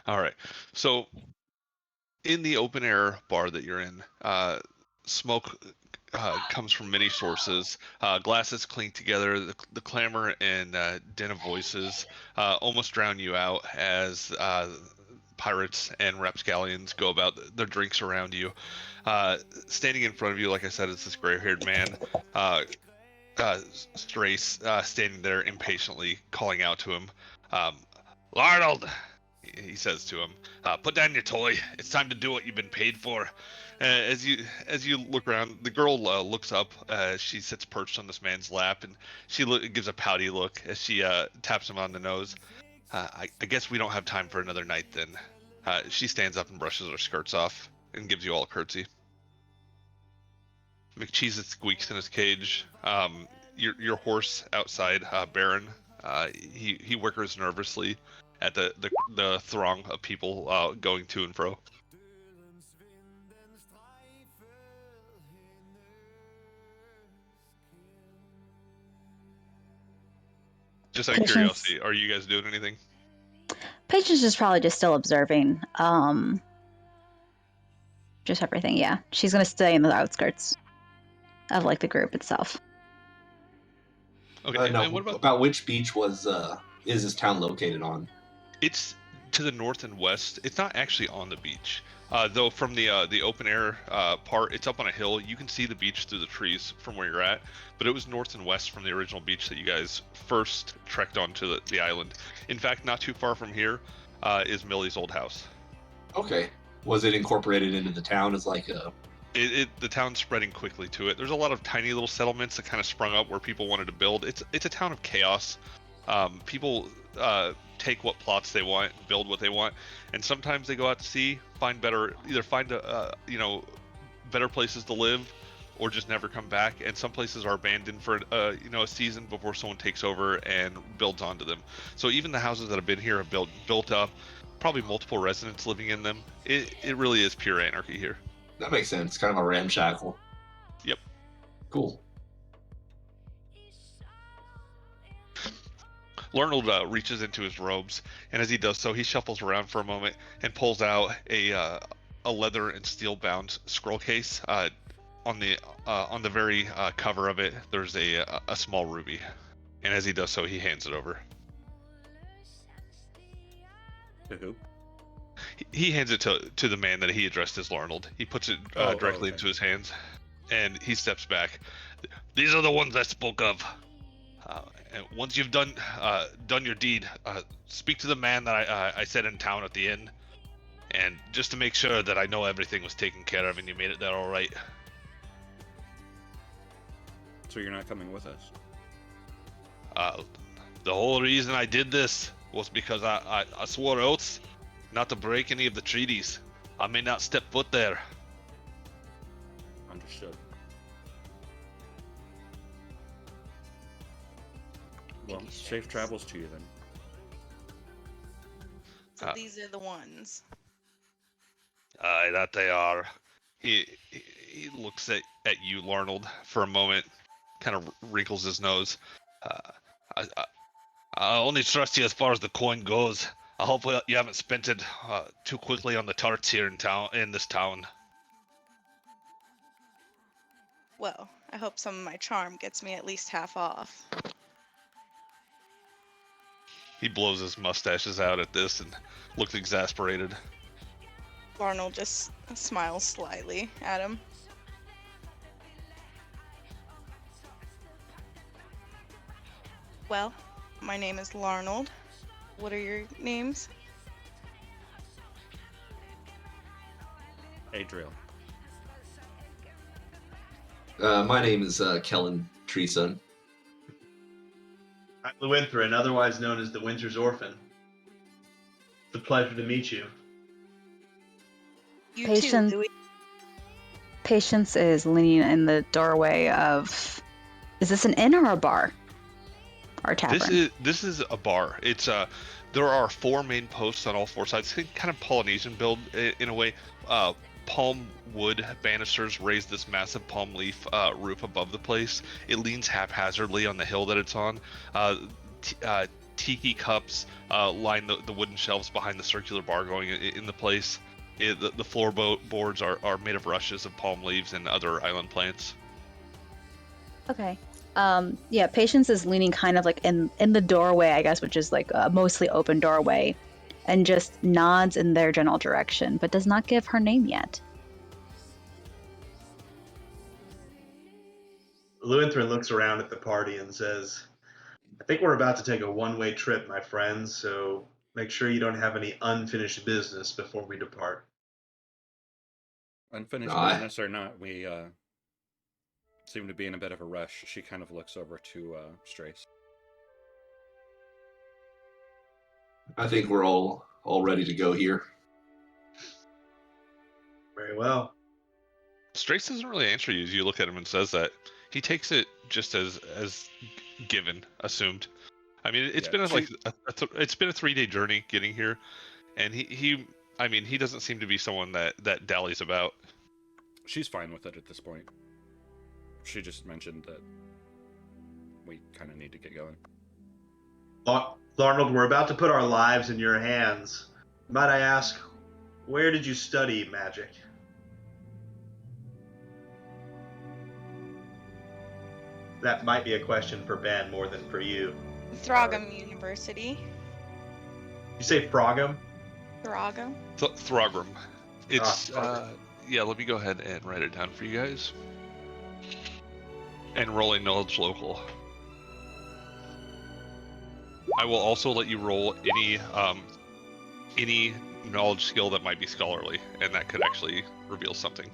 All right. So in the open air bar that you're in, smoke comes from many sources. Glasses clink together. The clamor and din of voices almost drown you out as pirates and rapscallions go about their drinks around you. Standing in front of you, like I said, is this gray-haired man. Uh, Strace standing there impatiently calling out to him. Um, Larnold, he says to him, "Put down your toy. It's time to do what you've been paid for." As you look around, the girl looks up. She sits perched on this man's lap, and she gives a pouty look as she taps him on the nose. I guess we don't have time for another night then. She stands up and brushes her skirts off and gives you all a curtsy. McCheese squeaks in his cage. Your horse outside, Baron. He whickers nervously at the throng of people going to and fro. Just out of Patience. curiosity, are you guys doing anything? Patience is probably just still observing. Just everything, yeah. She's gonna stay in the outskirts of like the group itself. Okay, No, and what about which beach is this town located on? It's to the north and west. It's not actually on the beach, though. From the open air part, it's up on a hill. You can see the beach through the trees from where you're at. But it was north and west from the original beach that you guys first trekked onto the island. In fact, not too far from here is Millie's old house. Okay. Was it incorporated into the town as like a... The town's spreading quickly to it. There's a lot of tiny little settlements that kind of sprung up where people wanted to build. It's a town of chaos. People take what plots they want, build what they want, and sometimes they go out to sea, find better places to live, or just never come back. And some places are abandoned for a season before someone takes over and builds onto them. So even the houses that have been here have built up, probably multiple residents living in them. It really is pure anarchy here. That makes sense. Kind of a ramshackle. Yep. Cool. Larnold reaches into his robes, and as he does so, he shuffles around for a moment and pulls out a leather and steel-bound scroll case. On the very cover of it, there's a small ruby, and as he does so, he hands it over. To who? He hands it to the man that he addressed as Larnold. He puts it directly into his hands, and he steps back. These are the ones I spoke of. And once you've done your deed, speak to the man that I said in town at the inn, and just to make sure that I know everything was taken care of and you made it there all right. So you're not coming with us? The whole reason I did this was because I swore oaths not to break any of the treaties. I may not step foot there. Understood. Well, safe travels to you then. So these are the ones. Aye, that they are. He looks at you, Larnold, for a moment, kind of wrinkles his nose. I only trust you as far as the coin goes. I hope you haven't spent it too quickly on the tarts here in this town. Well, I hope some of my charm gets me at least half off. He blows his mustaches out at this and looks exasperated. Larnold just smiles slyly at him. Well, my name is Larnold. What are your names? Adriel. My name is Kellen Treeson. I'm Lewinthrin, otherwise known as the Winter's Orphan. It's a pleasure to meet you. You Patience. too, Louis. Patience is leaning in the doorway of... Is this an inn or a bar? Or a tavern? This is a bar. It's there are 4 main posts on all 4 sides. Kind of Polynesian build in a way. Palm wood banisters raise this massive palm leaf roof above the place. It leans haphazardly on the hill that it's on. tiki cups line the wooden shelves behind the circular bar going in the place. The floorboards are made of rushes of palm leaves and other island plants. Okay. Yeah, Patience is leaning kind of like in the doorway, I guess, which is like a mostly open doorway, and just nods in their general direction, but does not give her name yet. Lewinthrin looks around at the party and says, I think we're about to take a one-way trip, my friends, so make sure you don't have any unfinished business before we depart. Unfinished I- business or not, we seem to be in a bit of a rush. She kind of looks over to Strace. I think we're all ready to go here. Very well. Strace doesn't really answer you as you look at him and says that. He takes it just as given, assumed. I mean, it's been it's been a 3-day journey getting here, and he doesn't seem to be someone that dallies about. She's fine with it at this point. She just mentioned that we kind of need to get going. Arnold, we're about to put our lives in your hands. Might I ask, where did you study magic? That might be a question for Ben more than for you. Throgum University. You say Frogum? Throgum? Throgram. It's Throgram. yeah. Let me go ahead and write it down for you guys. And rolling knowledge local. I will also let you roll any knowledge skill that might be scholarly, and that could actually reveal something.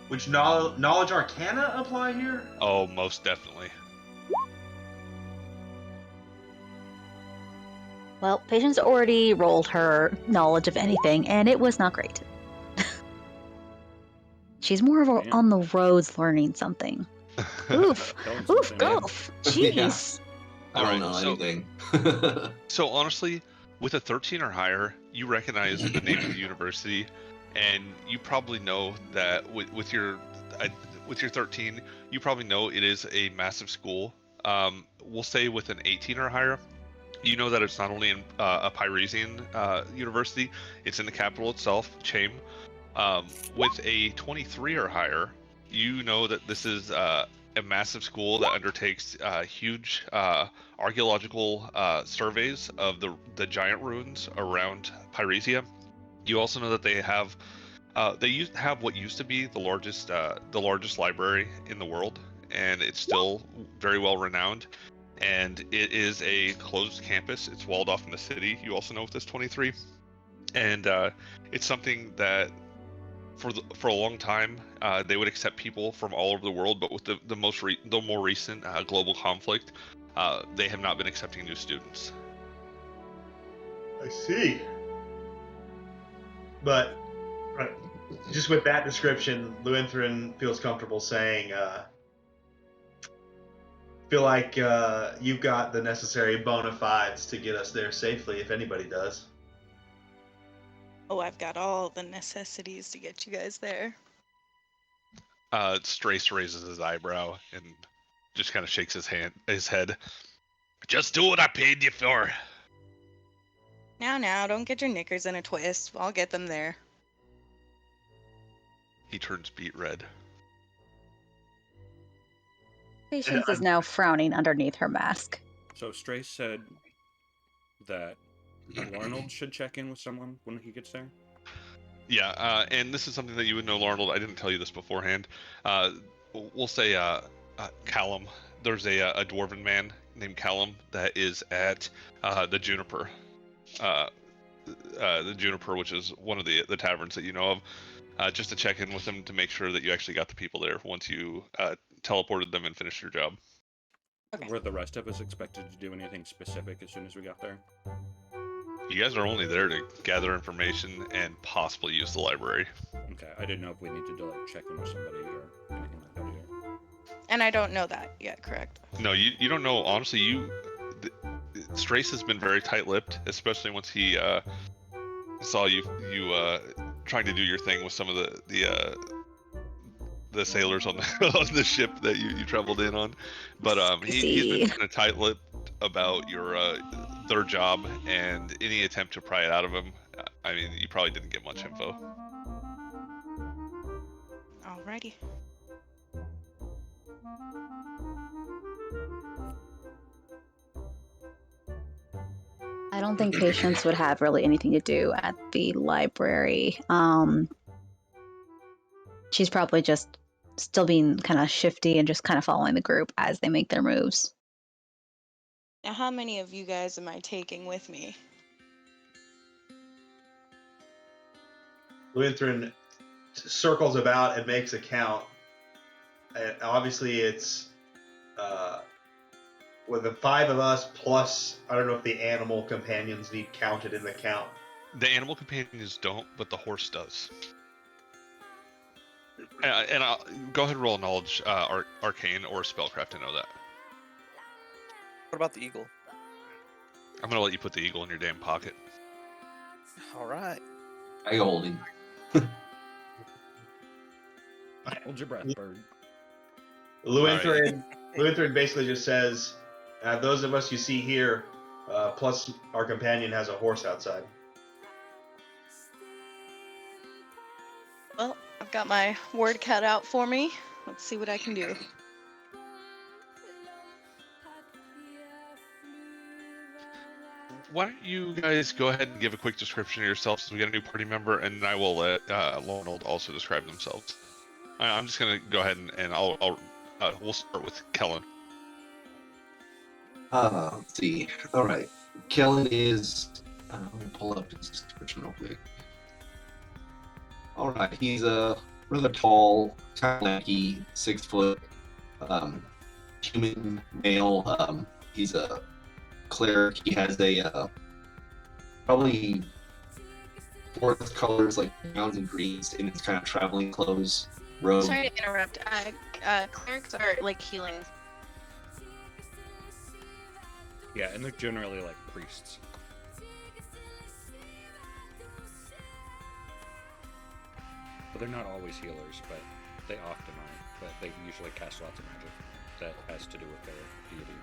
Which knowledge arcana apply here? Oh, most definitely. Well, Patience already rolled her knowledge of anything, and it was not great. She's more of a Man. on the roads learning something. Oof. Tell him Oof, something, man. goof. Jeez. I don't Alright, know anything. So honestly, with a 13 or higher, you recognize the name of the university, and you probably know that with your 13, you probably know it is a massive school. We'll say with an 18 or higher, you know that it's not only in a Pyresian university, it's in the capital itself, Chame. With a 23 or higher, you know that this is a massive school that undertakes huge archaeological surveys of the giant ruins around Pyresia. You also know that they have what used to be the largest library in the world, and it's still very well renowned. And it is a closed campus. It's walled off in the city. You also know with this 23, and it's something that for a long time they would accept people from all over the world, but with the more recent global conflict, they have not been accepting new students. I see. But just with that description, Lewinthrin feels comfortable saying, feel like you've got the necessary bona fides to get us there safely if anybody does. Oh, I've got all the necessities to get you guys there. Strace raises his eyebrow and just kind of shakes his head. Just do what I paid you for. Now, don't get your knickers in a twist. I'll get them there. He turns beet red. Patience is now frowning underneath her mask. So Strace said that Arnold should check in with someone when he gets there. Yeah, and this is something that you would know, Arnold. I didn't tell you this beforehand. We'll say Callum. There's a dwarven man named Callum that is at the Juniper. The Juniper, which is one of the taverns that you know of, just to check in with them to make sure that you actually got the people there once you teleported them and finished your job. Okay. Were the rest of us expected to do anything specific as soon as we got there? You guys are only there to gather information and possibly use the library. Okay, I didn't know if we needed to like check in with somebody or anything like that either. And I don't know that yet, correct? No, you don't know. Honestly, Strace has been very tight-lipped, especially once he saw you trying to do your thing with some of the sailors on the on the ship that you traveled in on. But he's been kind of tight-lipped about your their job and any attempt to pry it out of him. I mean, you probably didn't get much info. Alrighty. I don't think Patience would have really anything to do at the library. She's probably just still being kind of shifty and just kind of following the group as they make their moves. Now, how many of you guys am I taking with me? Lutheran circles about and makes a count. And obviously, it's with the 5 of us plus, I don't know if the animal companions need counted in the count. The animal companions don't, but the horse does. And I'll go ahead and roll knowledge, arcane or spellcraft to know that. What about the eagle? I'm gonna let you put the eagle in your damn pocket. All right. I holding. Hold your breath, bird. Lutheran basically just says, those of us you see here, plus our companion has a horse outside. Well, I've got my word cut out for me. Let's see what I can do. Why don't you guys go ahead and give a quick description of yourself since we got a new party member, and I will let Lonald also describe themselves. I'm just gonna go ahead and we'll start with Kellen. Let's see. All right. Kellen is. Let me pull up his description real quick. All right. He's a rather tall, kind of lanky, 6 foot, human male. He's a cleric. He has a probably forest colors like browns and greens in his kind of traveling clothes. Robe. Sorry to interrupt. Clerics are like healing. Yeah, and they're generally like priests. But they're not always healers, but they often are. But they usually cast lots of magic that has to do with their deity.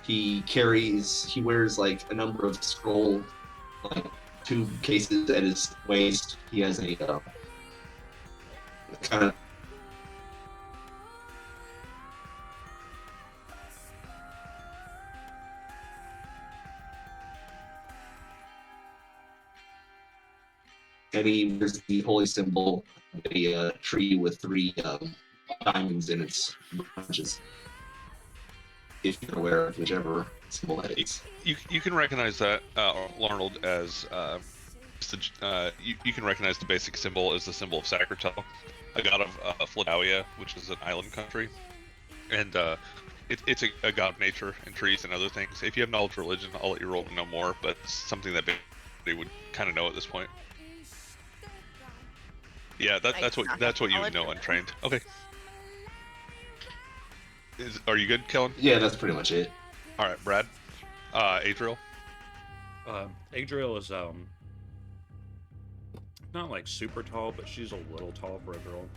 He wears like a number of scroll, like 2 cases at his waist. He has a kind of and he wears the holy symbol, a tree with 3 diamonds in its branches. If you're aware of whichever symbol that is. You can recognize that, Larnold, as you can recognize the basic symbol as the symbol of Sagardis, a god of Fladalia, which is an island country, and it's a god of nature and trees and other things. If you have knowledge of religion, I'll let you roll to know more, but it's something that they would kind of know at this point. Yeah, that's what you would know untrained. Okay. Are you good, Kellen? Yeah, that's pretty much it. All right, Brad. Adriel. Adriel is not like super tall, but she's a little tall for a girl.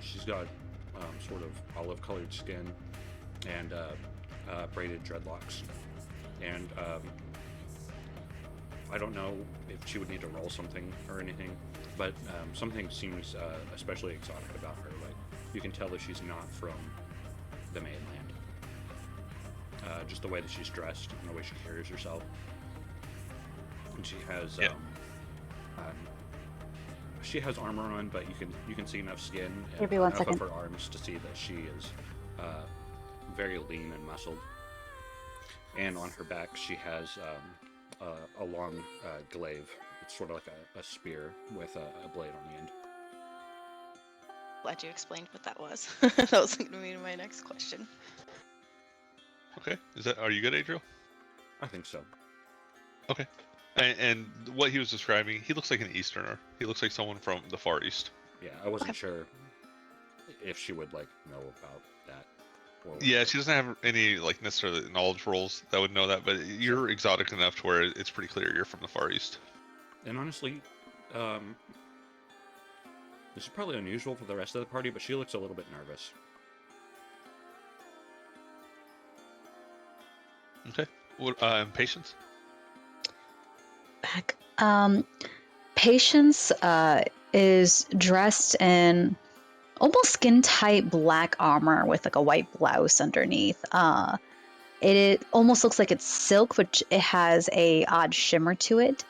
She's got sort of olive-colored skin and braided dreadlocks. And I don't know if she would need to roll something or anything, but something seems especially exotic about her. Like you can tell that she's not from the mainland. Just the way that she's dressed and the way she carries herself. And she has armor on, but you can see enough skin and enough of her arms to see that she is very lean and muscled. And on her back, she has a long glaive. It's sort of like a spear with a blade on the end. Glad you explained what that was. That was going to be my next question. Okay. Are you good, Adriel? I think so. Okay. And what he was describing, he looks like an Easterner. He looks like someone from the Far East. Yeah, I wasn't sure if she would like know about that. Or Yeah, she doesn't have any like necessarily knowledge rolls that would know that, but you're exotic enough to where it's pretty clear you're from the Far East. And honestly, This is probably unusual for the rest of the party, but she looks a little bit nervous. Okay. What, Patience? Back. Patience is dressed in almost skin-tight black armor with like a white blouse underneath. It almost looks like it's silk, but it has a odd shimmer to it.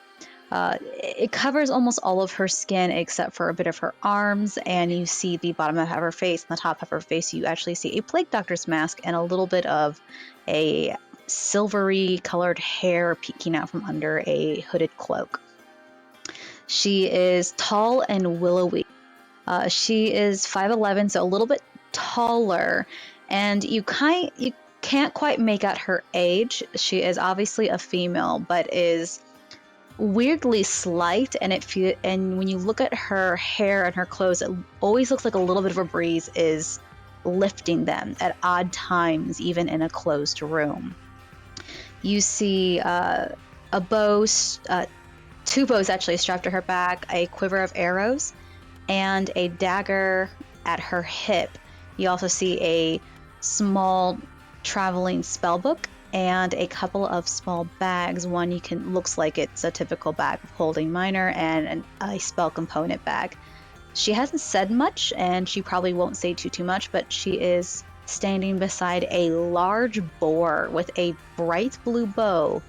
It covers almost all of her skin except for a bit of her arms, and you see the bottom of her face and the top of her face. You actually see a plague doctor's mask and a little bit of a silvery colored hair peeking out from under a hooded cloak. She is tall and willowy. She is 5'11", so a little bit taller, and you can't quite make out her age. She is obviously a female, but is weirdly slight, and when you look at her hair and her clothes, it always looks like a little bit of a breeze is lifting them at odd times, even in a closed room. You see a bow, two bows actually strapped to her back, a quiver of arrows, and a dagger at her hip. You also see a small traveling spellbook and a couple of small bags. One looks like it's a typical bag of holding minor, and a spell component bag. She hasn't said much, and she probably won't say too much, but she is standing beside a large boar with a bright blue bow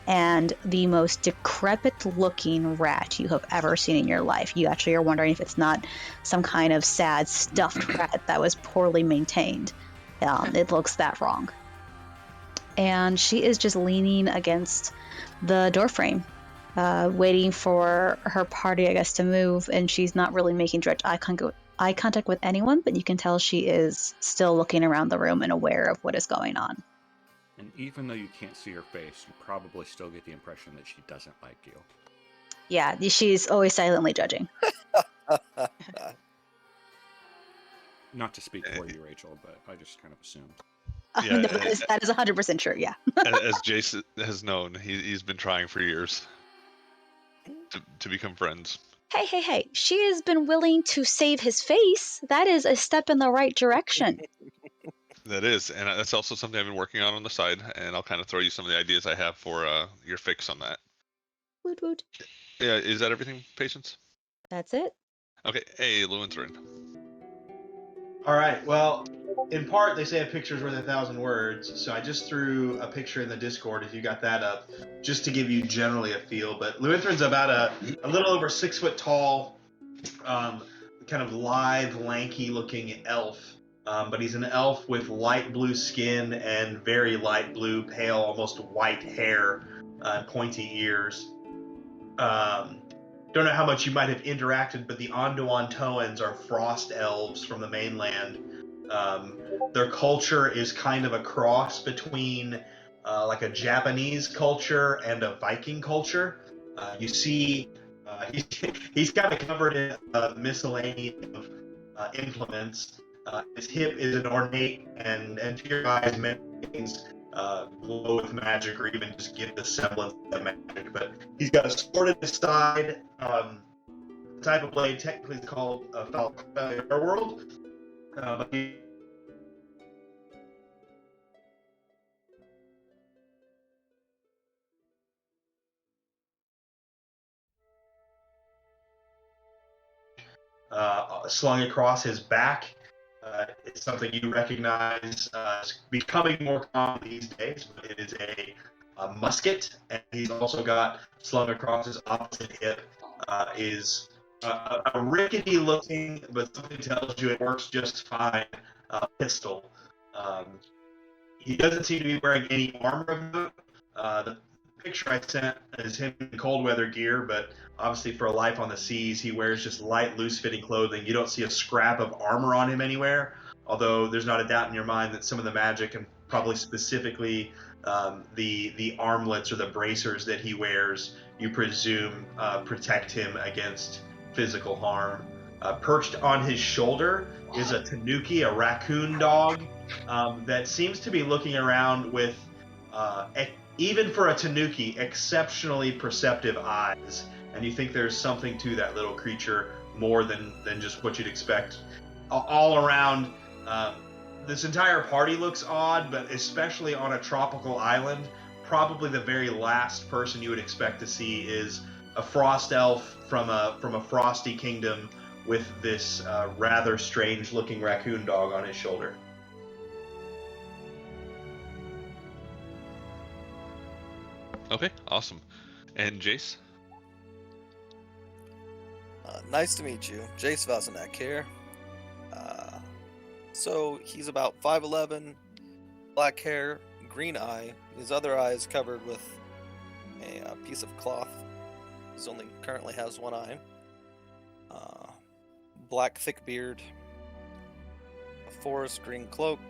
and the most decrepit looking rat you have ever seen in your life. You actually are wondering if it's not some kind of sad stuffed rat that was poorly maintained. It looks that wrong. And she is just leaning against the doorframe, waiting for her party, I guess, to move, and she's not really making direct eye contact with anyone, but you can tell she is still looking around the room and aware of what is going on. And even though you can't see her face, you probably still get the impression that she doesn't like you. Yeah, she's always silently judging. Not to speak for you, Rachel, but I just kind of assumed. Yeah, No, that is 100% true, yeah. As Jace has known, he's been trying for years to become friends. Hey, she has been willing to save his face. That is a step in the right direction. That is, and that's also something I've been working on the side, and I'll kind of throw you some of the ideas I have for your fix on that. Woot woot. Yeah, is that everything, Patience? That's it. Okay, hey, Lewinthrin. All right. Well, in part, they say a picture's worth 1,000 words, so I just threw a picture in the Discord, if you got that up, just to give you generally a feel. But Lewinthrin's about a little over 6 foot tall, kind of lithe, lanky-looking elf. But he's an elf with light blue skin and very light blue, pale, almost white hair, and pointy ears. Don't know how much you might have interacted, but the Ondoantoans are frost elves from the mainland. Their culture is kind of a cross between like a Japanese culture and a Viking culture. You see, he's kind of covered in miscellany of implements. His hip is an ornate and to your eyes many things glow with magic or even just give the semblance of magic. But he's got a sword at his side. The type of blade technically is called a falcon in our world. But he slung across his back. It's something you recognize. It's becoming more common these days, but it is a musket, and he's also got slung across his opposite hip is a rickety-looking, but something tells you it works just fine, pistol. He doesn't seem to be wearing any armor of note. The picture I sent is him in cold weather gear, but obviously for a life on the seas, he wears just light, loose-fitting clothing. You don't see a scrap of armor on him anywhere, although there's not a doubt in your mind that some of the magic, and probably specifically the armlets or the bracers that he wears, you presume protect him against physical harm. Perched on his shoulder is a tanuki, a raccoon dog, that seems to be looking around with even for a tanuki, exceptionally perceptive eyes. and you think there's something to that little creature more than just what you'd expect. All around, this entire party looks odd, but especially on a tropical island, probably the very last person you would expect to see is a frost elf from a frosty kingdom with this rather strange-looking raccoon dog on his shoulder. Okay, awesome. And Jace? Nice to meet you. Jace Vazanek here. So he's about 5'11", black hair, green eye. His other eye is covered with a piece of cloth. He only currently has one eye. Black thick beard, a forest green cloak.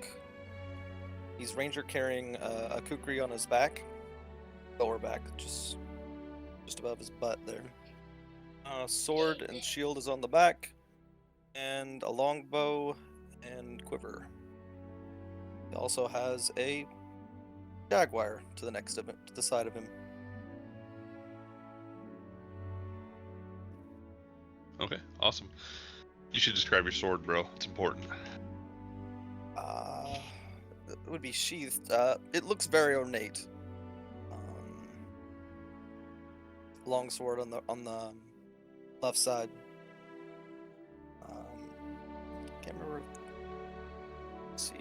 He's ranger carrying a kukri on his back, lower back, just above his butt there. Sword and shield is on the back, and a longbow and quiver. He also has a jaguar to the next of it, to the side of him. Okay, awesome. You should describe your sword, bro. It's important. It would be sheathed. It looks very ornate. Long sword on the left side. Can't remember. Let's see.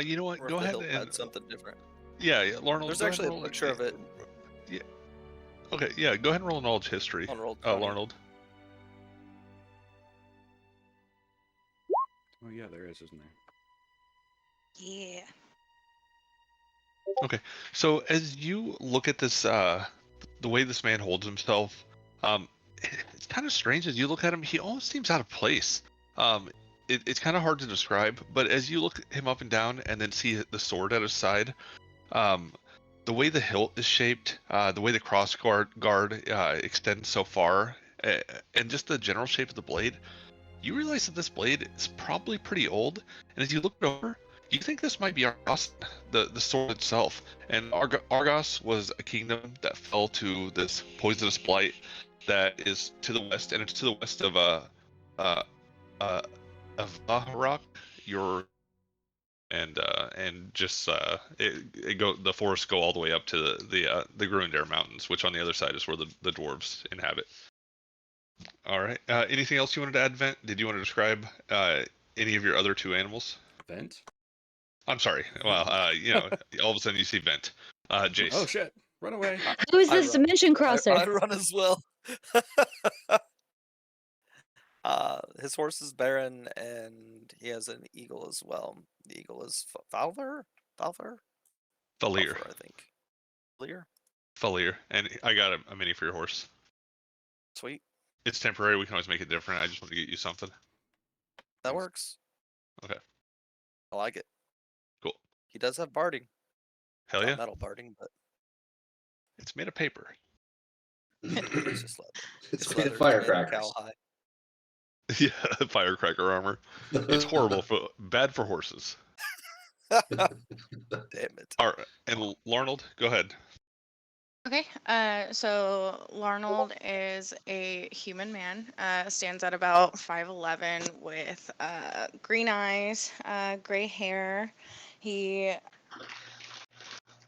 You know what? Or Go if the ahead hilt and had something different. yeah, Larnold. There's go ahead actually and a roll picture of it Yeah. Okay. Yeah. Go ahead and roll knowledge history. on roll 20. Larnold. Oh yeah, there is, isn't there? Yeah. Okay. So as you look at this, the way this man holds himself, it's kind of strange. As you look at him, he almost seems out of place. It's kind of hard to describe, but as you look him up and down, and then see the sword at his side, the way the hilt is shaped, the way the cross guard extends so far, and just the general shape of the blade, you realize that this blade is probably pretty old. And as you look it over, you think this might be Argos, the sword itself. And Argos was a kingdom that fell to this poisonous blight that is to the west, and it's to the west of Vaharok, your and just the forests go all the way up to the Grundair Mountains, which on the other side is where the dwarves inhabit. All right. Anything else you wanted to add, Vent? Did you want to describe any of your other two animals? Vent? I'm sorry. Well, all of a sudden you see Vent. Jace. Oh shit! Run away! Who is I this run. dimension crosser? I run as well. His horse is Baron, and he has an eagle as well. The eagle is Valver, Valir. I think. Valir. Valir. And I got a mini for your horse. Sweet. It's temporary. We can always make it different. I just want to get you something. That works. Okay. I like it. Cool. He does have barding. Hell Not yeah. metal barding, but It's made of paper. it's just leather. It's made of leather, tan, firecrackers. cowhide. Yeah, firecracker armor. It's horrible bad for horses. Damn it. All right. And Larnold, go ahead. Okay, so Larnold is a human man, stands at about 5'11", with green eyes, gray hair. He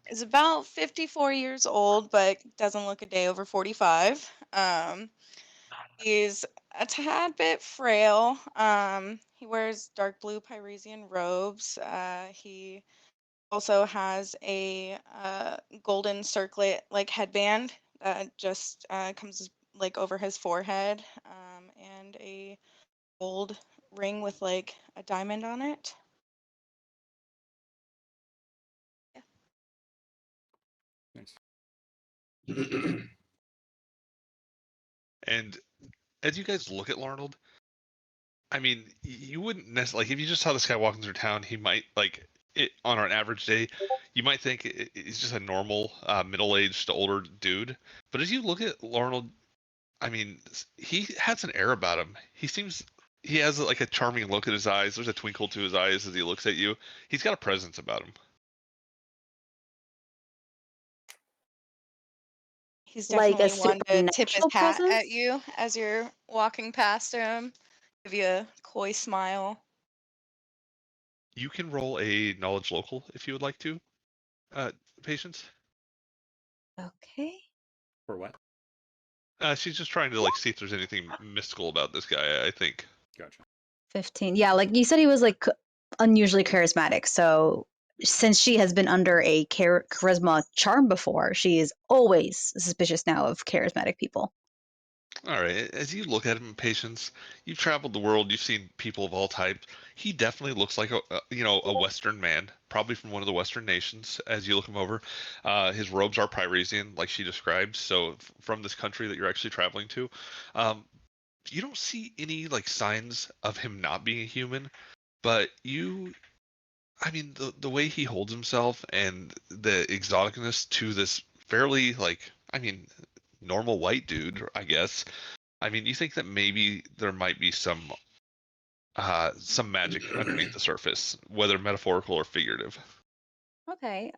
is about 54 years old, but doesn't look a day over 45. He's a tad bit frail. He wears dark blue Parisian robes. He also has a golden circlet like headband that just comes like over his forehead, and a gold ring with like a diamond on it. Yeah. Nice. And as you guys look at Larnold, I mean, you wouldn't necessarily, like, if you just saw this guy walking through town, he might, like, it on an average day, you might think he's just a normal, middle-aged, older dude. But as you look at Larnold, I mean, he has an air about him. He seems he has like a charming look in his eyes. There's a twinkle to his eyes as he looks at you. He's got a presence about him. He's Like a definitely one to tip his supernatural hat at presence? you as you're walking past him, give you a coy smile. You can roll a knowledge local if you would like to, uh, patience. Okay. For what? She's just trying to like see if there's anything mystical about this guy. I think. Gotcha. 15. Yeah, like you said, he was like unusually charismatic. So since she has been under a charisma charm before, she is always suspicious now of charismatic people. All right. As you look at him, patience, you've traveled the world. You've seen people of all types. He definitely looks like a Western man, probably from one of the Western nations. As you look him over, his robes are Parisian, like she describes. So from this country that you're actually traveling to, um, you don't see any like signs of him not being a human. But I mean, the way he holds himself and the exoticness to this fairly like, I mean, normal white dude, I guess. I mean, you think that maybe there might be some magic underneath the surface, whether metaphorical or figurative. Okay.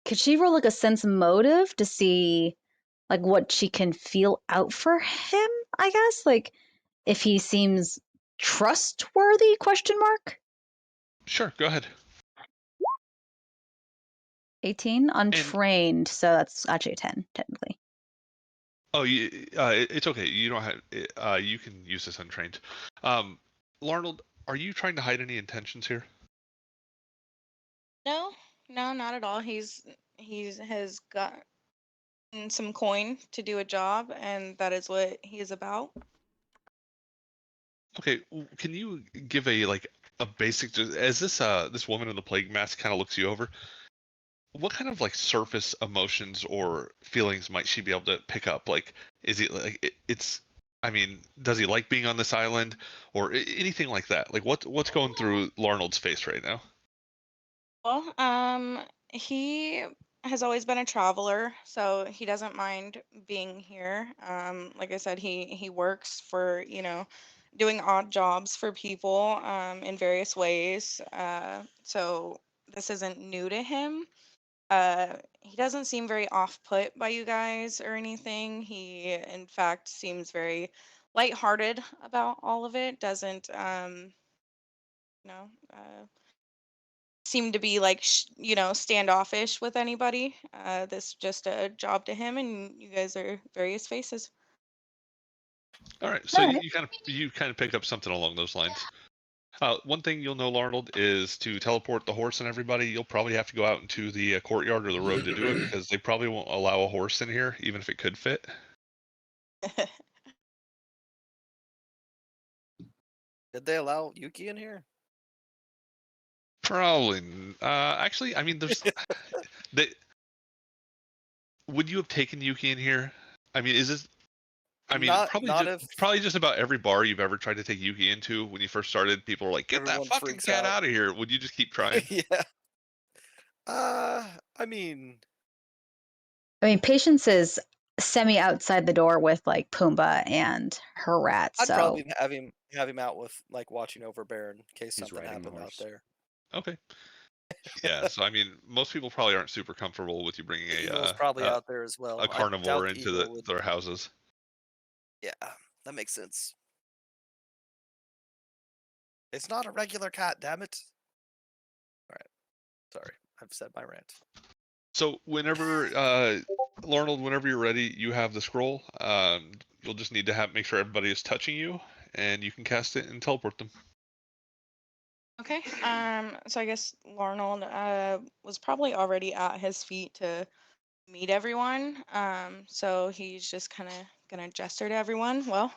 Could she roll like a sense motive to see like what she can feel out for him, I guess? Like if he seems trustworthy, question mark? Sure, go ahead. 18, And untrained, so that's actually a 10, technically. oh, it's okay. You don't have. You can use this untrained. Larnold, are you trying to hide any intentions here? No, no, not at all. He's has got some coin to do a job, and that is what he is about. Okay, can you give a like a basic as this woman in the plague mask kind of looks you over? What kind of like surface emotions or feelings might she be able to pick up? Like, is he like it's? I mean, does he like being on this island, or anything like that? Like, what's going through Larnold's face right now? Well, he has always been a traveler, so he doesn't mind being here. Like I said, he works for, doing odd jobs for people, in various ways. So this isn't new to him. He doesn't seem very off-put by you guys or anything. He, in fact, seems very lighthearted about all of it. Doesn't, you know, uh, seem to be like standoffish with anybody. This just a job to him, and you guys are various faces. All right, so All you, right. you kind of pick up something along those lines. One thing you'll know, Larnold, is to teleport the horse and everybody. You'll probably have to go out into the courtyard or the road to do it because they probably won't allow a horse in here, even if it could fit. Did they allow Yuki in here? Probably. Actually, I mean, there's. They, would you have taken Yuki in here? I mean, is this? I mean, probably Not just if probably just about every bar you've ever tried to take Yuki into. When you first started, people were like, "Get that everyone fucking freaks cat out. out of here!" Would you just keep trying? Yeah. I mean, I mean, Patience is semi outside the door with like Pumbaa and her rat, I'd so probably have him out with like watching over Baron in case He's something riding the happened out horse. there. Okay. Yeah. So I mean, most people probably aren't super comfortable with you bringing Eagle's probably out there as well. a I doubt carnivore into Eagle would. their houses. Yeah, that makes sense. It's not a regular cat, damn it. All right, sorry, I've said my rant. So whenever Larnold, whenever you're ready, you have the scroll. You'll just need to make sure everybody is touching you, and you can cast it and teleport them. Okay. So I guess Larnold was probably already at his feet to meet everyone. So he's just kind of gonna gesture to everyone. Well,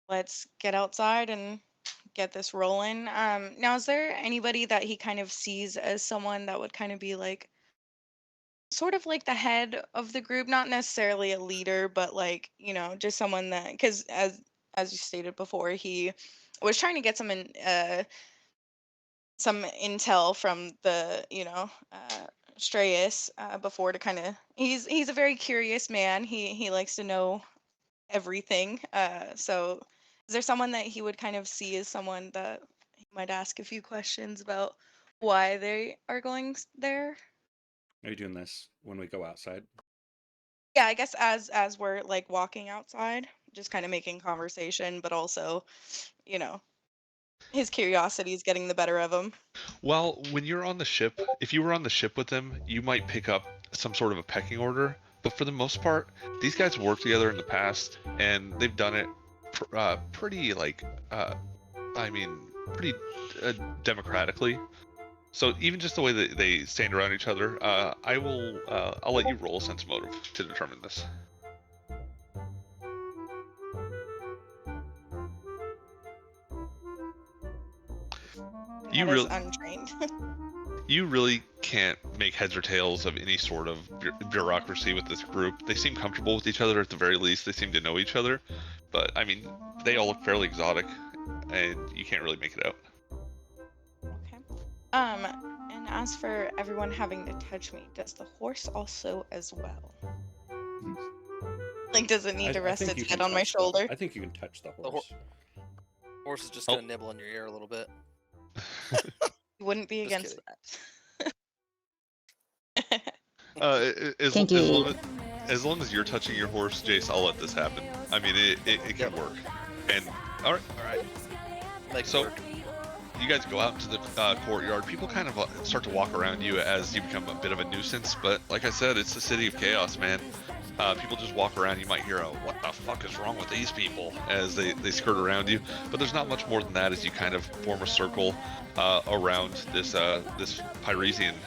let's get outside and get this rolling. Now, is there anybody that he kind of sees as someone that would kind of be like sort of like the head of the group, not necessarily a leader, but like, just someone that, because as you stated before, he was trying to get some intel from the, Strayus before to kind of, he's a very curious man. He likes to know everything. So is there someone that he would kind of see as someone that he might ask a few questions about why they are going there? Are you doing this when we go outside? Yeah, I guess as we're like walking outside, just kind of making conversation, but also, you know, his curiosity is getting the better of him. Well, when you're on the ship, if you were on the ship with them, you might pick up some sort of a pecking order. But for the most part, these guys worked together in the past, and they've done it pretty I mean, pretty democratically. So even just the way that they stand around each other, I'll let you roll a sense motive to determine this. That is untrained. You really can't make heads or tails of any sort of bureaucracy with this group. They seem comfortable with each other at the very least. They seem to know each other, but I mean, they all look fairly exotic, and you can't really make it out. Okay. And as for everyone having to touch me, does the horse also as well? Like, does it need to rest its head on my shoulder? I think you can touch the horse. The horse is just gonna nibble on your ear a little bit. You wouldn't be against that. As long as you're touching your horse, Jace, I'll let this happen. I mean, it can work. And all right. So you guys go out into the courtyard. People kind of start to walk around you as you become a bit of a nuisance. But like I said, it's the city of chaos, man. People just walk around. You might hear a "What the fuck is wrong with these people?" as they skirt around you. But there's not much more than that as you kind of form a circle around this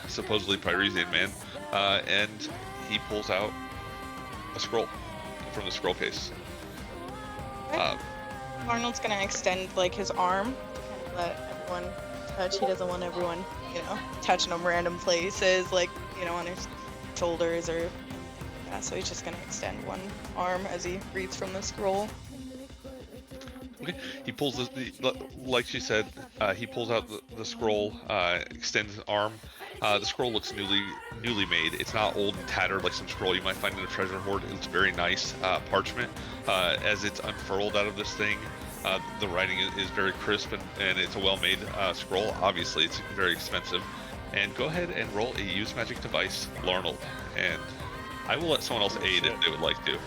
supposedly Parisian man, and he pulls out a scroll from the scroll case. Arnold's gonna extend like his arm to kind of let everyone touch. He doesn't want everyone, touching him random places, like, on his shoulders or so he's just gonna extend one arm as he reads from the scroll. Okay, he pulls like she said, he pulls out the scroll, extends his arm. The scroll looks newly made. It's not old and tattered like some scroll you might find in a treasure hoard. It's very nice parchment. As it's unfurled out of this thing, the writing is very crisp and it's a well-made scroll. Obviously, it's very expensive. And go ahead and roll a use magic device, Larnold, and I will let someone else aid if they would like to.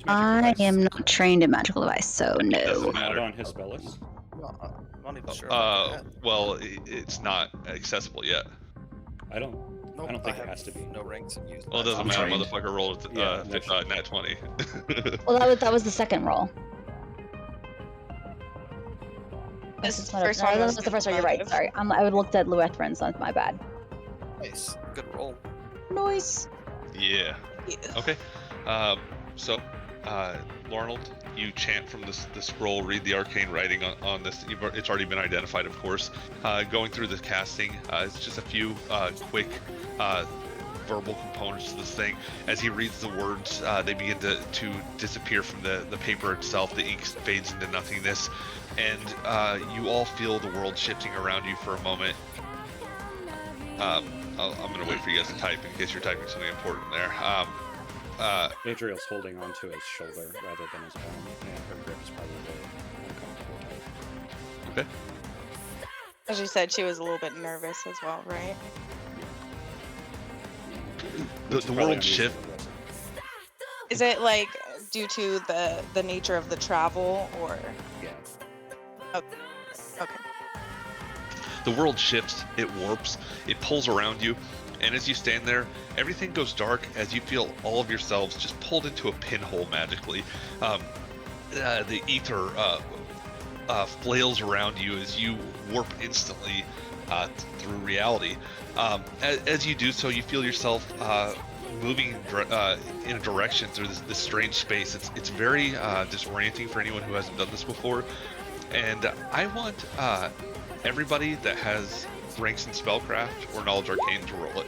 I am not trained in magical device, so no. Doesn't matter. Not on his spell list? I'm not even sure about that. Well, it's not accessible yet. I don't think it has to be. No ranks in use. Well, it doesn't matter. trained. Motherfucker rolled nat 20. Well, that was the second roll. This That was the first one. You're right. Sorry, I would looked at Luethrin's. That's my bad. Nice, good roll. Nice. Yeah. Okay. So, Larnold, you chant from the scroll, read the arcane writing on this. It's already been identified, of course. Going through the casting, it's just a few quick verbal components to this thing. As he reads the words, they begin to disappear from the paper itself. The ink fades into nothingness, and you all feel the world shifting around you for a moment. I'm going to wait for you guys to type in case you're typing something important there. Adriel's holding onto his shoulder rather than his arm, and her grip is probably uncomfortable. Okay. As you said, she was a little bit nervous as well, right? The world shift. Is it like due to the nature of the travel, or? Yeah. Okay. The world shifts, it warps, it pulls around you, and as you stand there, everything goes dark as you feel all of yourselves just pulled into a pinhole magically. The ether flails around you as you warp instantly through reality. As you do so, you feel yourself moving in a direction through this strange space. It's very disorienting for anyone who hasn't done this before, and I want everybody that has ranks in spellcraft or knowledge arcane to roll it.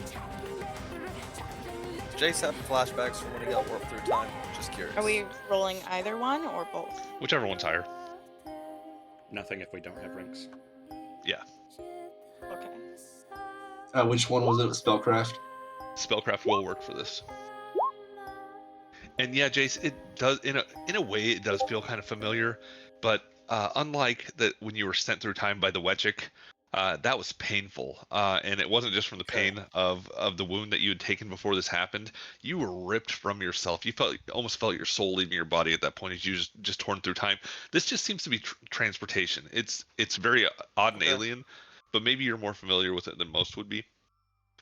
Jace had flashbacks from when he got warped through time. Just curious. Are we rolling either one or both? Whichever one's higher. Nothing if we don't have ranks. Yeah. Okay. Which one was it? Spellcraft? Spellcraft will work for this. And yeah, Jace, it does in a way it does feel kind of familiar, but unlike that when you were sent through time by the Wetchick, that was painful, and it wasn't just from the Sure. pain of the wound that you had taken before this happened. You were ripped from yourself. You almost felt your soul leaving your body at that point as you just torn through time. This just seems to be transportation. It's very odd and Okay. alien, but maybe you're more familiar with it than most would be.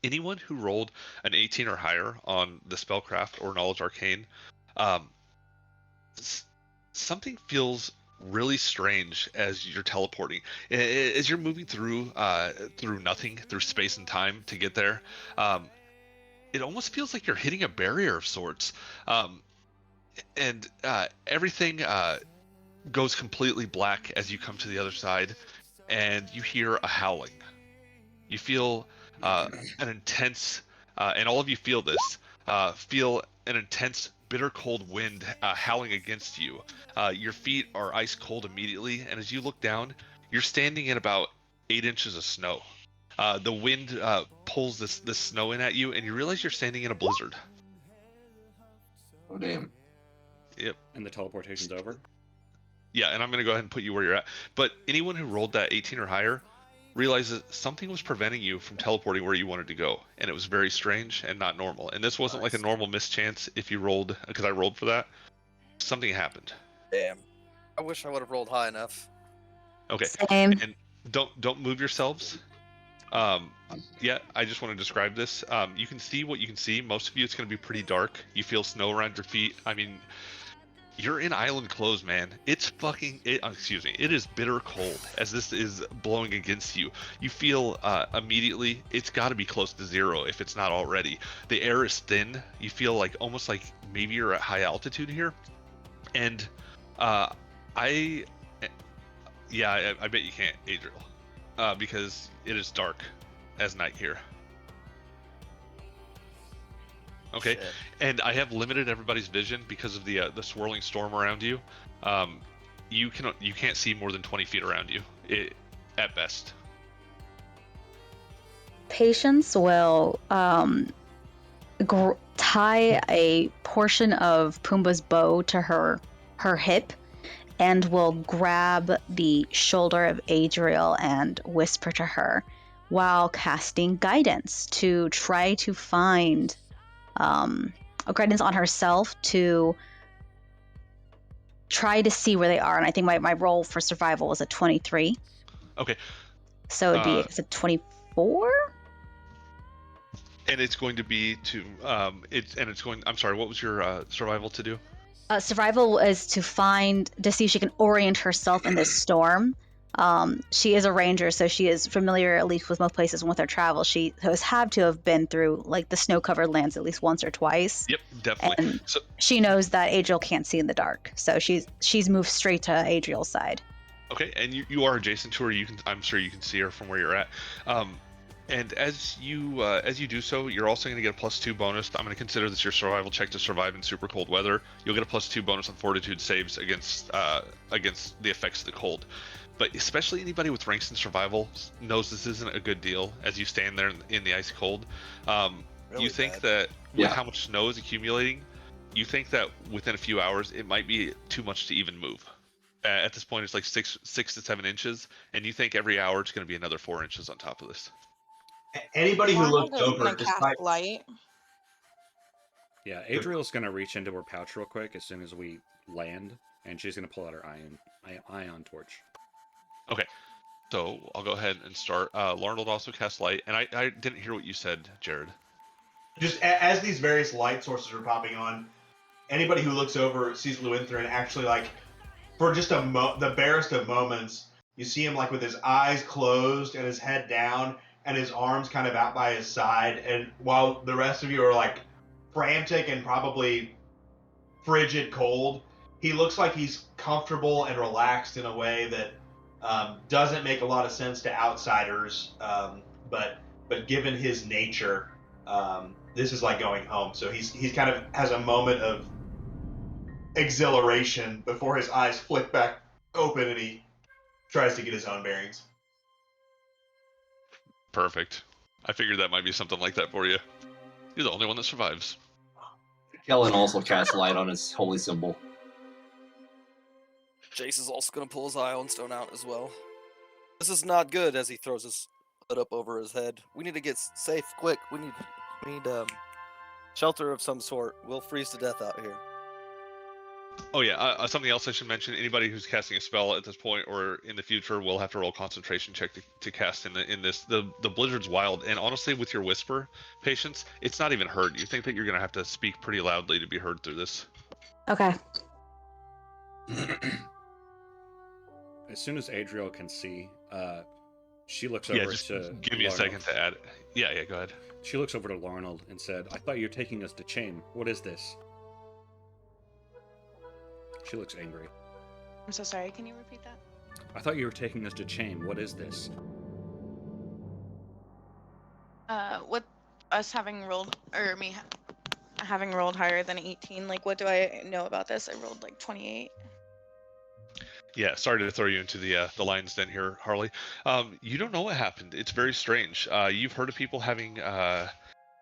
Anyone who rolled an 18 or higher on the spellcraft or knowledge arcane, um, something feels really strange as you're teleporting. As you're moving through nothing, through space and time to get there. It almost feels like you're hitting a barrier of sorts, um, and everything goes completely black as you come to the other side, and you hear a howling. You feel an intense, and all of you feel this, feel an intense, bitter cold wind howling against you. Your feet are ice cold immediately, and as you look down, you're standing in about 8 inches of snow. The wind pulls this snow in at you, and you realize you're standing in a blizzard. Oh damn. Yep. And the teleportation's over. Yeah, and I'm going to go ahead and put you where you're at. But anyone who rolled that 18 or higher realizes something was preventing you from teleporting where you wanted to go, and it was very strange and not normal. And this wasn't like a normal mischance if you rolled, because I rolled for that. Something happened. Damn. I wish I would have rolled high enough. Okay. Same. And don't move yourselves. Yeah, I just want to describe this. You can see what you can see. Most of you, it's going to be pretty dark. You feel snow around your feet. I mean, you're in island clothes, man. It's fucking excuse me. It is bitter cold as this is blowing against you. You feel immediately it's got to be close to zero if it's not already. The air is thin. You feel like almost like maybe you're at high altitude here. And I I bet you can't, Adriel, because it is dark as night here. Okay, Shit. and I have limited everybody's vision because of the swirling storm around you. You can't see more than 20 feet around you, at best. Patience will tie a portion of Pumbaa's bow to her hip, and will grab the shoulder of Adriel and whisper to her while casting guidance to try to find a guidance on herself to try to see where they are. And I think my roll for survival was a 23. Okay. So it'd be it's a 24. And it's going to be to it's going. I'm sorry. What was your survival to do? Survival is to see if she can orient herself in this storm. She is a ranger, so she is familiar at least with most places. And with her travel, she has had to have been through like the snow-covered lands at least once or twice. Yep, definitely. And So she knows that Adriel can't see in the dark, so she's moved straight to Adriel's side. okay, and you are adjacent to her. I'm sure you can see her from where you're at. And as you do so, you're also going to get a +2 bonus. I'm going to consider this your survival check to survive in super cold weather. You'll get a +2 bonus on fortitude saves against the effects of the cold. But especially anybody with ranks in survival knows this isn't a good deal as you stand there in the ice cold. Really You think bad. that with Yeah. how much snow is accumulating, you think that within a few hours it might be too much to even move. At this point, it's like 6 to 7 inches, and you think every hour it's going to be another 4 inches on top of this. Anybody who Arnold looks is over, gonna cast despite light. Yeah, Adriel's gonna reach into her pouch real quick as soon as we land, and she's gonna pull out her ion torch. Okay, so I'll go ahead and start. Lauren will also cast light, and I didn't hear what you said, Jared. just as these various light sources are popping on, anybody who looks over sees Lewinthrin actually like for just the barest of moments, you see him like with his eyes closed and his head down and his arms kind of out by his side, and while the rest of you are like frantic and probably frigid cold, he looks like he's comfortable and relaxed in a way that doesn't make a lot of sense to outsiders, but given his nature, this is like going home. So he's kind of has a moment of exhilaration before his eyes flick back open and he tries to get his own bearings. Perfect. I figured that might be something like that for you. You're the only one that survives. Kellen also casts light on his holy symbol. Jace is also going to pull his Ion Stone out as well. This is not good as he throws his hood up over his head. We need to get safe, quick. We need shelter of some sort. We'll freeze to death out here. Oh yeah, something else I should mention: anybody who's casting a spell at this point or in the future will have to roll a concentration check to cast in this. The blizzard's wild, and honestly, with your whisper, patience, it's not even heard. You think that you're gonna have to speak pretty loudly to be heard through this. Okay. As soon as Adriel can see, she looks Yeah, over just to give me a Larnold. second to add it. Yeah, go ahead. She looks over to Larnold and said, "I thought you were taking us to Chain. What is this?" She looks angry. I'm so sorry. Can you repeat that? I thought you were taking us to Chain. What is this? With us having rolled, or me having rolled higher than 18, like, what do I know about this? I rolled like 28. Yeah, sorry to throw you into the lion's den here, Harley. You don't know what happened. It's very strange. You've heard of people having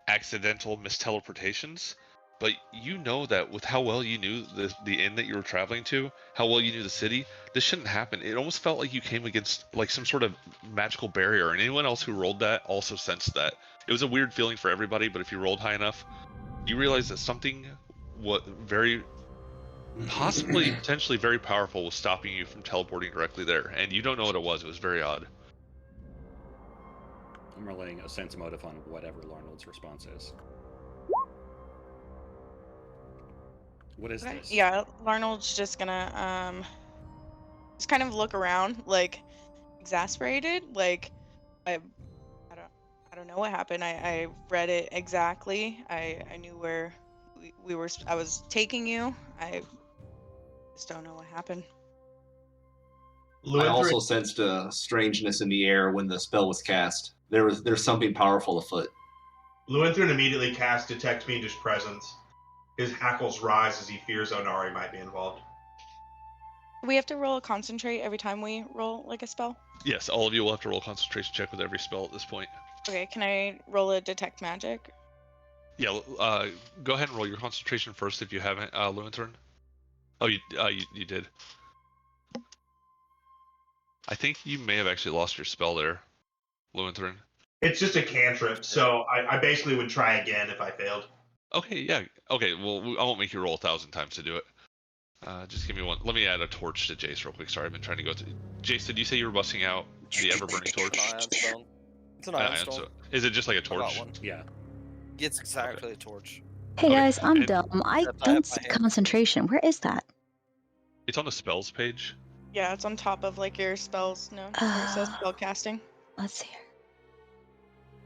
accidental misteleportations, but you know that with how well you knew the inn that you were traveling to, how well you knew the city, this shouldn't happen. It almost felt like you came against like some sort of magical barrier, and anyone else who rolled that also sensed that. It was a weird feeling for everybody, but if you rolled high enough, you realize that something very possibly potentially very powerful was stopping you from teleporting directly there, and you don't know what it was. It was very odd. I'm relaying a sense motive on whatever Larnold's response is. What is this? Yeah, Larnold's just gonna just kind of look around, like exasperated, like I don't know what happened. I read it exactly. I knew where we were. I was taking you. I just don't know what happened. I also sensed a strangeness in the air when the spell was cast. There's something powerful afoot. Lewinthrin immediately casts Detect Fiendish Presence. His hackles rise as he fears Onari might be involved. We have to roll a concentrate every time we roll like a spell? Yes, all of you will have to roll a concentration check with every spell at this point. Okay, can I roll a Detect Magic? Yeah, go ahead and roll your concentration first if you haven't, Lewinthrin. Oh, you did. I think you may have actually lost your spell there, Lewinthrin. It's just a cantrip, so I basically would try again if I failed. Okay, yeah. Okay, well, I won't make you roll 1,000 times to do it. Just give me one. Let me add a torch to Jace real quick. Sorry, I've been trying to go through. Jace, did you say you were busting out the ever-burning torch? An Ion Stone. It's an Ion Stone. So, is it just like a I got torch? one. Yeah. It's exactly a torch. Hey Okay, guys, I'm and- dumb. I Except I don't have see my hand. concentration. Where is that? It's on the spells page. Yeah, it's on top of like your spells. No, where it says spell casting. Let's see.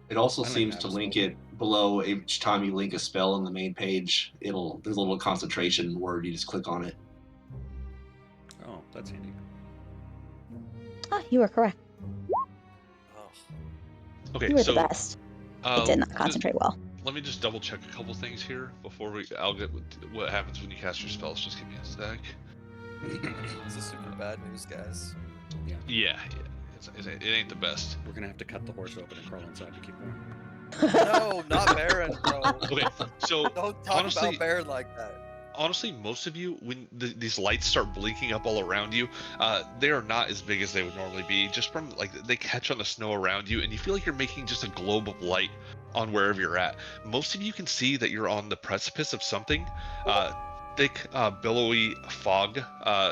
It also I don't seems have to a link spell. it below each time you link a spell on the main page. There's a little concentration word. You just click on it. Oh, that's handy. Ah, you were correct. Oh. Okay, You were so the best. It did not concentrate well. Let me just double check a couple things here before I'll get what happens when you cast your spells. Just give me a sec. This is super bad news, guys. Yeah. It ain't the best. We're gonna have to cut the horse open and crawl inside to keep warm. No, not Baron, bro. Okay, so Don't talk honestly- about Baron like that. honestly, most of you, when these lights start blinking up all around you, they are not as big as they would normally be. Just from like they catch on the snow around you, and you feel like you're making just a globe of light on wherever you're at. Most of you can see that you're on the precipice of something. Thick, billowy fog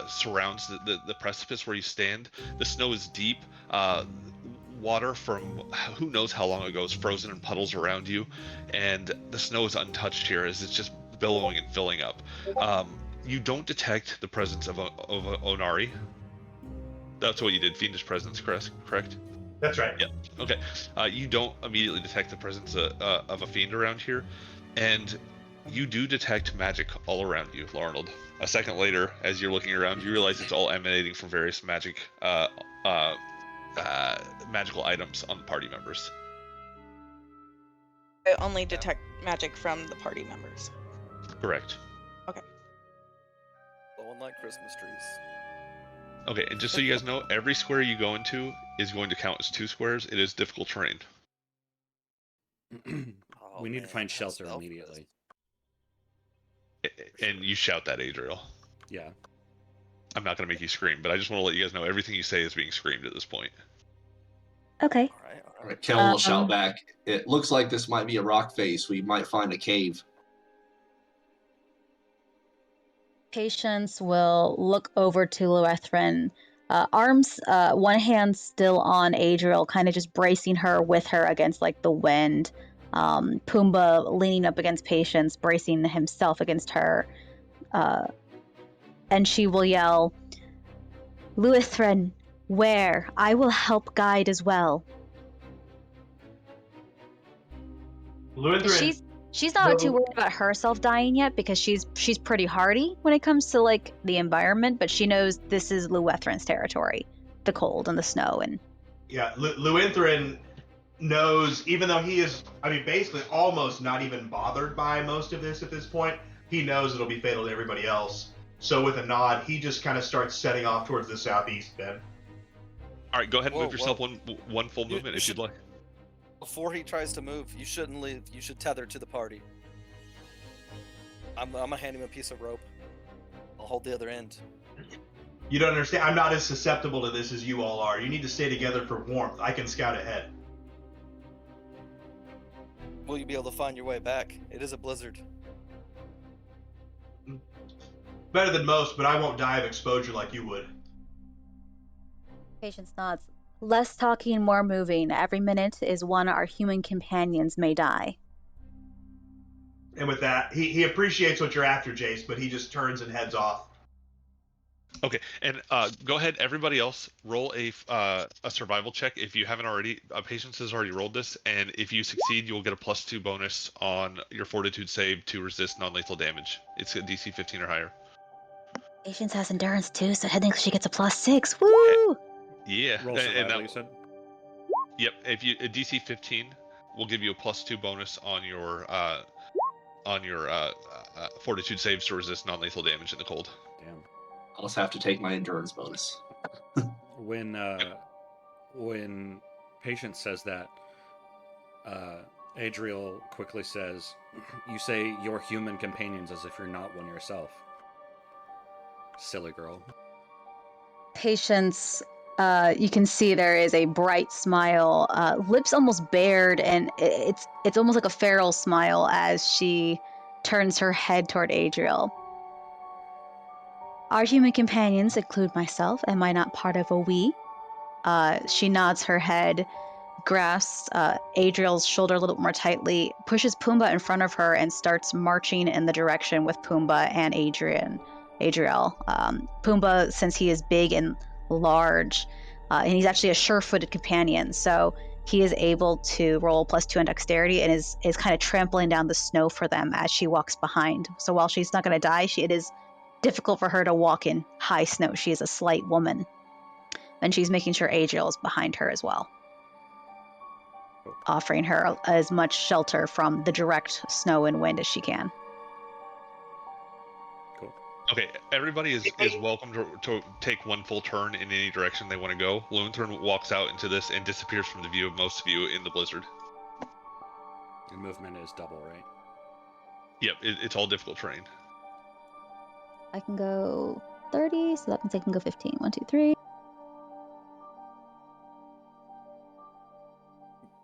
surrounds the precipice where you stand. The snow is deep. Water from who knows how long ago is frozen in puddles around you, and the snow is untouched here as it's just billowing and filling up. You don't detect the presence of Onari. That's what you did, Fiendish Presence, correct? That's right. Yeah. Okay. You don't immediately detect the presence of a fiend around here, and you do detect magic all around you, Larnold. A second later, as you're looking around, you realize it's all emanating from various magical items on the party members. I only detect magic from the party members. Correct. Blowing like Christmas trees. Okay, and just so you guys know, every square you go into is going to count as 2 squares. It is difficult terrain. Oh, We need to man, find I have a shelter spell for immediately. And you shout that, Adriel. Yeah. I'm not going to make you scream, but I just want to let you guys know everything you say is being screamed at this point. Okay. All right. Kel will shout Um, back. It looks like this might be a rock face. We might find a cave. Patience will look over to Luethrin, arms, one hand still on Adriel, kind of just bracing her with her against like the wind. Pumbaa leaning up against Patience, bracing himself against her. And she will yell, Luethrin, where? I will help guide as well. Lutheran. She's not too worried about herself dying yet because she's pretty hardy when it comes to like the environment, but she knows this is Luethrin's territory, the cold and the snow and. Yeah, Lutheran knows, even though he is, I mean, basically almost not even bothered by most of this at this point, he knows it'll be fatal to everybody else. So with a nod, he just kind of starts setting off towards the southeast bend. All right, go ahead and Whoa, move yourself whoa. one full movement if you'd like. Before he tries to move, you shouldn't leave. You should tether to the party. I'm gonna hand him a piece of rope. I'll hold the other end. You don't understand. I'm not as susceptible to this as you all are. You need to stay together for warmth. I can scout ahead. Will you be able to find your way back? It is a blizzard. Better than most, but I won't die of exposure like you would. Patience nods. Less talking, more moving. Every minute is one our human companions may die. And with that, he appreciates what you're after, Jace, but he just turns and heads off. Okay, and go ahead, everybody else, roll a survival check if you haven't already. Patience has already rolled this, and if you succeed, you will get a +2 bonus on your Fortitude save to resist non-lethal damage. It's a DC 15 or higher. Patience has endurance too, so technically she gets a +6. Woo! Yeah, Roll survival, you said? Yep, if you DC 15 will give you a +2 bonus on your Fortitude saves to resist non-lethal damage in the cold. Damn. I'll just have to take my endurance bonus. When Patience says that, Adriel quickly says, "You say your human companions as if you're not one yourself. Silly girl." Patience, you can see there is a bright smile, lips almost bared, and it's almost like a feral smile as she turns her head toward Adriel. Our human companions include myself. Am I not part of a we? She nods her head, grasps Adriel's shoulder a little more tightly, pushes Pumbaa in front of her, and starts marching in the direction with Pumbaa and Adriel. Pumbaa, since he is big and large, and he's actually a sure-footed companion, so he is able to roll +2 on dexterity and is kind of trampling down the snow for them as she walks behind. So while she's not going to die, it is difficult for her to walk in high snow. She is a slight woman. And she's making sure Adriel is behind her as well, offering her as much shelter from the direct snow and wind as she can. Cool. Okay, everybody is welcome to take one full turn in any direction they want to go. Lutheran walks out into this and disappears from the view of most of you in the blizzard. And movement is double, right? Yep, it's all difficult terrain. I can go 30, so that means I can go 15. 1, 2, 3.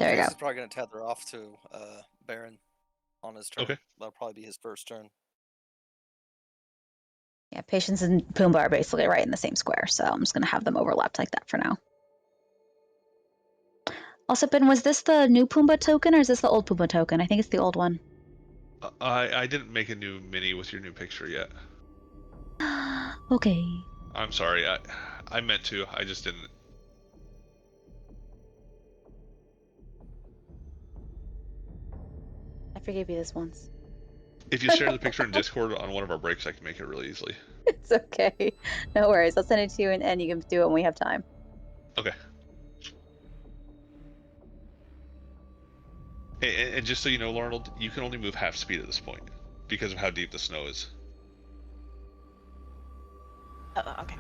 There you go. He's probably going to tether off to Baron on his turn. Okay. That'll probably be his first turn. Yeah, Patience and Pumbaa are basically right in the same square, so I'm just going to have them overlapped like that for now. Also, Ben, was this the new Pumbaa token, or is this the old Pumbaa token? I think it's the old one. I didn't make a new mini with your new picture yet. Okay. I'm sorry. I meant to. I just didn't. I forgave you this once. If you share the picture in Discord on one of our breaks, I can make it really easily. It's okay. No worries. I'll send it to you, and you can do it when we have time. Okay. And just so you know, Arnold, you can only move half speed at this point because of how deep the snow is. Oh, okay.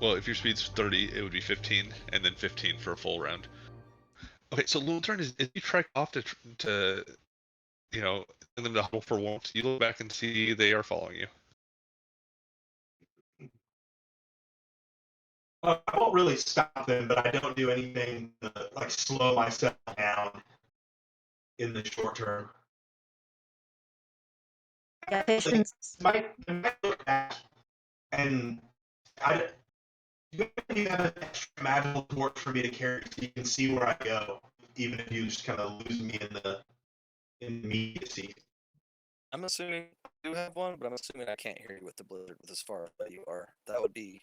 Well, if your speed's 30, it would be 15, and then 15 for a full round. Okay, so Lunthorn, is you trek off to send them to huddle for warmth. You look back and see they are following you. I won't really stop them, but I don't do anything to like slow myself down in the short term. Yeah, patience. They might look back and you have an extra magical torch for me to carry so you can see where I go, even if you just kind of lose me in the immediacy. I'm assuming I do have one, but I'm assuming I can't hear you with the blizzard with as far as you are. That would be,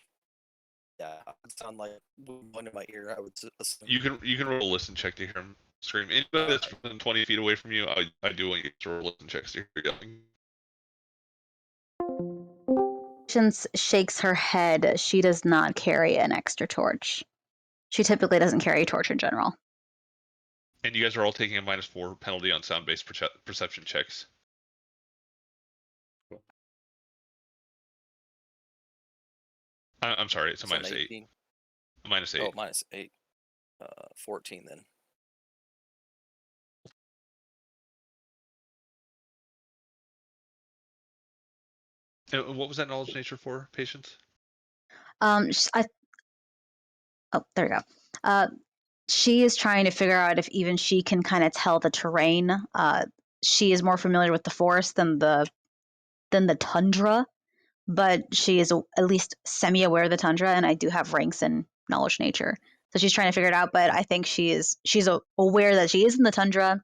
yeah, it would sound like one in my ear. I would assume. You can roll a listen check to hear him scream. Anybody that's within 20 feet away from you, I do want you to roll listen checks to hear yelling. Patience shakes her head. She does not carry an extra torch. She typically doesn't carry a torch in general. And you guys are all taking a -4 penalty on sound-based perception checks. I'm sorry, it's a -8. A -8. Oh, -8. 14 then. What was that knowledge nature for, Patience? Oh, there we go. She is trying to figure out if even she can kind of tell the terrain. She is more familiar with the forest than the tundra, but she is at least semi-aware of the tundra, and I do have ranks in knowledge nature. So she's trying to figure it out, but I think she's aware that she is in the tundra.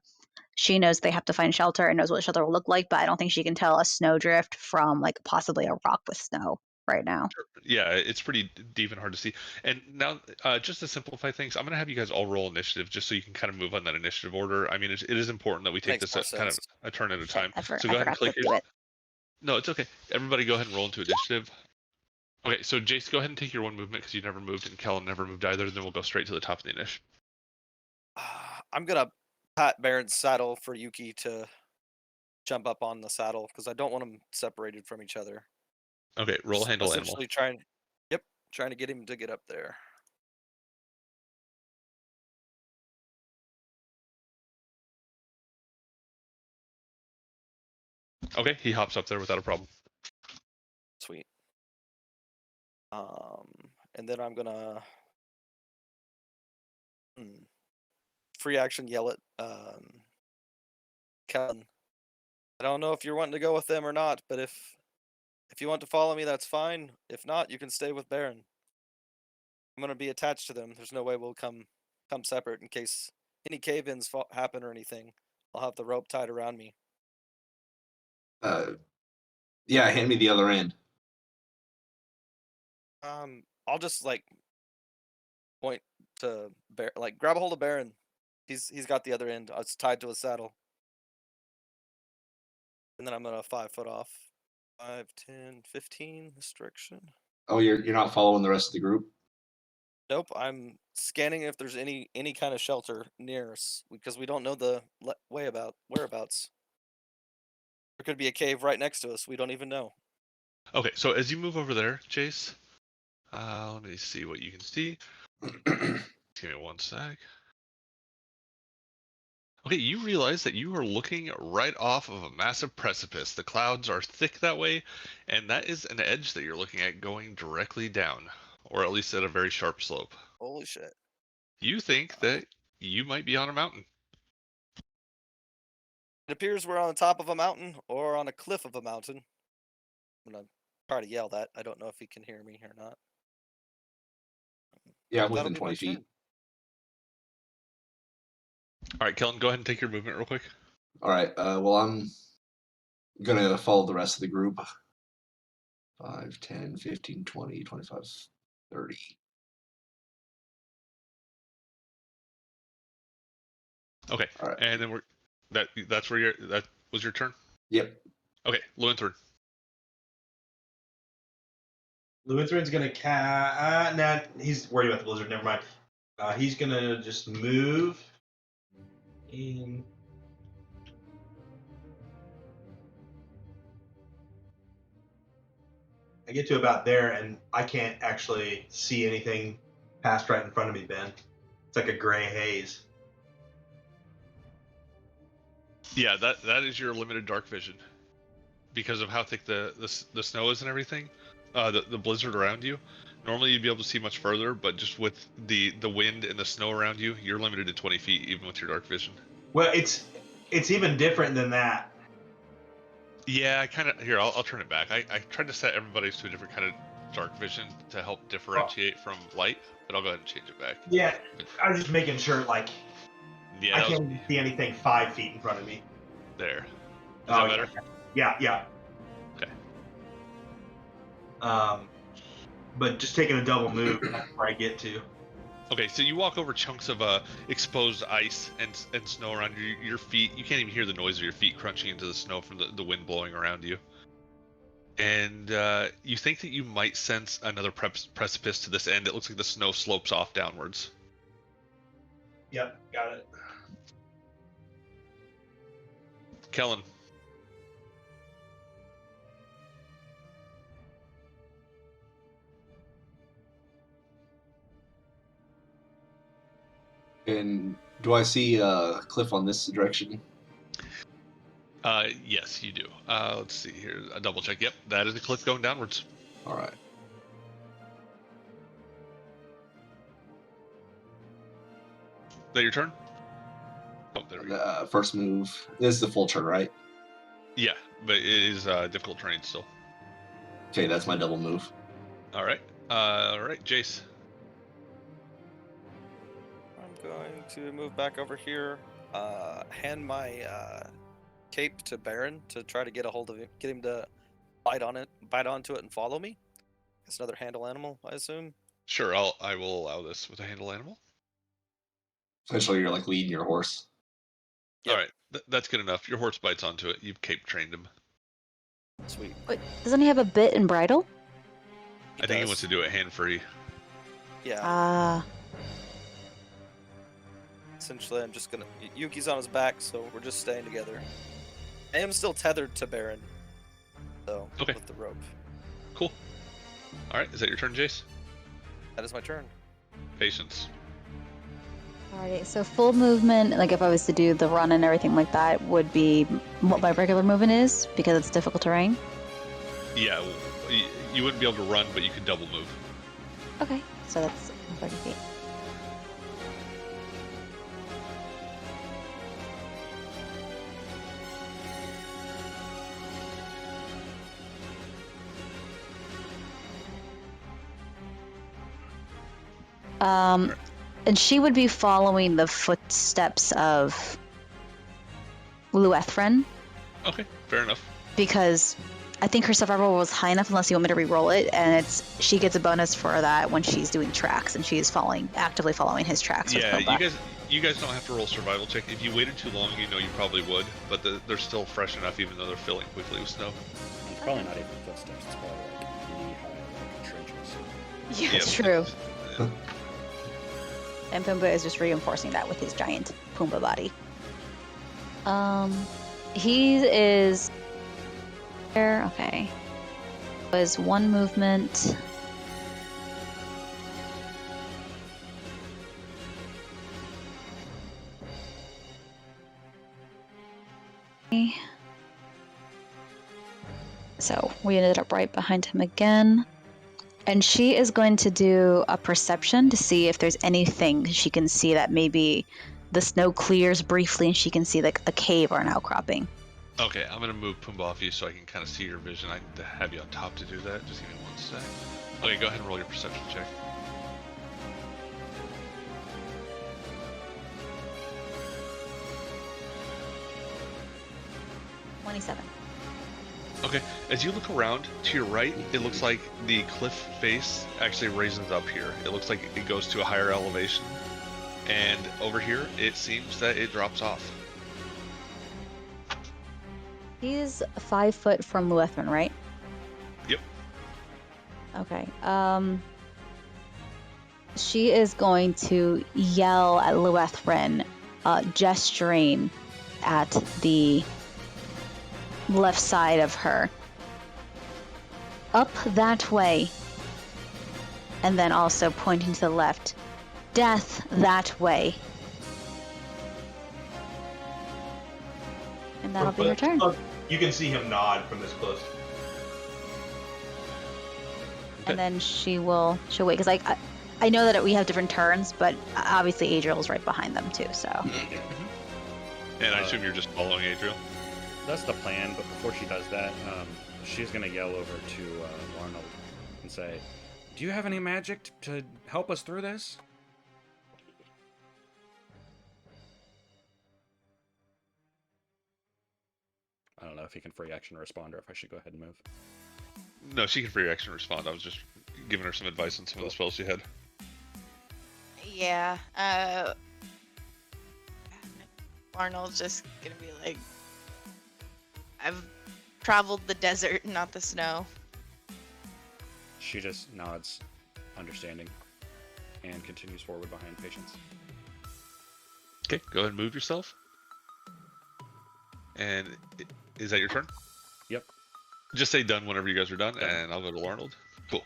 She knows they have to find shelter and knows what shelter will look like, but I don't think she can tell a snowdrift from like possibly a rock with snow right now. Sure. Yeah, it's pretty deep and hard to see. And now, just to simplify things, I'm going to have you guys all roll initiative just so you can kind of move on that initiative order. I mean, it is important that we take Makes this more kind of sense. a turn at a time. I So go ahead and forgot click to your. do it. No, it's okay. Everybody go ahead and roll into initiative. Okay, so Jace, go ahead and take your one movement because you never moved and Kellen never moved either. Then we'll go straight to the top of the initiative. I'm gonna pat Baron's saddle for Yuki to jump up on the saddle because I don't want them separated from each other. Okay, roll handle animal. Essentially trying to get him to get up there. Okay, he hops up there without a problem. Sweet. And then I'm gonna free action yell at Kellen. I don't know if you're wanting to go with them or not, but if you want to follow me, that's fine. If not, you can stay with Baron. I'm gonna be attached to them. There's no way we'll come separate in case any cave-ins happen or anything. I'll have the rope tied around me. Yeah, hand me the other end. I'll just like point to grab a hold of Baron. He's got the other end. It's tied to a saddle. And then I'm gonna 5 foot off. 5, 10, 15 restriction. Oh, you're not following the rest of the group? Nope, I'm scanning if there's any kind of shelter near us because we don't know the whereabouts. There could be a cave right next to us. We don't even know. Okay, so as you move over there, Jace, let me see what you can see. Give me one sec. Okay, you realize that you are looking right off of a massive precipice. The clouds are thick that way, and that is an edge that you're looking at going directly down, or at least at a very sharp slope. Holy shit. You think that you might be on a mountain. It appears we're on the top of a mountain or on a cliff of a mountain. I'm gonna try to yell that. I don't know if he can hear me or not. Yeah, I'm That'll within be my 20 feet. turn. All right, Kellen, go ahead and take your movement real quick. All right. Well, I'm gonna follow the rest of the group. 5, 10, 15, 20, 25, 30. Okay. All right. And then that was your turn? Yep. Okay, Luanthorn. Lutheran's gonna nah, he's worried about the blizzard. Never mind. He's gonna just move in. I get to about there, and I can't actually see anything past right in front of me, Ben. It's like a gray haze. Yeah, that is your limited dark vision, because of how thick the snow is and everything, the blizzard around you. Normally you'd be able to see much further, but just with the wind and the snow around you, you're limited to 20 feet even with your dark vision. Well, it's even different than that. Yeah, I kind of here. I'll turn it back. I tried to set everybody's to a different kind of dark vision to help differentiate from light, but I'll go ahead and change it back. Yeah, I was just making sure, like, Yeah, I can't see anything 5 feet in front of me. there. Is that better? Yeah. Okay. But just taking a double move, that's where I get to. Okay, so you walk over chunks of exposed ice and snow around your feet. You can't even hear the noise of your feet crunching into the snow from the wind blowing around you. And you think that you might sense another precipice to this end. It looks like the snow slopes off downwards. Yep, got it. Kellen. And do I see a cliff on this direction? Yes, you do. Let's see here. A double check. Yep, that is the cliff going downwards. All right. Is that your turn? Oh, there we go. First move. This is the full turn, right? Yeah, but it is difficult terrain still. Okay, that's my double move. All right, Jace. I'm going to move back over here, hand my cape to Baron to try to get a hold of him, get him to bite onto it and follow me. It's another handle animal, I assume. Sure, I will allow this with a handle animal. Essentially, you're like leading your horse. Yep. All right, that's good enough. Your horse bites onto it. You've cape trained him. Sweet. Wait, doesn't he have a bit and bridle? I think he wants to do it hand free. Yeah. Ah. Essentially, I'm just gonna. Yuki's on his back, so we're just staying together. I am still tethered to Baron, though, Okay. with the rope. Cool. All right, is that your turn, Jace? That is my turn. Patience. Alrighty, so full movement, like if I was to do the run and everything like that, would be what my regular movement is, because it's difficult terrain? Yeah, you wouldn't be able to run, but you could double move. Okay, so that's 30 feet. And she would be following the footsteps of Luethrin. Okay, fair enough. Because I think her survival was high enough, unless you want me to re-roll it, and she gets a bonus for that when she's doing tracks, and she's actively following his tracks. Yeah, you guys don't have to roll survival check. If you waited too long, you know you probably would, but they're still fresh enough, even though they're filling quickly with snow. It's probably not even footsteps. It's probably like knee-high, like trenches. Yeah, it's true. And Pumbaa is just reinforcing that with his giant Pumbaa body. He is there. Okay. Was one movement. So we ended up right behind him again. And she is going to do a perception to see if there's anything she can see that maybe the snow clears briefly and she can see like a cave or an outcropping. Okay, I'm going to move Pumbaa off you so I can kind of see your vision. I need to have you on top to do that. Just give me 1 sec. Okay, go ahead and roll your perception check. $27. Okay, as you look around to your right, it looks like the cliff face actually raises up here. It looks like it goes to a higher elevation. And over here, it seems that it drops off. He's 5 foot from Luethrin, right? Yep. Okay. She is going to yell at Luethrin, gesturing at the left side of her. Up that way. And then also pointing to the left. Death that way. And that'll be her turn. You can see him nod from this close. And then she'll wait, because I know that we have different turns, but obviously Adriel's right behind them too, so. And I assume you're just following Adriel? That's the plan, but before she does that, she's going to yell over to Arnold and say, "Do you have any magic to help us through this?" I don't know if he can free action respond or if I should go ahead and move. No, she can free action respond. I was just giving her some advice on some of the spells she had. Yeah. Arnold's just gonna be like, I've traveled the desert, not the snow. She just nods, understanding, and continues forward behind Patience. Okay, go ahead and move yourself. And is that your turn? Yep. Just say done whenever you guys are done, Done. and I'll go to Arnold. Cool.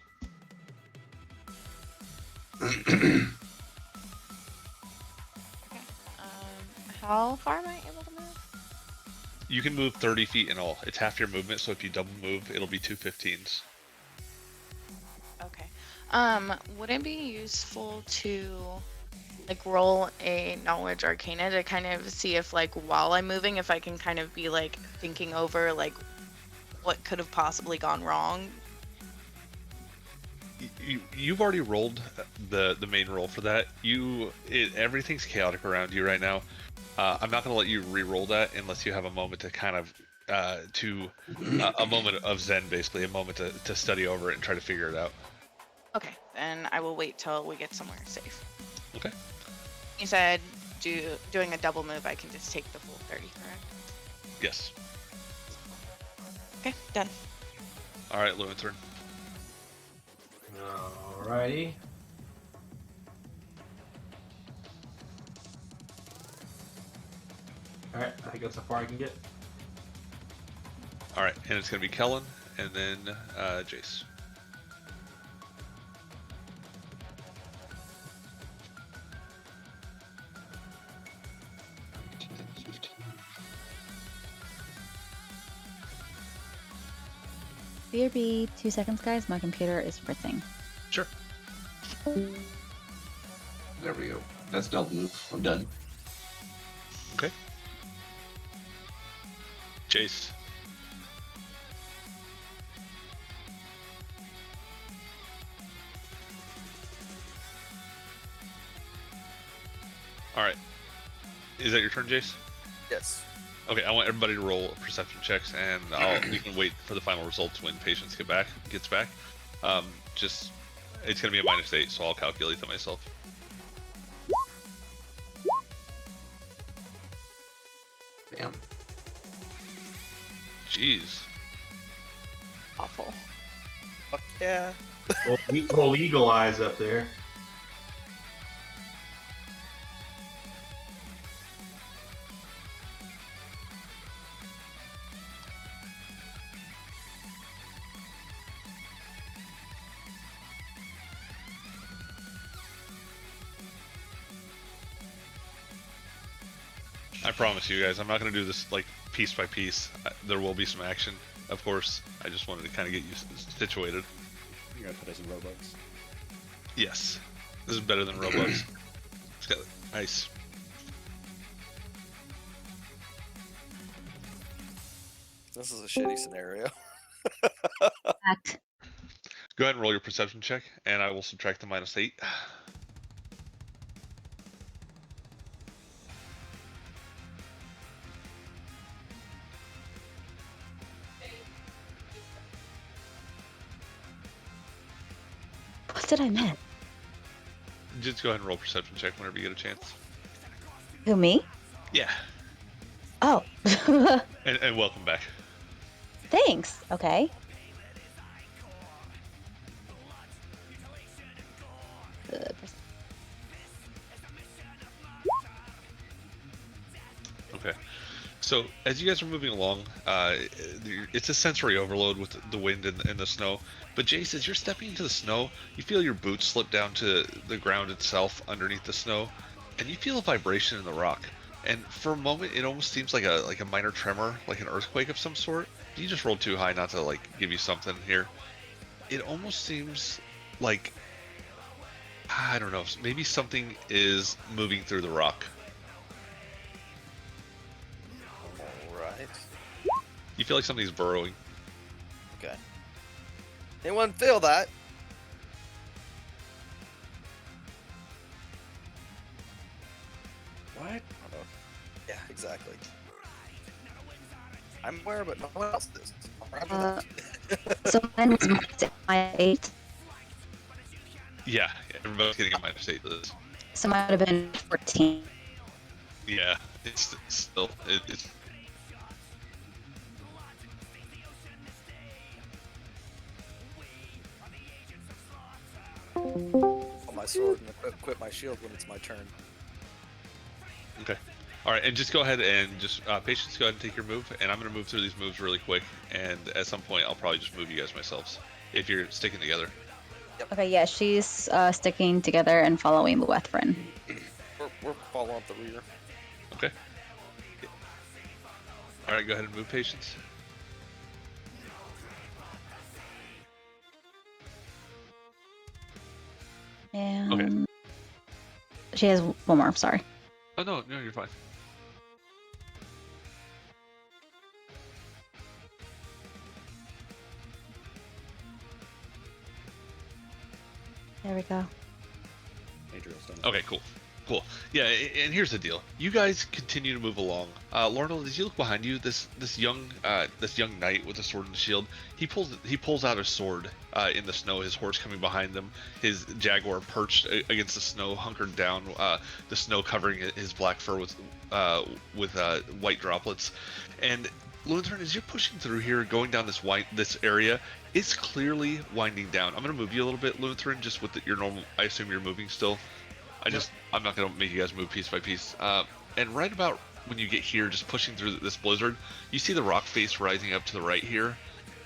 How far am I able to move? You can move 30 feet in all. It's half your movement, so if you double move, it'll be 2 15s. Okay. Would it be useful to like roll a knowledge arcana to kind of see if like while I'm moving, if I can kind of be like thinking over like what could have possibly gone wrong? You've already rolled the main roll for that. Everything's chaotic around you right now. I'm not going to let you re-roll that unless you have a moment to kind of a moment of zen, basically a moment to study over it and try to figure it out. Okay, then I will wait till we get somewhere safe. Okay. You said doing a double move, I can just take the full 30, correct? Yes. Okay, done. All right, Lewin's turn. Alrighty. Alright, I think that's how far I can get. All right, and it's going to be Kellen and then Jace. BRB, 2 seconds, guys. My computer is fritzing. Sure. There we go. That's double move. I'm done. Okay. Jace. All right. Is that your turn, Jace? Yes. Okay, I want everybody to roll perception checks, and we can wait for the final results when Patience gets back. It's gonna be a -8, so I'll calculate that myself. Damn. Jeez. Awful. Fuck yeah. Whole eagle eyes up there. I promise you guys, I'm not gonna do this like piece by piece. There will be some action, of course. I just wanted to kind of get you situated. You're gonna put us in Robux. Yes, this is better than Roblox. It's got nice. This is a shitty scenario. Fact. Go ahead and roll your perception check, and I will subtract the -8. What did I miss? Just go ahead and roll perception check whenever you get a chance. Who, me? Yeah. Oh. And welcome back. Thanks. Okay. Okay. So as you guys are moving along, it's a sensory overload with the wind and the snow. But Jace, as you're stepping into the snow, you feel your boots slip down to the ground itself underneath the snow, and you feel a vibration in the rock. And for a moment, it almost seems like a minor tremor, like an earthquake of some sort. You just rolled too high not to like give you something here. It almost seems like, I don't know, maybe something is moving through the rock. Alright. You feel like something's burrowing. Okay. Anyone feel that? What? Oh, yeah, exactly. I'm aware, but no one else is. So mine was my 8. Yeah, everybody's getting a -8 to this. So mine would have been 14. Yeah, it's still it's. Pull my sword and equip my shield when it's my turn. Okay. All right, and just go ahead and just patience. Go ahead and take your move, and I'm gonna move through these moves really quick. And at some point, I'll probably just move you guys myself if you're sticking together. Okay, yeah, she's sticking together and following Luethrin. We're following up the rear. Okay. All right, go ahead and move patience. And Okay. she has one more. Sorry. Oh no, you're fine. There we go. Adriel's done. Okay, cool. Yeah, and here's the deal. You guys continue to move along. Lorna, as you look behind you, this young knight with a sword and shield, he pulls out his sword in the snow. His horse coming behind them, his jaguar perched against the snow, hunkered down. The snow covering his black fur with white droplets. And Lutheran, as you're pushing through here, going down this area, it's clearly winding down. I'm gonna move you a little bit, Lutheran, just with your normal. I assume you're moving still. I'm not gonna make you guys move piece by piece. And right about when you get here, just pushing through this blizzard, you see the rock face rising up to the right here,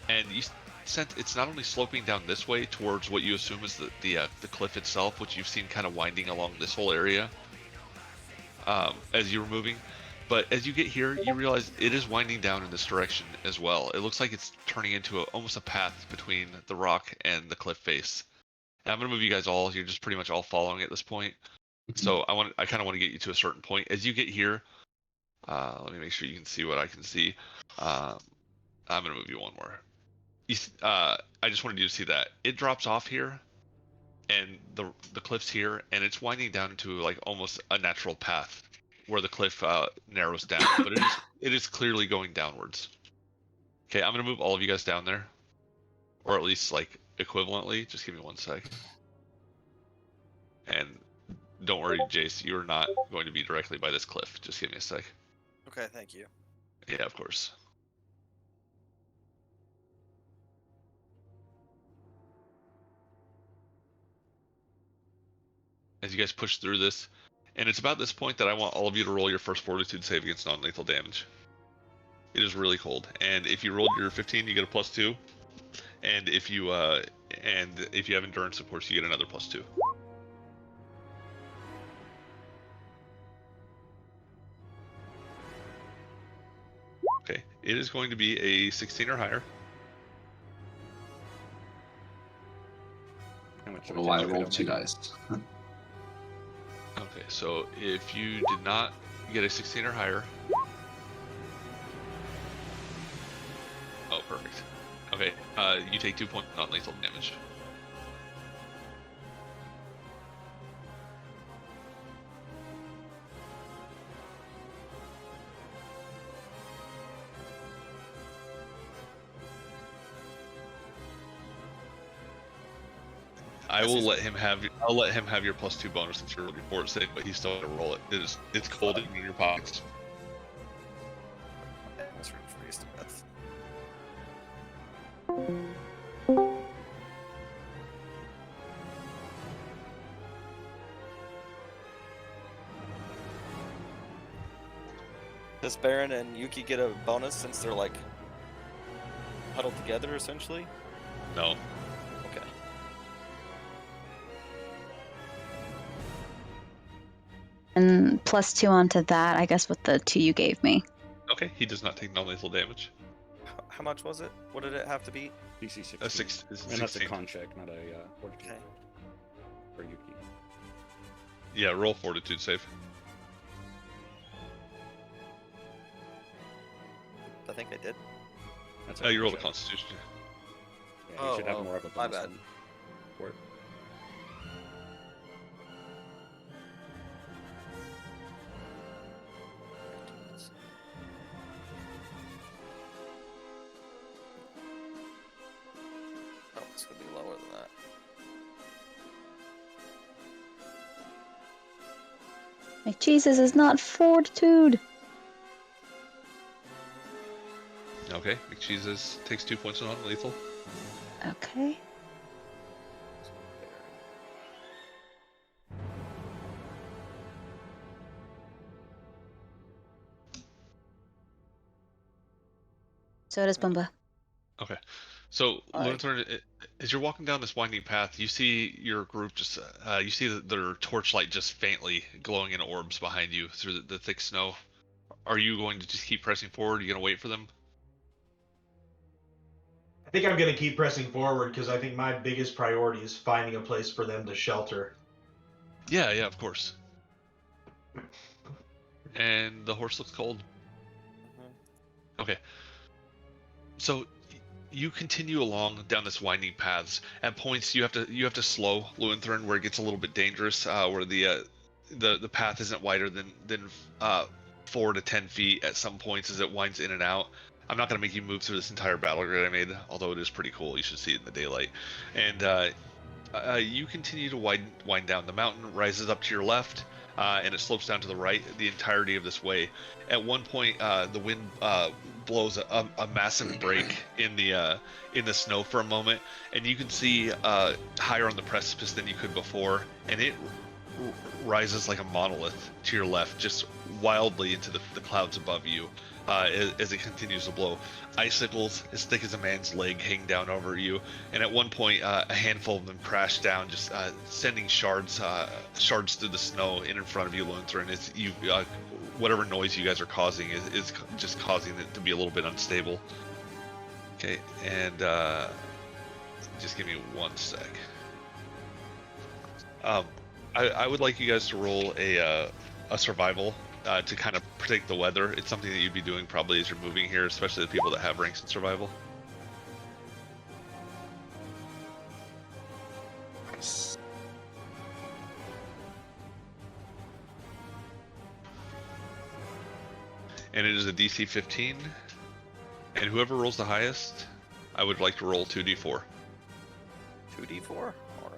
and you sense it's not only sloping down this way towards what you assume is the cliff itself, which you've seen kind of winding along this whole area as you were moving, but as you get here, you realize it is winding down in this direction as well. It looks like it's turning into almost a path between the rock and the cliff face. And I'm gonna move you guys all. You're just pretty much all following at this point. So I kind of want to get you to a certain point. As you get here, let me make sure you can see what I can see. I'm gonna move you one more. I just wanted you to see that it drops off here, and the cliff's here, and it's winding down to like almost a natural path where the cliff narrows down, but it is clearly going downwards. Okay, I'm gonna move all of you guys down there, or at least like equivalently. Just give me one sec. And don't worry, Jace, you're not going to be directly by this cliff. Just give me a sec. Okay, thank you. Yeah, of course. As you guys push through this, and it's about this point that I want all of you to roll your first fortitude save against non-lethal damage. It is really cold, and if you rolled your 15, you get a +2, and if you have endurance, of course, you get another +2. Okay, it is going to be a 16 or higher. How much Oh, I rolled 2 dice. Okay, so if you did not get a 16 or higher. Oh, perfect. Okay, you take 2 points of non-lethal damage. I'll let him have your +2 bonus since you're fort save, but he's still gonna roll it. It's cold in your pockets. Let's freeze to death. Does Baron and Yuki get a bonus since they're like huddled together essentially? No. Okay. And +2 onto that, I guess, with the 2 you gave me. Okay, he does not take non-lethal damage. How much was it? What did it have to beat? DC 16. A 6, And that's a 16. con check, not a fortitude Okay. for Yuki. Yeah, roll fortitude save. I think I did. That's You rolled a check. constitution. Yeah, you should have Oh, more of a my bonus bad. than for it. Oh, it's gonna be lower than that. McJesus is not fortitude. Okay, McCheeses takes 2 points of non-lethal. Okay. So does Bumba. Okay, so Alright. Luthor, as you're walking down this winding path, you see your group just, you see their torchlight just faintly glowing in orbs behind you through the thick snow. Are you going to just keep pressing forward? Are you going to wait for them? I think I'm going to keep pressing forward because I think my biggest priority is finding a place for them to shelter. Yeah, of course. And the horse looks cold. Mhm. Okay. So you continue along down this winding paths. At points you have to slow Luanthorn where it gets a little bit dangerous, where the path isn't wider than 4 to 10 feet at some points as it winds in and out. I'm not going to make you move through this entire battle grid I made, although it is pretty cool. You should see it in the daylight. And you continue to wind down. The mountain rises up to your left, and it slopes down to the right the entirety of this way. At one point, the wind blows a massive break in the snow for a moment, and you can see higher on the precipice than you could before, and it rises like a monolith to your left, just wildly into the clouds above you. As it continues to blow, icicles as thick as a man's leg hang down over you, and at one point, a handful of them crash down, just sending shards through the snow in front of you, Luthor. And it's you, whatever noise you guys are causing is just causing it to be a little bit unstable. Okay, and just give me 1 sec. I would like you guys to roll a survival. To kind of predict the weather. It's something that you'd be doing probably as you're moving here, especially the people that have ranks in survival. And it is a DC 15. And whoever rolls the highest, I would like to roll 2d4. 2d4? Alright.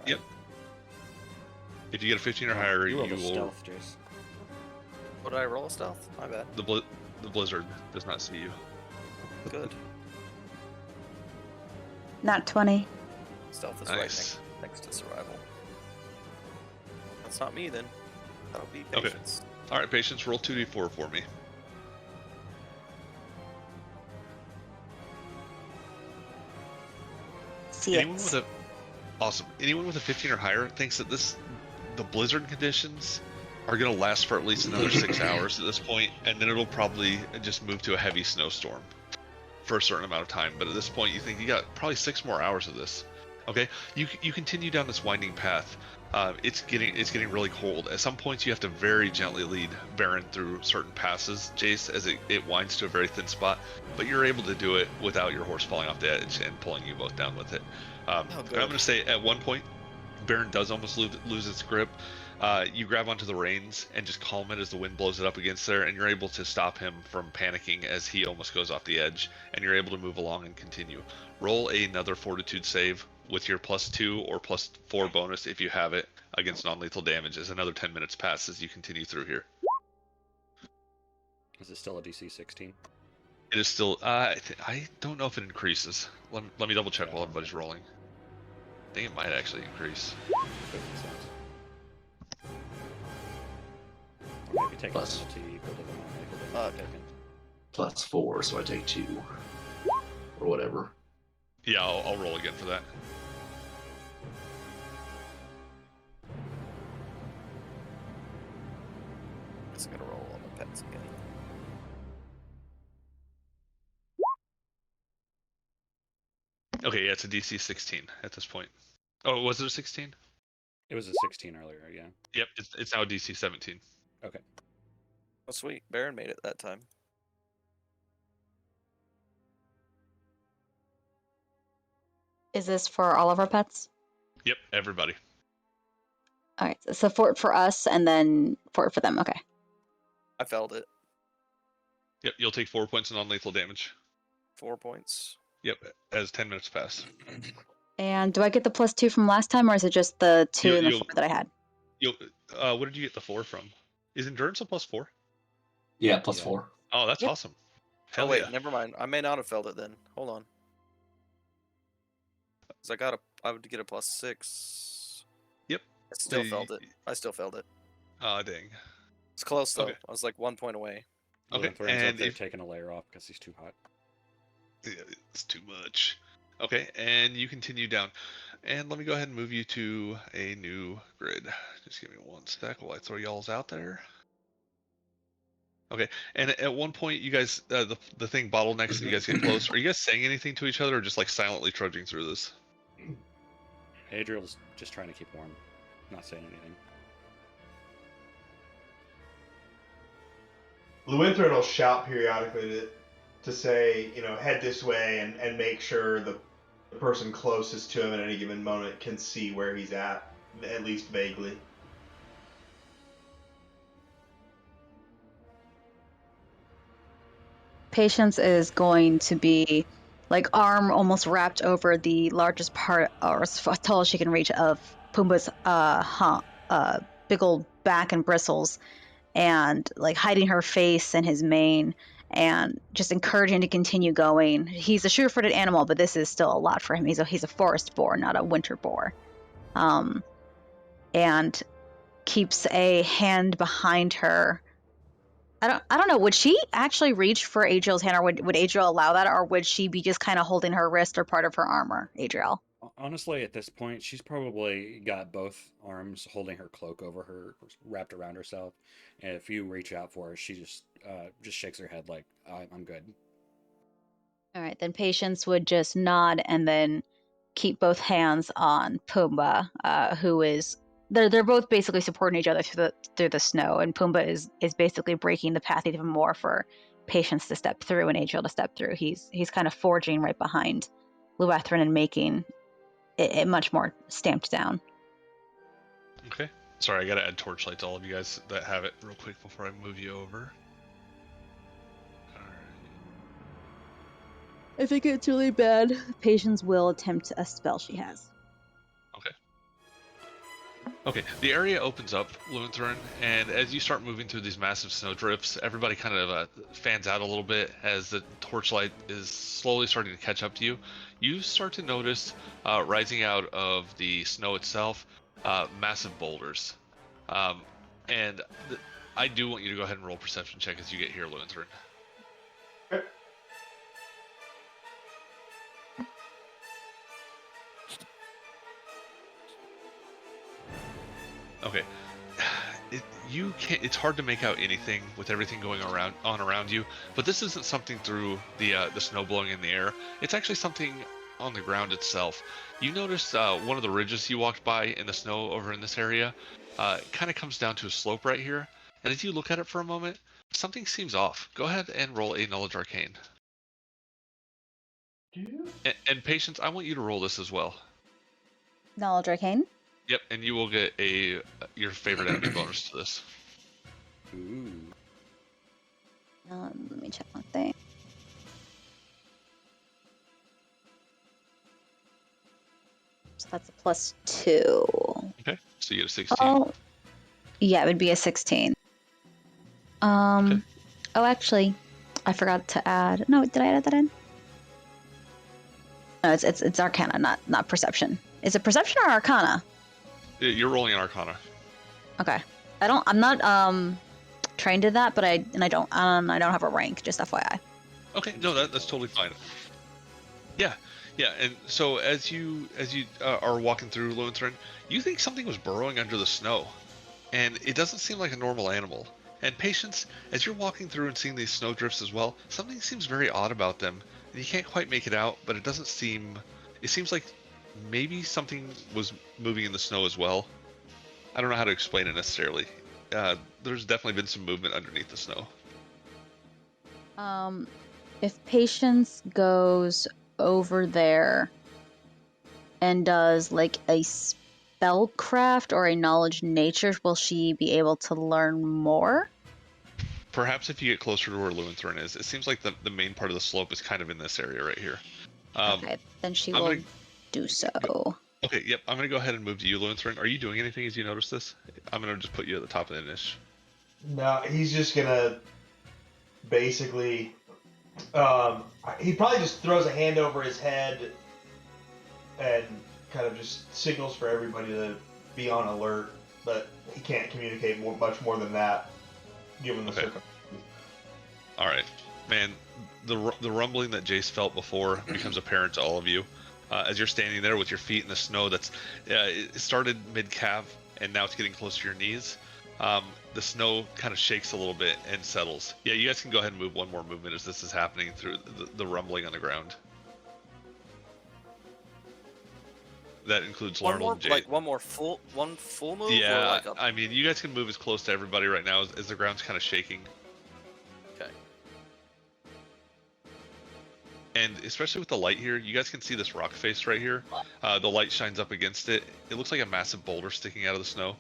Yep. If you get a 15 or higher, you you rolled a will. stealth, Jace. What did I roll? A stealth? My bad. The blizzard does not see you. Good. Not 20. Stealth is Nice. right next to survival. That's not me then. That'll be Okay. patience. All right, patience. Roll 2d4 for me. Anyone with a awesome. Anyone with a 15 or higher thinks that the blizzard conditions are going to last for at least another 6 hours at this point, and then it'll probably just move to a heavy snowstorm for a certain amount of time. But at this point, you think you got probably 6 more hours of this. Okay, you continue down this winding path. It's getting really cold. At some points, you have to very gently lead Baron through certain passes, Jace, as it winds to a very thin spot. But you're able to do it without your horse falling off the edge and pulling you both down with it. I'm going to say at one point, Baron does almost lose its grip. You grab onto the reins and just calm it as the wind blows it up against there, and you're able to stop him from panicking as he almost goes off the edge, and you're able to move along and continue. Roll another fortitude save with your +2 or +4 bonus if you have it against non-lethal damage as another 10 minutes pass as you continue through here. Is it still a DC 16? It is still, I don't know if it increases. Let me double check while everybody's rolling. I think it might actually increase. 50 cents. Maybe take Plus. a penalty equal to the non-lethal damage taken. +4, so I take 2. Or whatever. Yeah, I'll roll again for that. Just gonna roll on the pets again. Okay, yeah, it's a DC 16 at this point. Oh, was it a 16? It was a 16 earlier, yeah. Yep, it's now DC 17. Okay. Oh, sweet. Baron made it that time. Is this for all of our pets? Yep, everybody. All right, so for us and then for them. Okay. I felt it. Yep, you'll take 4 points of non-lethal damage. 4 points. Yep, as 10 minutes pass. And do I get the +2 from last time, or is it just the 2 and the 4 that I had? What did you get the 4 from? Is endurance a +4? Yeah, +4. Oh, that's Yep. awesome. Hell Oh wait, yeah. never mind. I may not have felt it then. Hold on. Cause I would get a +6. Yep. I still felt it. I still felt it. Ah, dang. It's close though. Okay. I was like 1 point away. Okay, Lutheran's and up there if taking a layer off because he's too hot. yeah, it's too much. Okay, and you continue down. And let me go ahead and move you to a new grid. Just give me 1 sec while I throw y'all's out there. Okay, and at one point, you guys, the thing bottlenecks and you guys get close. Are you guys saying anything to each other, or just like silently trudging through this? Adriel's just trying to keep warm, not saying anything. Lewinthron will shout periodically to say, head this way and make sure the person closest to him at any given moment can see where he's at least vaguely. Patience is going to be like arm almost wrapped over the largest part, or as tall as she can reach, of Pumbaa's big old back and bristles, and like hiding her face in his mane and just encouraging to continue going. He's a sure-footed animal, but this is still a lot for him. He's a forest boar, not a winter boar. And keeps a hand behind her. I don't know. Would she actually reach for Adriel's hand, or would Adriel allow that, or would she be just kind of holding her wrist or part of her armor, Adriel? Honestly, at this point, she's probably got both arms holding her cloak over her, wrapped around herself. And if you reach out for her, she just shakes her head like, "I'm good." All right, then Patience would just nod and then keep both hands on Pumbaa, who is they're both basically supporting each other through the snow, and Pumbaa is basically breaking the path even more for Patience to step through and Adriel to step through. He's kind of forging right behind Lewinthron and making it much more stamped down. Okay. Sorry, I gotta add torchlight to all of you guys that have it real quick before I move you over. Alright. If it gets really bad, Patience will attempt a spell she has. Okay, the area opens up, Lewinthron, and as you start moving through these massive snowdrifts, everybody kind of fans out a little bit as the torchlight is slowly starting to catch up to you. You start to notice, rising out of the snow itself, massive boulders. And I do want you to go ahead and roll a perception check as you get here, Lewinthron. Okay. It's hard to make out anything with everything going around you, but this isn't something through the snow blowing in the air. It's actually something on the ground itself. You notice one of the ridges you walked by in the snow over in this area kind of comes down to a slope right here, and as you look at it for a moment, something seems off. Go ahead and roll a Knowledge Arcane. And Patience, I want you to roll this as well. Knowledge Arcane? Yep, and you will get your favorite enemy bonus to this. Ooh. Let me check one thing. So that's a +2. Okay, so you get a 16. Oh, yeah, it would be a 16. Okay. Oh, actually, I forgot to add. No, did I add that in? No, it's Arcana, not Perception. Is it Perception or Arcana? You're rolling an Arcana. Okay. I'm not trained in that, but I don't have a rank. Just FYI. Okay, no, that's totally fine. Yeah, yeah, and so as you are walking through Lowenthron, you think something was burrowing under the snow, and it doesn't seem like a normal animal. And Patience, as you're walking through and seeing these snow drifts as well, something seems very odd about them, and you can't quite make it out, but it doesn't seem. It seems like maybe something was moving in the snow as well. I don't know how to explain it necessarily. There's definitely been some movement underneath the snow. If Patience goes over there and does like a spellcraft or a knowledge nature, will she be able to learn more? Perhaps if you get closer to where Lowenthron is, it seems like the main part of the slope is kind of in this area right here. Okay, then she will do so. Okay, yep, I'm going to go ahead and move to you, Lowenthron. Are you doing anything as you notice this? I'm going to just put you at the top of the initiative. No, he's just going to basically... he probably just throws a hand over his head and kind of just signals for everybody to be on alert, but he can't communicate much more than that, given the circumstances. All right, man. The rumbling that Jace felt before becomes apparent to all of you as you're standing there with your feet in the snow. It started mid-calf and now it's getting close to your knees. The snow kind of shakes a little bit and settles. Yeah, you guys can go ahead and move one more movement as this is happening through the rumbling on the ground. That includes Larnell and Jade. Like one full move? Yeah, or like I mean, you guys can move as close to everybody right now as the ground's kind of shaking. Okay. And especially with the light here, you guys can see this rock face right here. The light shines up against it. It looks like a massive boulder sticking out of the snow.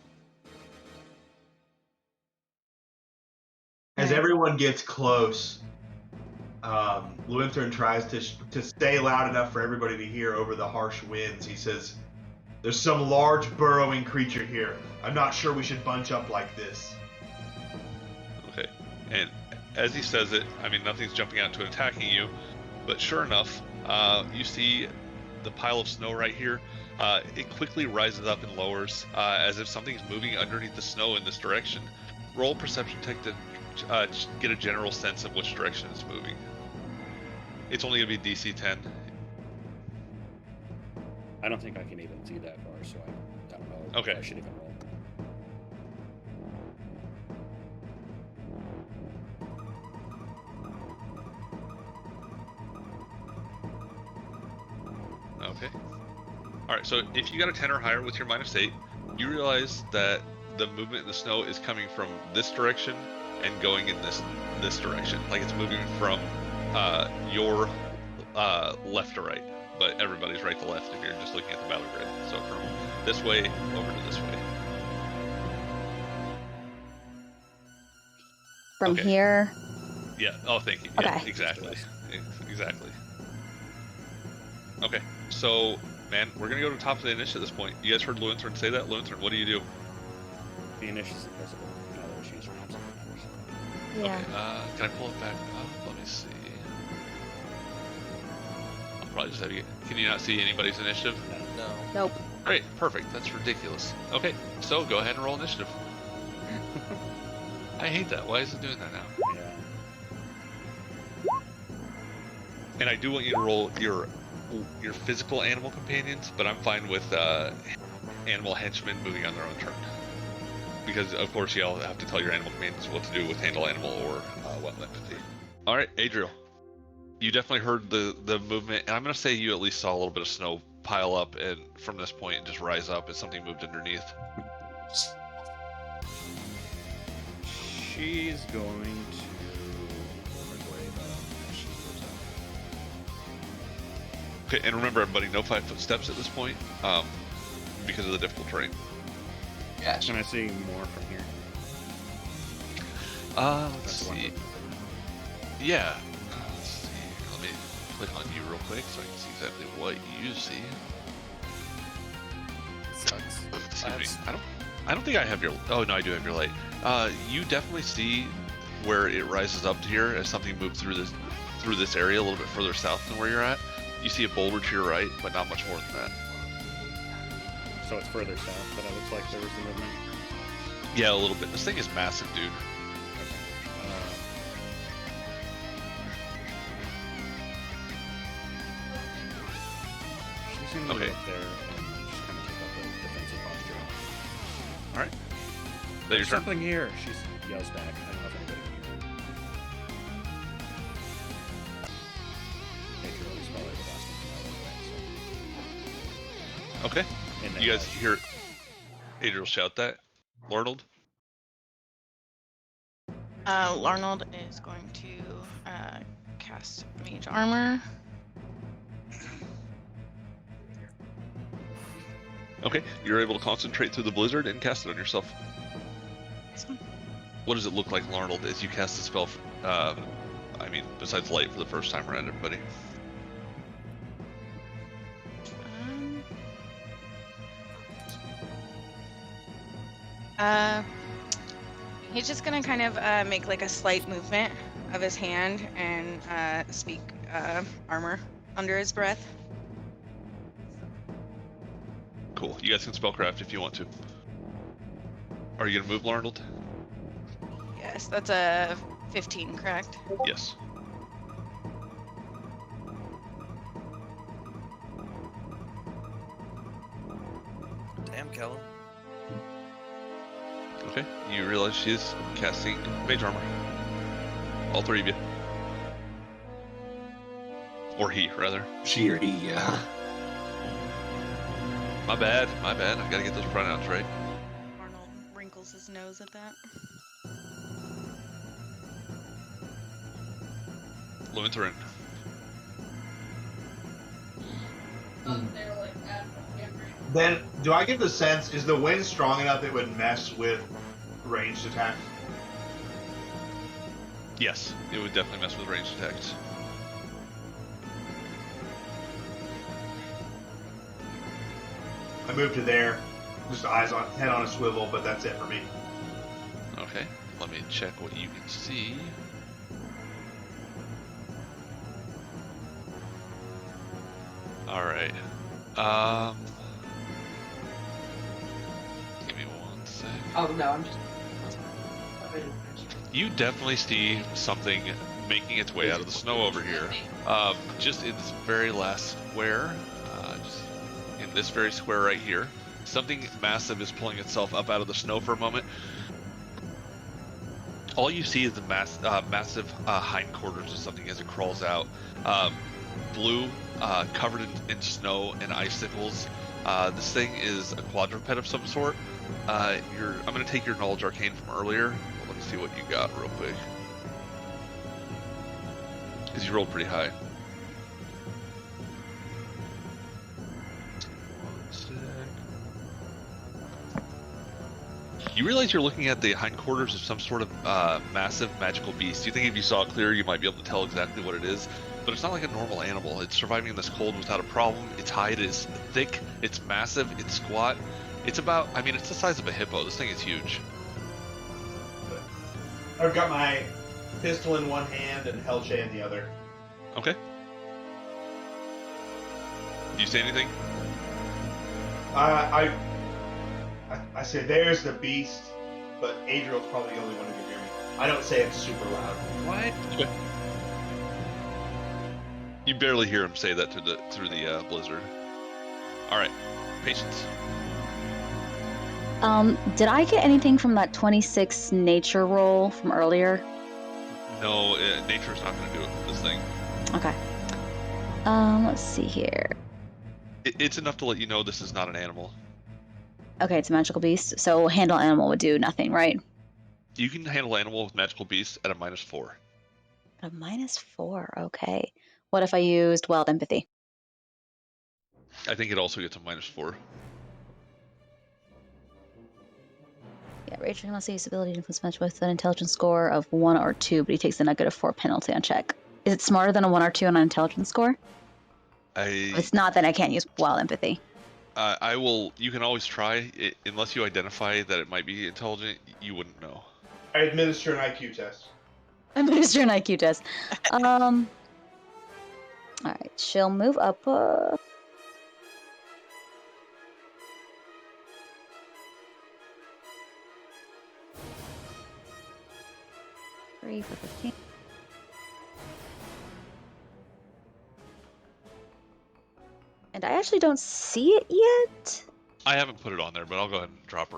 As everyone gets close, Lowenthron tries to stay loud enough for everybody to hear over the harsh winds. He says, "There's some large burrowing creature here. I'm not sure we should bunch up like this." Okay. And as he says it, I mean, nothing's jumping out to attacking you, but sure enough, you see the pile of snow right here. It quickly rises up and lowers as if something's moving underneath the snow in this direction. Roll perception check to get a general sense of which direction it's moving. It's only going to be DC 10. I don't think I can even see that far, so I don't know Okay. if I should even roll. Okay. Alright, so if you got a 10 or higher with your -8, you realize that the movement in the snow is coming from this direction and going in this direction. Like it's moving from your left to right, but everybody's right to left if you're just looking at the battle grid. So from this way over to this way. From here? Yeah, oh thank you. Okay. Yeah, exactly. Exactly. Okay, so man, we're gonna go to the top of the initiative at this point. You guys heard Lowenthron say that? Lowenthron, what do you do? The initiative is invisible. No, there's she's around something. Yeah. Okay, can I pull it back up? Let me see. I'll probably just have you. Can you not see anybody's initiative? No. Nope. Great, perfect. That's ridiculous. Okay, so go ahead and roll initiative. I hate that. Why is it doing that now? Yeah. And I do want you to roll your physical animal companions, but I'm fine with animal henchmen moving on their own turn. Because, of course, you all have to tell your animal companions what to do with handle animal or weapon entity. All right, Adriel. You definitely heard the movement, and I'm going to say you at least saw a little bit of snow pile up and from this point just rise up as something moved underneath. She's going to. Okay, and remember, everybody, no 5-foot steps at this point because of the difficult terrain. Yes. Can I see more from here? Let's see. Yeah. Let's see. Let me click on you real quick so I can see exactly what you see. Sucks. Excuse me. I don't think I have your. Oh no, I do have your light. You definitely see where it rises up to here as something moved through this area a little bit further south than where you're at. You see a boulder to your right, but not much more than that. So it's further south, but it looks like there was the movement. Yeah, a little bit. This thing is massive, dude. Okay. that your There's turn? something here. She yells back. I don't know if anybody can hear her. Adriel is probably the last one to know anyway, Okay. so. And then You guys hear Adriel shout that? Arnold? Larnold is going to cast Mage Armor. Okay. You're able to concentrate through the blizzard and cast it on yourself. Awesome. What does it look like, Larnold, as you cast the spell? Besides light for the first time around everybody. He's just gonna kind of make like a slight movement of his hand and speak armor under his breath. Cool. You guys can spellcraft if you want to. Are you gonna move, Larnold? Yes, that's a 15, correct? Yes. Damn, Callum. Okay. You realize she is casting Mage Armor. All three of you. Or he, rather. She or he, yeah. My bad. I gotta get those pronouns right. Arnold wrinkles his nose at that. Lumintherin. Then, do I get the sense, is the wind strong enough it would mess with ranged attacks? Yes, it would definitely mess with ranged attacks. I moved to there, just head on a swivel, but that's it for me. Okay, let me check what you can see. Alright. Give me one sec. Oh no, I'm just. You definitely see something making its way out of the snow over here. Just in this very last square, just in this very square right here, something massive is pulling itself up out of the snow for a moment. All you see is the massive hindquarters of something as it crawls out. Blue, covered in snow and icicles. This thing is a quadruped of some sort. I'm going to take your knowledge arcane from earlier. Let me see what you got real quick. Because you rolled pretty high. One sec. You realize you're looking at the hindquarters of some sort of massive magical beast. You think if you saw it clear, you might be able to tell exactly what it is. But it's not like a normal animal. It's surviving in this cold without a problem. Its hide is thick, it's massive, it's squat. It's it's the size of a hippo. This thing is huge. I've got my pistol in one hand and Hellshay in the other. Okay. Do you say anything? I say there's the beast, but Adriel's probably the only one who can hear me. I don't say it super loud. What? Okay. You barely hear him say that through the blizzard. All right, patience. Did I get anything from that 26 nature roll from earlier? No, nature's not going to do it with this thing. Okay. Let's see here. It's enough to let you know this is not an animal. Okay, it's a magical beast, so handle animal would do nothing, right? You can handle animal with magical beast at a -4. A -4, okay. What if I used wild empathy? I think it also gets a -4. Yeah, Rachel must use ability to influence match with an intelligence score of 1 or 2, but he takes a -4 penalty on check. Is it smarter than a 1 or 2 on an intelligence score? If it's not, then I can't use wild empathy. I will. You can always try it, unless you identify that it might be intelligent. You wouldn't know. I administer an IQ test. Administer an IQ test. All right, she'll move up. 3 for 15. And I actually don't see it yet. I haven't put it on there, but I'll go ahead and drop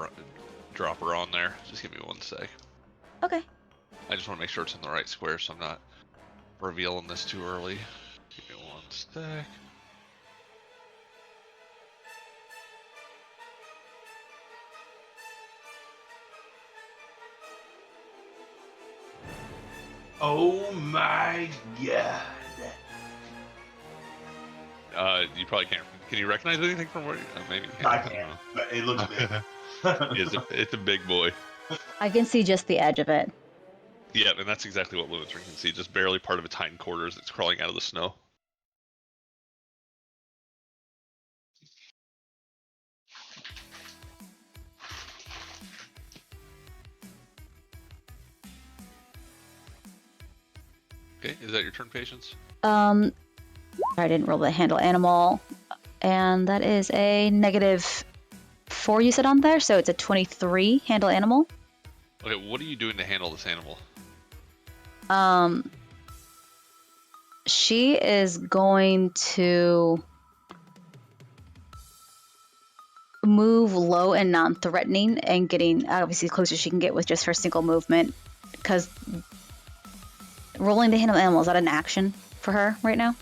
drop her on there. Just give me 1 sec. Okay. I just want to make sure it's in the right square, so I'm not revealing this too early. Give me 1 sec. Oh my god. You probably can't. Can you recognize anything from where? Maybe you I don't can't, know. but it looks big. It's a big boy. I can see just the edge of it. Yeah, and that's exactly what Luminthorn can see. Just barely part of its hind quarters. It's crawling out of the snow. Okay, is that your turn, Patience? I didn't roll the handle animal, and that is a -4 you said on there, so it's a 23 handle animal. Okay, what are you doing to handle this animal? She is going to move low and non-threatening and getting obviously as close as she can get with just her single movement, because rolling the handle animal, is that an action for her right now?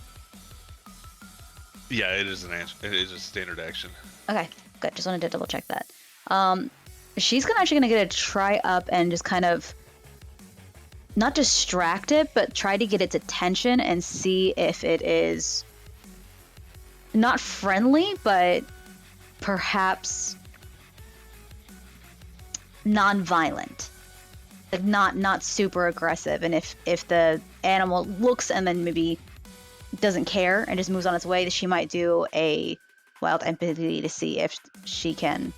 Yeah, it is it is a standard action. Okay, good. Just wanted to double check that. She's actually gonna get a try up and just kind of not distract it, but try to get its attention and see if it is not friendly, but perhaps non-violent, like not super aggressive. And if the animal looks and then maybe doesn't care and just moves on its way, she might do a wild empathy to see if she can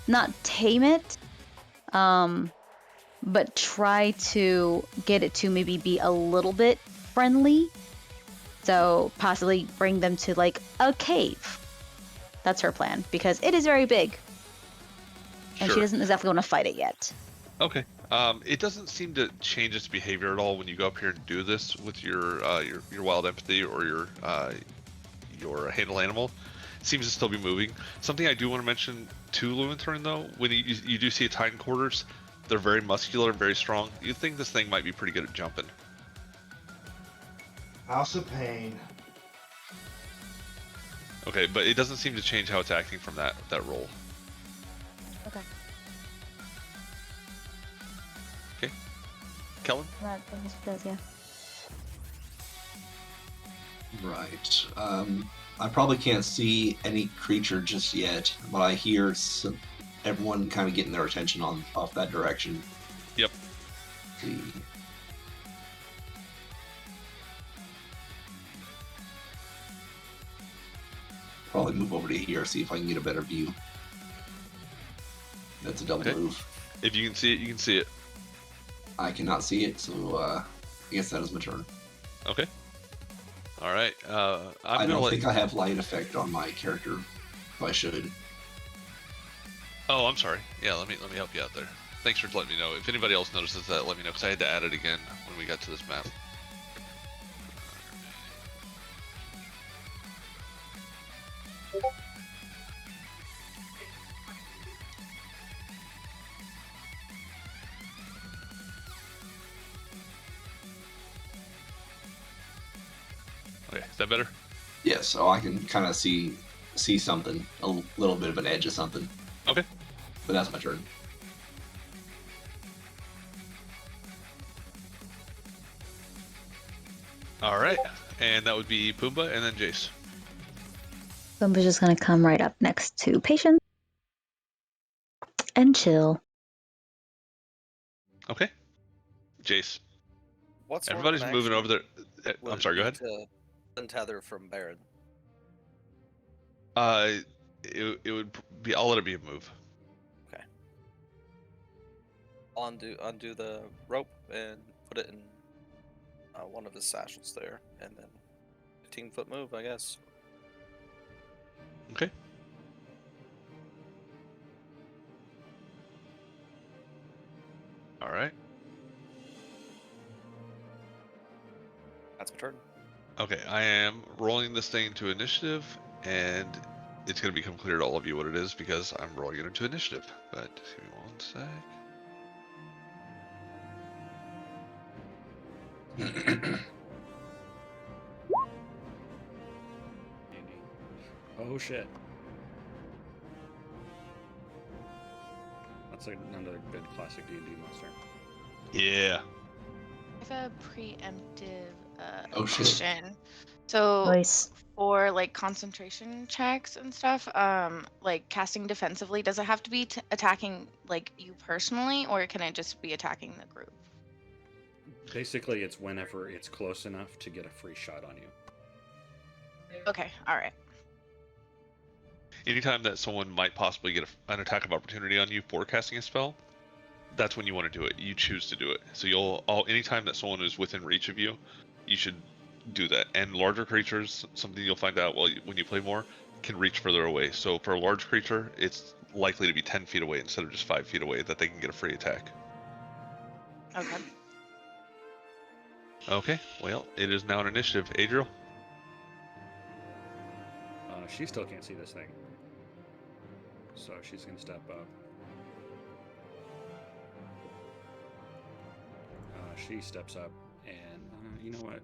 not tame it, but try to get it to maybe be a little bit friendly. So possibly bring them to like a cave. That's her plan, because it is very big. And she doesn't exactly want to fight it yet. Okay. It doesn't seem to change its behavior at all when you go up here and do this with your wild empathy or your handle animal. It seems to still be moving. Something I do want to mention to Luminthorn though, when you do see its hind quarters, they're very muscular and very strong. You think this thing might be pretty good at jumping. House of Pain. Okay, but it doesn't seem to change how it's acting from that roll. Okay. Okay. Kellen? That does, yeah. Right. I probably can't see any creature just yet, but I hear everyone kind of getting their attention off that direction. Yep. Let's see. Probably move over to here, see if I can get a better view. That's a double move. If you can see it, you can see it. I cannot see it, so I guess that is my turn. Okay. All right. I don't think I have light effect on my character, if I should. Oh, I'm sorry. Yeah, let me help you out there. Thanks for letting me know. If anybody else notices that, let me know, because I had to add it again when we got to this map. Okay, is that better? Yeah, so I can kind of see something, a little bit of an edge of something. Okay. But that's my turn. All right, and that would be Pumbaa and then Jace. Pumbaa's just gonna come right up next to Patience and chill. Okay. Jace. What's Everybody's moving over there. I'm sorry, go ahead. To untether from Baron. It would be. I'll let it be a move. Okay. I'll undo the rope and put it in one of his satchels there, and then 15-foot move, I guess. Okay. All right. That's my turn. Okay, I am rolling this thing into initiative, and it's going to become clear to all of you what it is because I'm rolling it into initiative. But give me 1 sec. Oh shit. That's another good classic D&D monster. Yeah. I have a preemptive Oh, shit. question. So Nice. for like concentration checks and stuff, like casting defensively, does it have to be attacking like you personally, or can it just be attacking the group? Basically, it's whenever it's close enough to get a free shot on you. Okay, all right. Anytime that someone might possibly get an attack of opportunity on you for casting a spell, that's when you want to do it. You choose to do it. So anytime that someone is within reach of you, you should do that. And larger creatures, something you'll find out when you play more, can reach further away. So for a large creature, it's likely to be 10 feet away instead of just 5 feet away that they can get a free attack. Okay. Okay, well, it is now an initiative. Adriel? She still can't see this thing. So she's going to step up. She steps up, and you know what?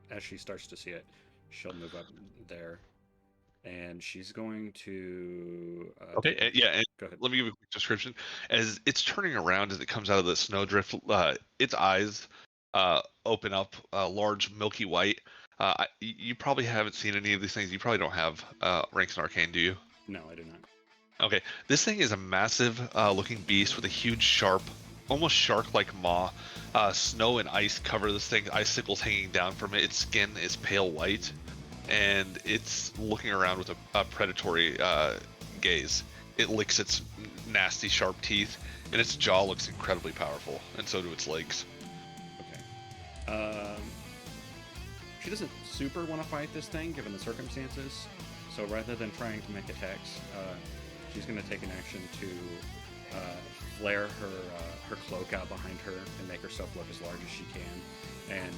As she starts to see it, she'll move up there, and she's going to. Okay, yeah, and go ahead. let me give you a quick description. As it's turning around as it comes out of the snowdrift, its eyes open up, large, milky white. You probably haven't seen any of these things. You probably don't have ranks in Arcane, do you? No, I do not. Okay, this thing is a massive looking beast with a huge, sharp, almost shark-like maw. Snow and ice cover this thing, icicles hanging down from it. Its skin is pale white, and it's looking around with a predatory gaze. It licks its nasty, sharp teeth, and its jaw looks incredibly powerful, and so do its legs. Okay. She doesn't super want to fight this thing, given the circumstances, so rather than trying to make attacks, she's going to take an action to flare her cloak out behind her and make herself look as large as she can, and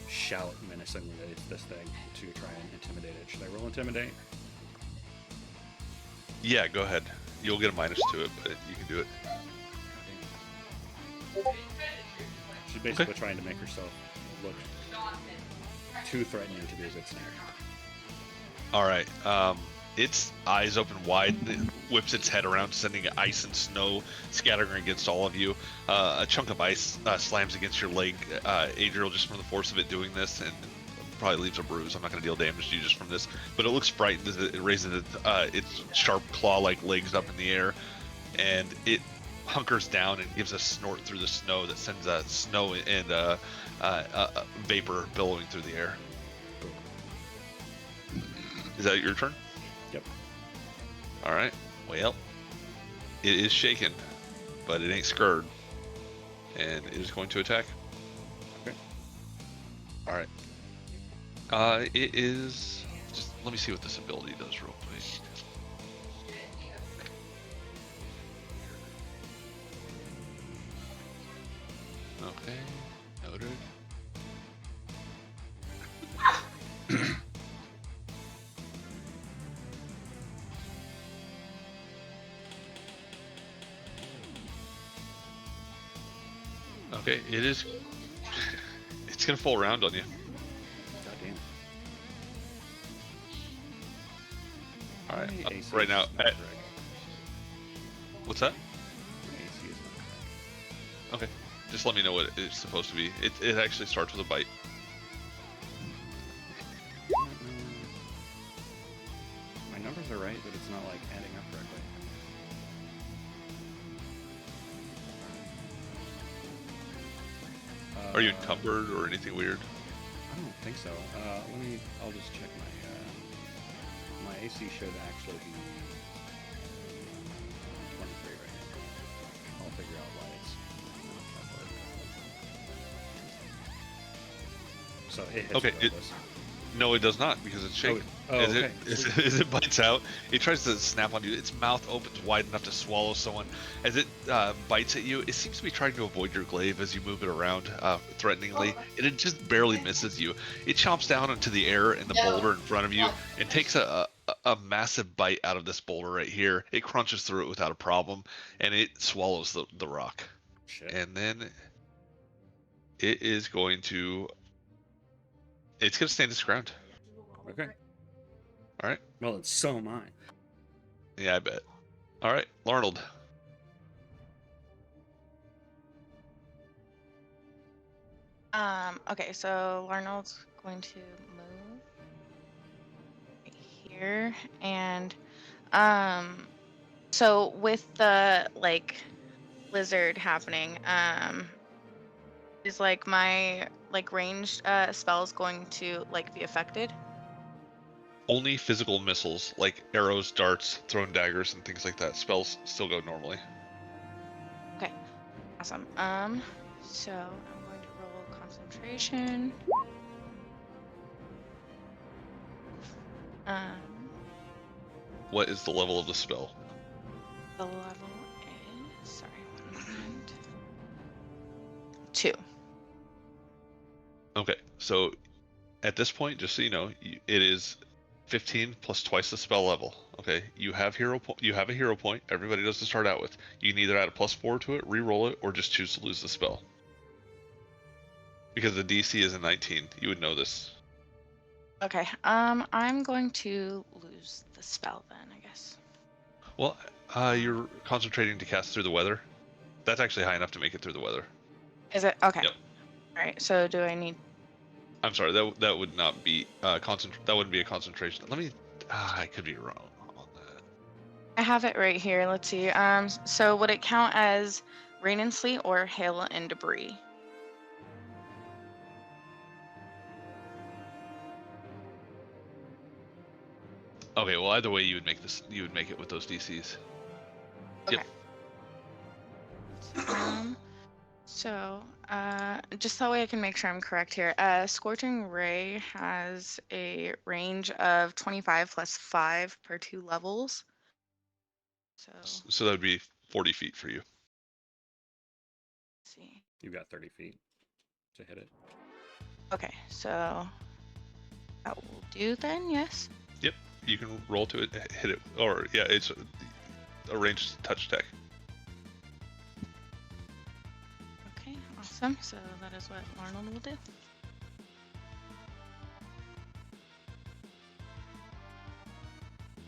shout menacingly at this thing to try and intimidate it. Should I roll intimidate? Yeah, go ahead. You'll get a minus to it, but you can do it. She's basically trying to make herself look too threatening to be a good snare. All right. Its eyes open wide, it whips its head around, sending ice and snow scattering against all of you. A chunk of ice slams against your leg, Adriel, just from the force of it doing this, and probably leaves a bruise. I'm not going to deal damage to you just from this, but it looks frightened as it raises its sharp claw-like legs up in the air, and it hunkers down and gives a snort through the snow that sends snow and vapor billowing through the air. Is that your turn? Yep. All right. Well, it is shaken, but it ain't scared, and it is going to attack. Okay. All right. It is. Just let me see what this ability does real quick. Okay. Noted. Okay, it is. It's gonna fall around on you. Goddamn. All right, My AC right now. is not correct. What's that? My AC is not correct. Okay, just let me know what it's supposed to be. It actually starts with a bite. My numbers are right, but it's not like adding up correctly. Are you encumbered or anything weird? I don't think so. I'll just check my AC should actually be 23 right now. I'll figure out why it's not calculated. So it hits Okay, regardless. No, it does not because it's shaken. okay. As it bites out, it tries to snap on you. Its mouth opens wide enough to swallow someone. As it bites at you, it seems to be trying to avoid your glaive as you move it around threateningly, and it just barely misses you. It chomps down into the air in the boulder in front of you and takes a a massive bite out of this boulder right here. It crunches through it without a problem, and it swallows the rock. Shit. And then it is going to. It's going to stand its ground. Okay. All right. Well, it's so am I. Yeah, I bet. All right, Larnold. Okay, so Larnold's going to move right here, and so with the like blizzard happening, is like my like ranged spells going to like be affected? Only physical missiles like arrows, darts, thrown daggers, and things like that. Spells still go normally. Okay, awesome. So I'm going to roll concentration. Um, What is the level of the spell? the level is, sorry, 1 moment. 2. Okay, so at this point, just so you know, it is 15 plus twice the spell level. Okay, you have you have a hero point. Everybody does to start out with. You can either add a +4 to it, re-roll it, or just choose to lose the spell. Because the DC is a 19, you would know this. Okay, I'm going to lose the spell then, I guess. Well, you're concentrating to cast through the weather. That's actually high enough to make it through the weather. Is it? Okay. Yep. All right, so do I need... I'm sorry, that would not be that wouldn't be a concentration. Let me. I could be wrong on that. I have it right here. Let's see. So would it count as rain and sleet or hail and debris? Okay, well either way you would make this. You would make it with those DCs. Okay. Yep. So, just that way I can make sure I'm correct here. Scorching Ray has a range of 25 plus 5 per 2 levels. So, let's So that would be 40 feet for you. see. You've got 30 feet to hit it. Okay, so that will do then, yes? Yep. You can roll to it, hit it, or yeah, it's a ranged touch attack. Okay, awesome. So that is what Arnold will do.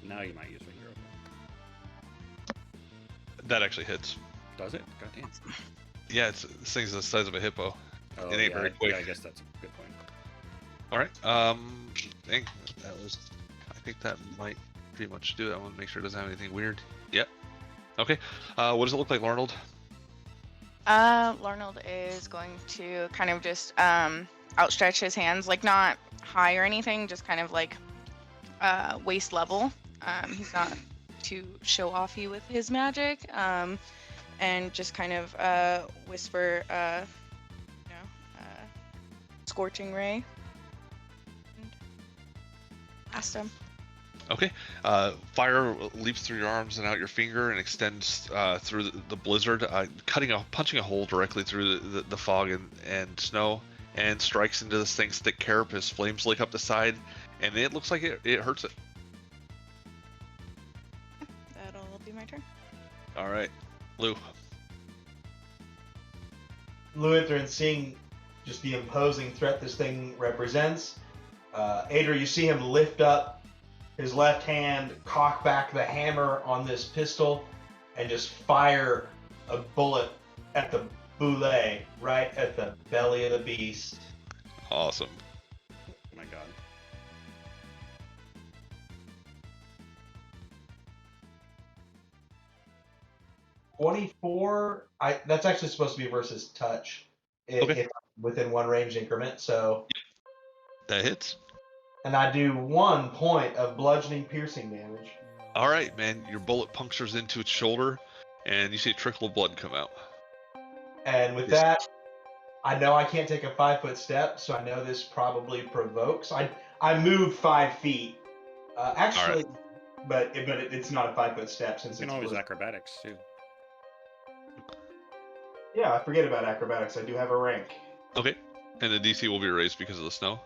Now you might use a hero. That actually hits. Does it? Goddamn. Yeah, this thing's the size of a hippo. Oh, It ain't yeah, very quick. Yeah, I guess that's a good point. All right. Dang, that was. I think that might pretty much do it. I want to make sure it doesn't have anything weird. Yep. Okay. What does it look like, Larnold? Larnold is going to kind of just outstretch his hands, like not high or anything, just kind of like waist level. He's not too show offy with his magic, and just kind of whisper, scorching ray. Blast him. Okay. Fire leaps through your arms and out your finger and extends through the blizzard, punching a hole directly through the fog and snow, and strikes into this thing's thick carapace. Flames lick up the side, and it looks like it hurts it. That'll be my turn. All right, Lou. Luithrin, seeing just the imposing threat this thing represents, Adra, you see him lift up his left hand, cock back the hammer on this pistol, and just fire a bullet at the boule, right at the belly of the beast. Awesome. Oh my god. $24. That's actually supposed to be versus touch. Okay. If within one range increment. So. That hits. And I do 1 point of bludgeoning piercing damage. All right, man. Your bullet punctures into its shoulder, and you see a trickle of blood come out. And with that, I know I can't take a 5-foot step, so I know this probably provokes. I moved 5 feet. Actually, but it's not a 5-foot step since You can it's always blizzard. acrobatics too. Yeah, I forget about acrobatics. I do have a rank. Okay. And the DC will be raised because of the snow.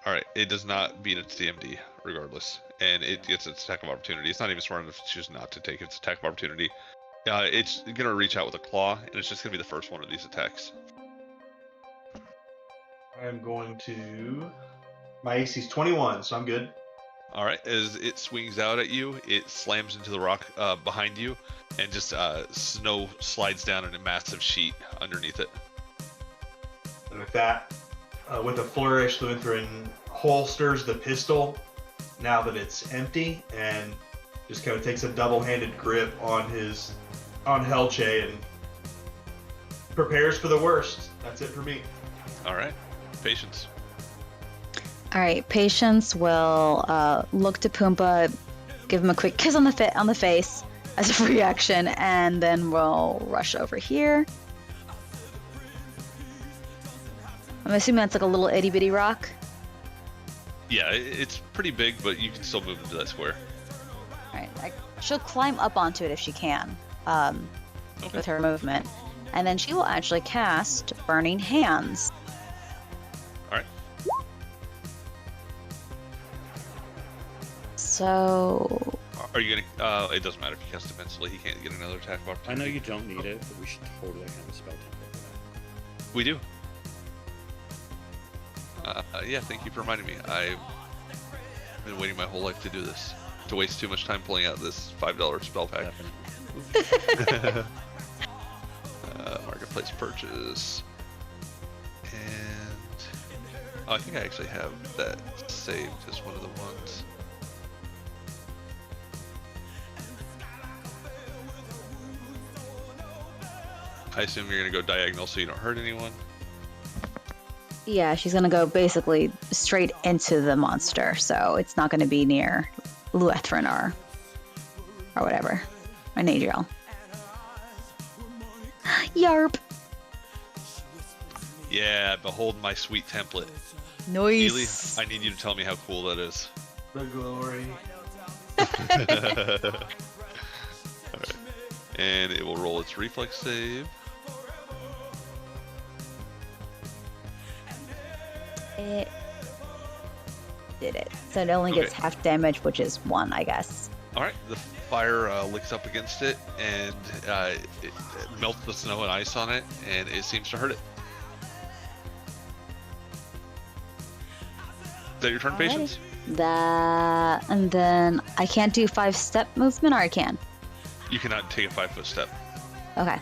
All right. It does not beat its DMD regardless, and it gets its attack of opportunity. It's not even smart enough to choose not to take its attack of opportunity. It's gonna reach out with a claw, and it's just gonna be the first one of these attacks. I'm going to. My AC's 21, so I'm good. All right, as it swings out at you, it slams into the rock behind you, and just snow slides down in a massive sheet underneath it. And with that, with a flourish, Lutheran holsters the pistol now that it's empty, and just kind of takes a double-handed grip on Helche and prepares for the worst. That's it for me. All right, Patience. All right, Patience will look to Pumbaa, give him a quick kiss on the face as a free action, and then we'll rush over here. I'm assuming that's like a little itty bitty rock. Yeah, it's pretty big, but you can still move into that square. All right, she'll climb up onto it if she can, with her movement, and then she will actually cast Burning Hands. All right. So. Are you gonna? It doesn't matter if you cast defensively. He can't get another attack of opportunity. I know you don't need it, but we should totally have a spell template for that. We do. Yeah, thank you for reminding me. I've been waiting my whole life to do this. To waste too much time pulling out this $5 spell pack. Marketplace purchase. And I think I actually have that saved as one of the ones. I assume you're gonna go diagonal so you don't hurt anyone. Yeah, she's gonna go basically straight into the monster, so it's not gonna be near Luethrin or whatever. Or Nadriel. Yarp! Yeah, behold my sweet template. Nice. Ely, I need you to tell me how cool that is. The glory. Alright. And it will roll its reflex save. It did it. So it only gets half damage, which is 1, I guess. Alright, the fire licks up against it, and it melts the snow and ice on it, and it seems to hurt it. Is that your turn, Patience? That, and then I can't do 5-step movement, or I can? You cannot take a 5-foot step. Okay.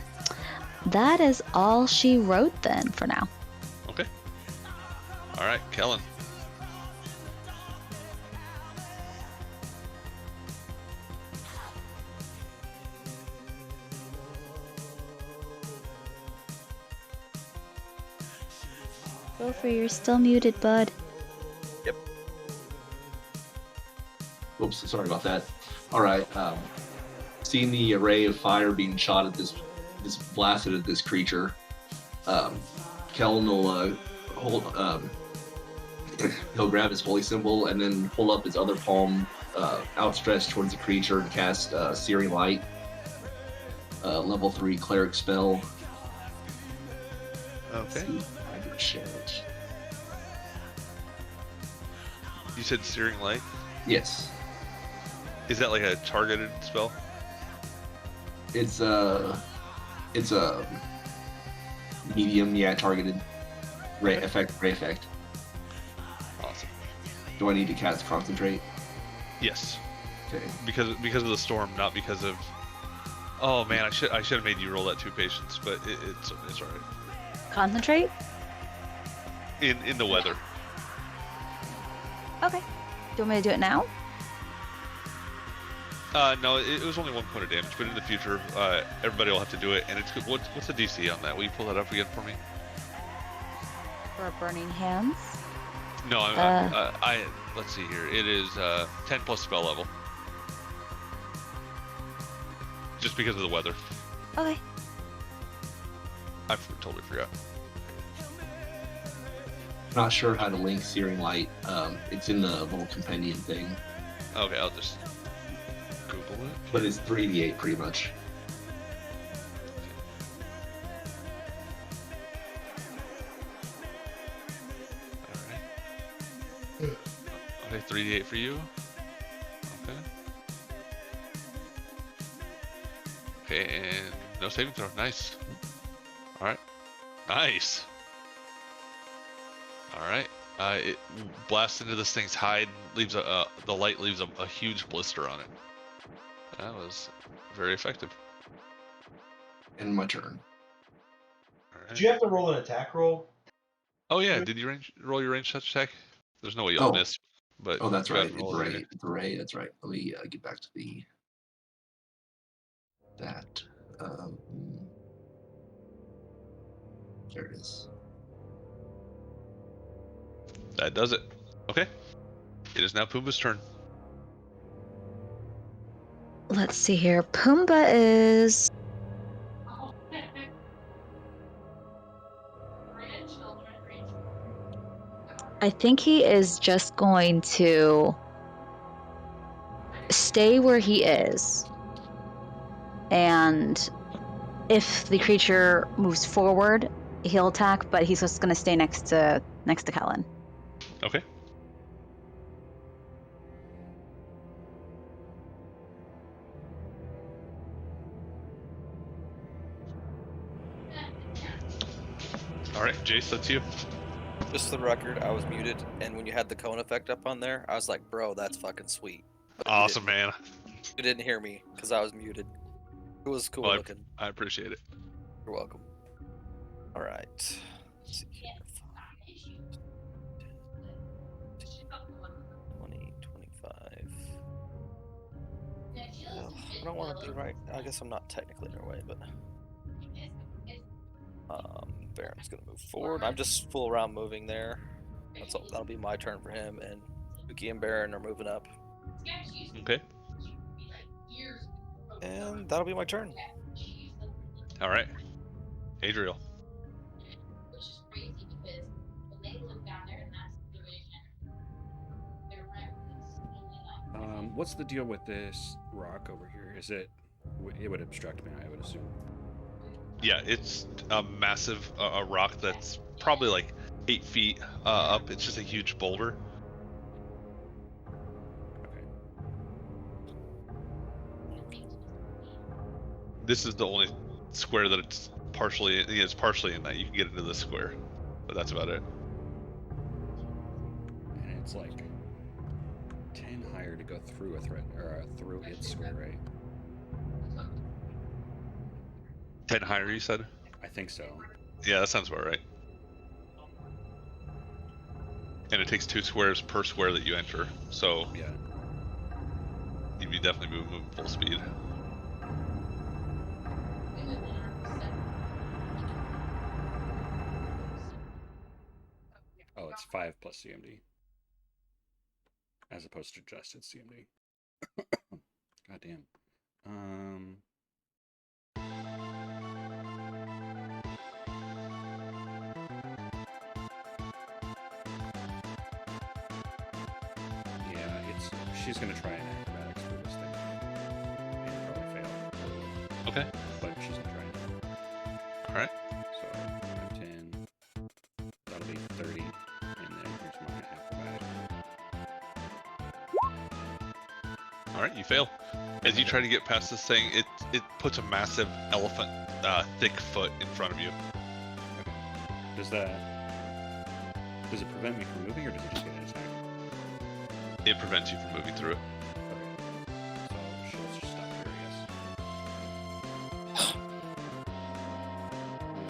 That is all she wrote then for now. Okay. Alright, Kellen. Gopher, you're still muted, bud. Yep. Oops, sorry about that. All right. Seeing the array of fire being shot at this blasted at this creature, Kellen will he'll grab his holy symbol and then pull up his other palm outstretched towards the creature and cast Searing Light, level 3 cleric spell. Okay. Shit. You said Searing Light? Yes. Is that like a targeted spell? It's a medium, targeted ray effect. Awesome. Do I need to cast concentrate? Yes. Okay. Because of the storm, not because of. Oh man, I should have made you roll that 2 patience, but it's alright. Concentrate? In the weather. Okay. Do you want me to do it now? No, it was only 1 point of damage, but in the future, everybody will have to do it. And it's what's the DC on that? Will you pull that up again for me? For Burning Hands? No, let's see here. It is 10 plus spell level. Just because of the weather. Okay. I totally forgot. Not sure how to link Searing Light. It's in the little compendium thing. Okay, I'll just Google it. But it's 3d8 pretty much. Alright. Okay, 3d8 for you. Okay. Okay, and no saving throw. Nice. All right. Nice. All right. It blasts into this thing's hide. Leaves the light leaves a huge blister on it. That was very effective. And my turn. All right. Did you have to roll an attack roll? Oh yeah, did you roll your range touch attack? There's no way you'll Oh. miss, but Oh, that's go ahead right. and It's roll it anyway. Ray. That's right. Let me get back to that. There it is. That does it. Okay. It is now Pumbaa's turn. Let's see here. Pumbaa is. I think he is just going to stay where he is. And if the creature moves forward, he'll attack, but he's just going to stay next to Kellen. Okay. All right, Jace, that's you. Just for the record, I was muted, and when you had the cone effect up on there, I was like, bro, that's fucking sweet. But Awesome, man. You didn't hear me because I was muted. It was cool Well, looking. I appreciate it. You're welcome. All right. Let's see here. 20, 25. I don't want to be right. I guess I'm not technically in their way, but Baron's gonna move forward. I'm just full around moving there. That'll be my turn for him, and Suki and Baron are moving up. Okay. And that'll be my turn. All right. Adriel. What's the deal with this rock over here? Is it? It would obstruct me, I would assume. Yeah, it's a massive a rock that's probably like 8 feet up. It's just a huge boulder. Okay. This is the only square that it's partially in that you can get into this square, but that's about it. And it's like 10 higher to go through a threat or through its square, right? 10 higher, you said? I think so. Yeah, that sounds about right. And it takes 2 squares per square that you enter, so Yeah. you'd be definitely moving full speed. Oh, it's 5 plus CMD. As opposed to just its CMD. God damn. Yeah, she's gonna try an acrobatics for this thing. And probably fail. Okay. But she's gonna try it. Alright. So I'm 10. That'll be 30. And then here's my acrobatic. Alright, you fail. As you try to get past this thing, it puts a massive elephant thick foot in front of you. Okay. Does it prevent me from moving, or does it just get an attack? It prevents you from moving through it. Okay. So she'll just stop here, I guess.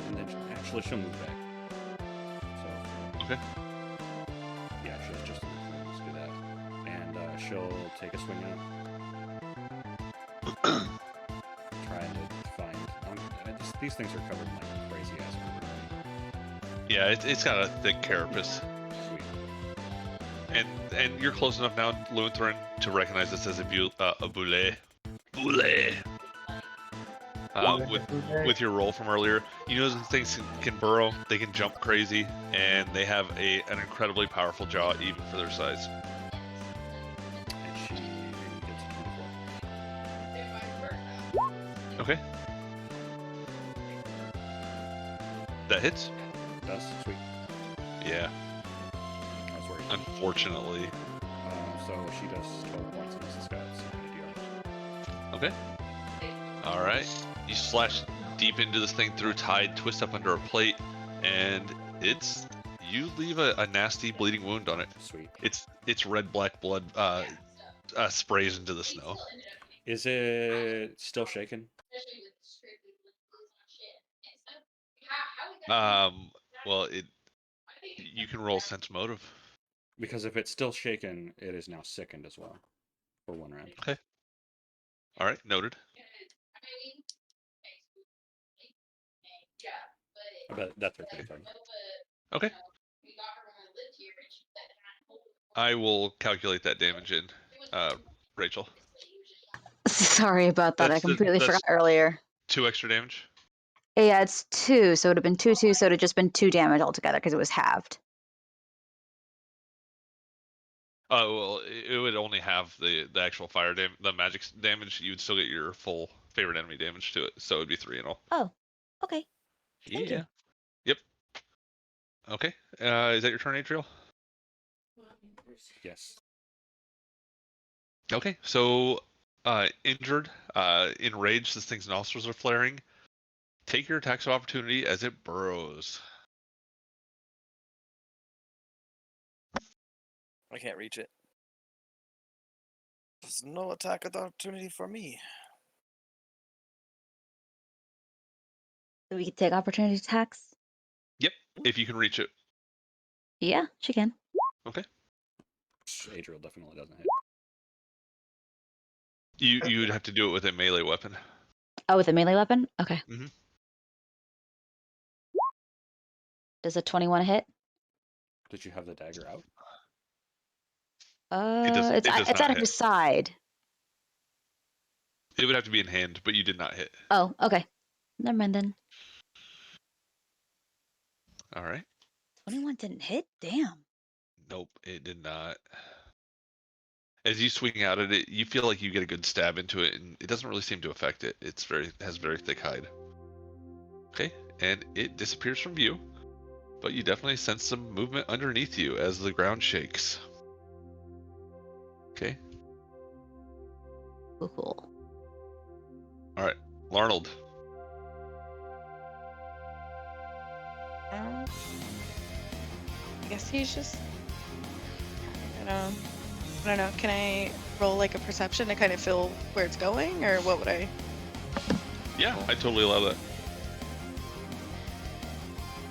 And then she'll move back. So. Okay. Yeah, she'll just do that. And she'll take a swing at him. Trying to find. These things are covered in like crazy ass rubber, right? Yeah, it's got a thick carapace. Sweet. And you're close enough now, Lutheran, to recognize this as a boulet. Boulet. With your roll from earlier, you know those things can burrow, they can jump crazy, and they have an incredibly powerful jaw even for their size. And she gets a 24. Okay. That hits? Does? Sweet. Yeah. I was worried. Unfortunately. so she does 12 points and this got 70 Okay. All right. You slash deep into this thing through tide, twist up under a plate, and you leave a nasty bleeding wound on it. Sweet. It's red black blood sprays into the snow. Is it still shaken? Well, you can roll sense motive. Because if it's still shaken, it is now sickened as well for 1 round. Okay. All right, noted. I bet that's her pretty fun. Okay. I will calculate that damage in, Rachel. Sorry about that. I completely forgot earlier. 2 extra damage. Yeah, it's 2, so it would have been 2, 2, so it would have just been 2 damage altogether because it was halved. Oh, well, it would only have the actual fire damage, the magic damage. You would still get your full favorite enemy damage to it, so it would be 3 in all. Oh, okay. Thank you. Yep. Okay. Is that your turn, Adriel? Yes. Okay. So, injured, enraged, this thing's nostrils are flaring. Take your attacks of opportunity as it burrows. I can't reach it. There's no attack of opportunity for me. So we could take opportunity attacks? Yep, if you can reach it. Yeah, she can. Okay. Adriel definitely doesn't hit. You would have to do it with a melee weapon. Oh, with a melee weapon? Okay. Mhm. Does a 21 hit? Did you have the dagger out? It's out of his side. It would have to be in hand, but you did not hit. Oh, okay. Never mind then. All right. 21 didn't hit? Damn. Nope, it did not. As you swing out at it, you feel like you get a good stab into it, and it doesn't really seem to affect it. It has very thick hide. Okay, and it disappears from view, but you definitely sense some movement underneath you as the ground shakes. Okay. Cool. All right, Larnold. I guess he's just. I don't know. Can I roll like a perception to kind of feel where it's going, or what would I? Yeah, I totally allow that.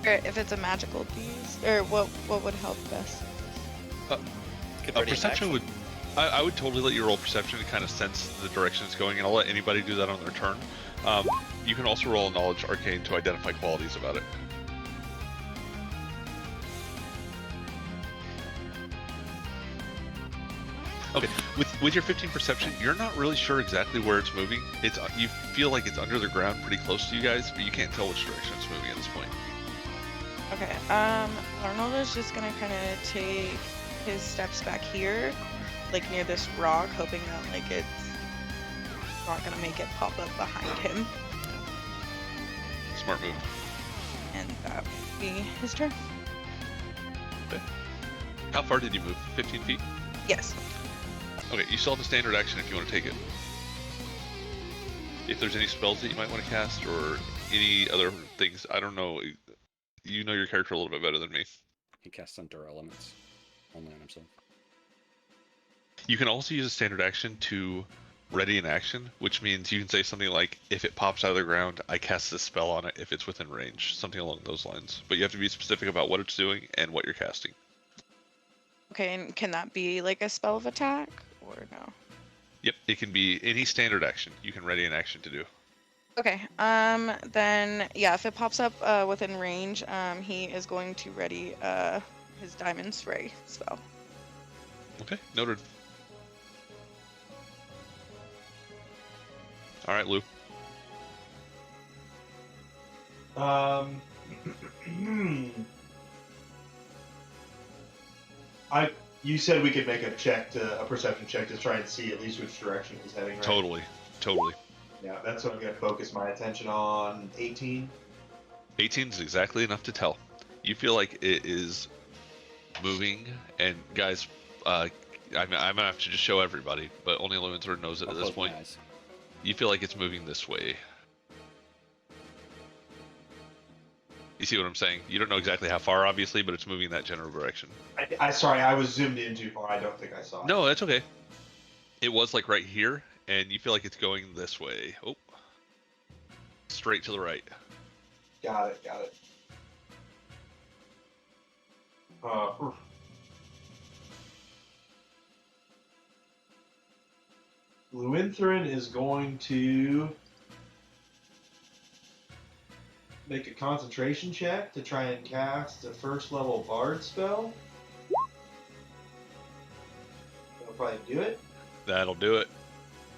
Or if it's a magical beast, or what would help best? Perception would. I would totally let you roll perception to kind of sense the direction it's going, and I'll let anybody do that on their turn. You can also roll a knowledge arcane to identify qualities about it. Okay, with your 15 perception, you're not really sure exactly where it's moving. You feel like it's under the ground, pretty close to you guys, but you can't tell which direction it's moving at this point. Okay. Arnold is just gonna kind of take his steps back here, like near this rock, hoping that like it's not gonna make it pop up behind him. Smart move. And that would be his turn. Okay. How far did you move? 15 feet? Yes. Okay, you still have a standard action if you want to take it. If there's any spells that you might want to cast or any other things, I don't know. You know your character a little bit better than me. He casts Endure Elements only on himself. You can also use a standard action to ready an action, which means you can say something like, if it pops out of the ground, I cast this spell on it if it's within range. Something along those lines. But you have to be specific about what it's doing and what you're casting. Okay, and can that be like a spell of attack, or no? Yep, it can be any standard action. You can ready an action to do. Okay, then, yeah, if it pops up within range, he is going to ready his Diamond Spray spell. Okay, noted. All right, Lou. You said we could make a perception check to try and see at least which direction he's heading, right? Totally. Yeah, that's what I'm going to focus my attention on. 18. 18 is exactly enough to tell. You feel like it is moving, and guys, I'm gonna have to just show everybody, but only Luminthor knows it I'll at this close my point. eyes. You feel like it's moving this way. You see what I'm saying? You don't know exactly how far, obviously, but it's moving in that general direction. Sorry, I was zoomed in too far. I don't think I saw it. No, that's okay. It was like right here, and you feel like it's going this way. Oh, straight to the right. Got it. Oof. Luminthrin is going to make a concentration check to try and cast a first level bard spell. That'll probably do it. That'll do it.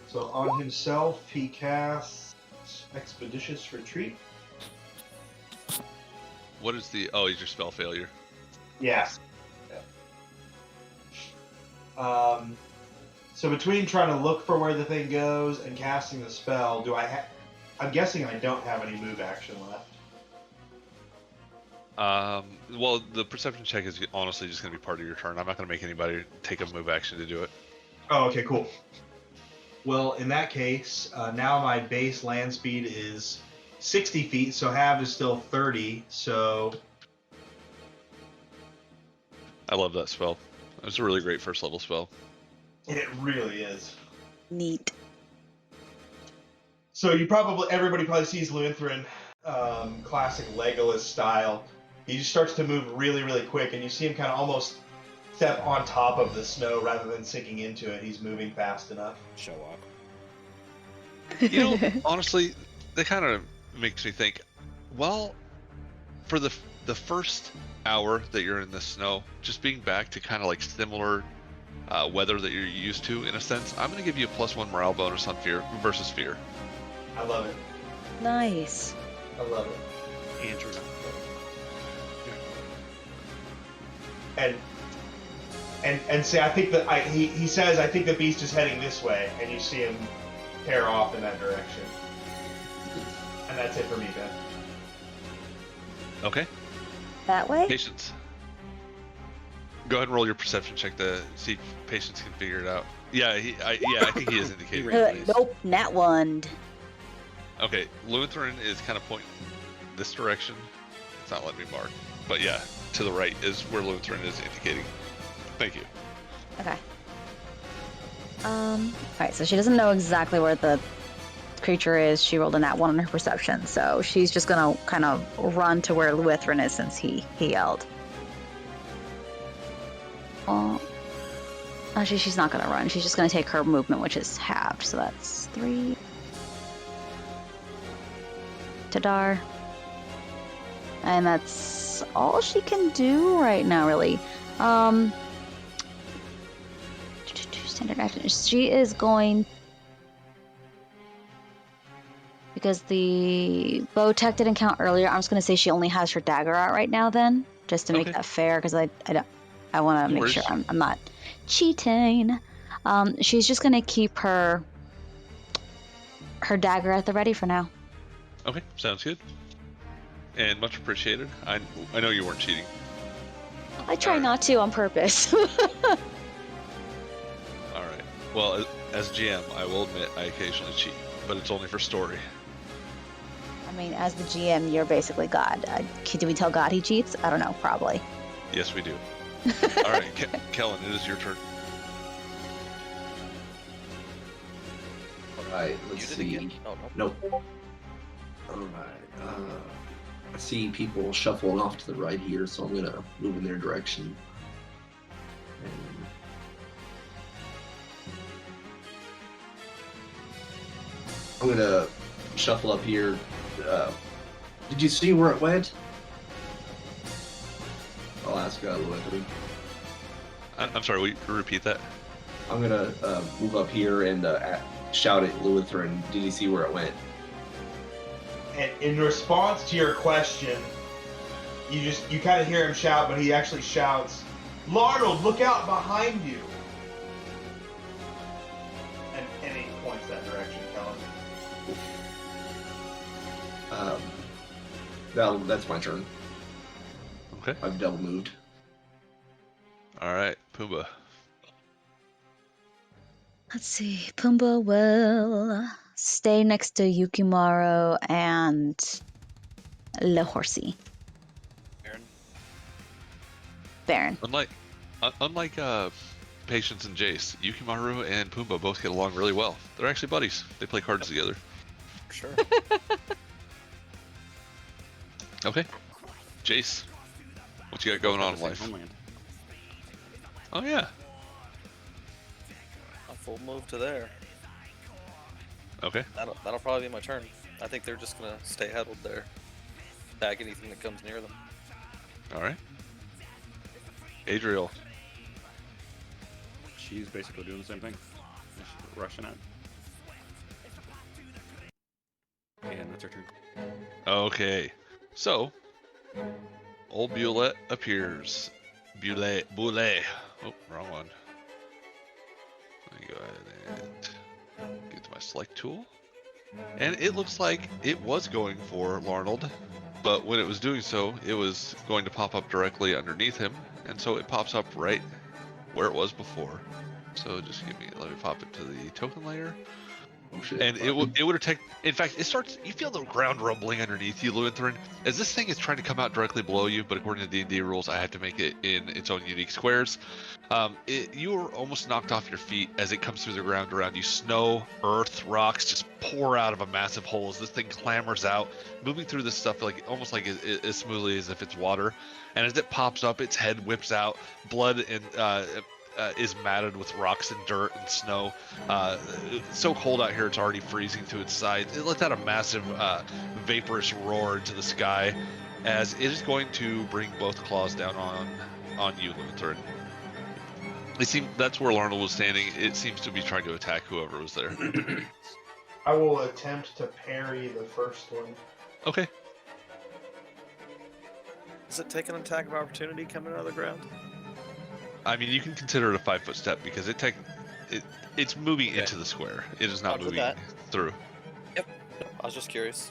So on himself, he casts Expeditious Retreat. What is the... Oh, he's your spell failure. Yes. So between trying to look for where the thing goes and casting the spell, I'm guessing I don't have any move action left. Well, the perception check is honestly just going to be part of your turn. I'm not going to make anybody take a move action to do it. Oh, okay, cool. Well, in that case, now my base land speed is 60 feet, so halved is still 30, so... I love that spell. It's a really great first level spell. It really is. Neat. So everybody probably sees Luminthrin, classic Legolas style. He just starts to move really, really quick, and you see him kind of almost step on top of the snow rather than sinking into it. He's moving fast enough. Show off. You know, honestly, that kind of makes me think, well, for the first hour that you're in the snow, just being back to kind of like similar weather that you're used to, in a sense, I'm going to give you a +1 morale bonus on fear versus fear. I love it. Nice. I love it. Andrew. And say, I think that he says, I think the beast is heading this way, and you see him tear off in that direction. And that's it for me, Ben. Okay. That way? Patience. Go ahead and roll your perception check to see if Patience can figure it out. Yeah, I think he is indicating. Nope, nat one. Okay, Luminthrin is kind of pointing this direction. It's not letting me mark. But yeah, to the right is where Luminthrin is indicating. Thank you. Okay. Alright, so she doesn't know exactly where the creature is. She rolled a nat 1 on her perception, so she's just gonna kind of run to where Luminthrin is since he yelled. Actually, she's not gonna run. She's just gonna take her movement, which is halved, so that's 3. Tadar. And that's all she can do right now, really. Standard action. She is going... Because the bow tech didn't count earlier, I'm just going to say she only has her dagger out right now then. Just to make that fair, because I want to make sure I'm not cheating. She's just going to keep her dagger at the ready for now. Okay, sounds good. And much appreciated. I know you weren't cheating. I try not to on purpose. Alright. Well, as GM, I will admit I occasionally cheat, but it's only for story. I mean, as the GM, you're basically God. Do we tell God he cheats? I don't know, probably. Yes, we do. Alright, Kellen, it is your turn. Alright, let's see. Again? Oh, Nope. Alright, I see people shuffling off to the right here, so I'm gonna move in their direction. And I'm gonna shuffle up here. Did you see where it went? I'll ask Luminthrin. I'm sorry, will you repeat that? I'm gonna move up here and shout at Luminthrin. Did you see where it went? And in response to your question, you kind of hear him shout, but he actually shouts, "Larnold, look out behind you!" And he points that direction, Kellen. That's my turn. Okay. I've double moved. Alright, Pumbaa. Let's see. Pumbaa will stay next to Yukimaru and Le Horsey. Baron. Baron. Unlike Patience and Jace, Yukimaru and Pumbaa both get along really well. They're actually buddies. They play cards together. For sure. Okay. Jace, what you got going on in life? Homeland. Oh yeah. A full move to there. Okay. That'll probably be my turn. I think they're just gonna stay huddled there. Tag anything that comes near them. All right. Adriel. She's basically doing the same thing. She's rushing out. And that's her turn. Okay. So, old Bulette appears. Bulette. Oh, wrong one. Let me go ahead and get to my select tool. And it looks like it was going for Larnold, but when it was doing so, it was going to pop up directly underneath him, and so it pops up right where it was before. So just let me pop it to the token layer. Oh shit. And it would have taken. In fact, it starts. You feel the ground rumbling underneath you, Lutheran, as this thing is trying to come out directly below you. But according to D&D rules, I have to make it in its own unique squares. You are almost knocked off your feet as it comes through the ground around you. Snow, earth, rocks just pour out of a massive hole as this thing clambers out, moving through this stuff almost like as smoothly as if it's water. And as it pops up, its head whips out, blood and is matted with rocks and dirt and snow. It's so cold out here, it's already freezing to its sides. It lets out a massive vaporous roar into the sky as it is going to bring both claws down on you, Lutheran. That's where Larnold was standing. It seems to be trying to attack whoever was there. I will attempt to parry the first one. Okay. Does it take an attack of opportunity coming out of the ground? I mean, you can consider it a 5-foot step because it's moving Okay. into the square. It is not Roger moving that. through. Yep. I was just curious.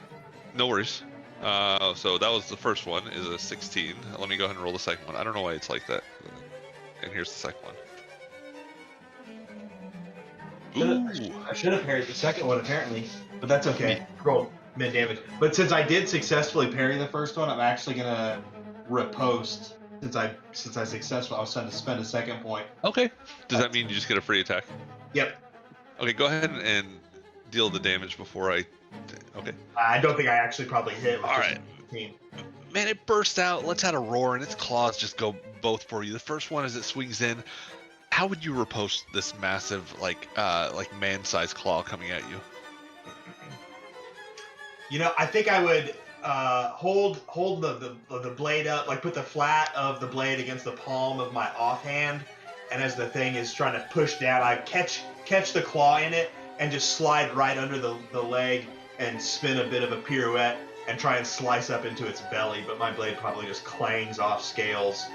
No worries. So that was the first one, is a 16. Let me go ahead and roll the second one. I don't know why it's like that. And here's the second one. Ooh. I should have parried the second one apparently, but that's okay. Roll mid damage. But since I did successfully parry the first one, I'm actually gonna riposte. Since I successfully, I was trying to spend a second point. Okay. Does that mean you just get a free attack? Yep. Okay, go ahead and deal the damage before I... Okay. I don't think I actually probably hit. With All right. 15. Man, it bursts out, lets out a roar, and its claws just go both for you. The first one, as it swings in, how would you riposte this massive, like man-sized claw coming at you? You know, I think I would hold the blade up, like put the flat of the blade against the palm of my offhand, and as the thing is trying to push down, I catch the claw in it and just slide right under the leg and spin a bit of a pirouette and try and slice up into its belly, but my blade probably just clangs off scales.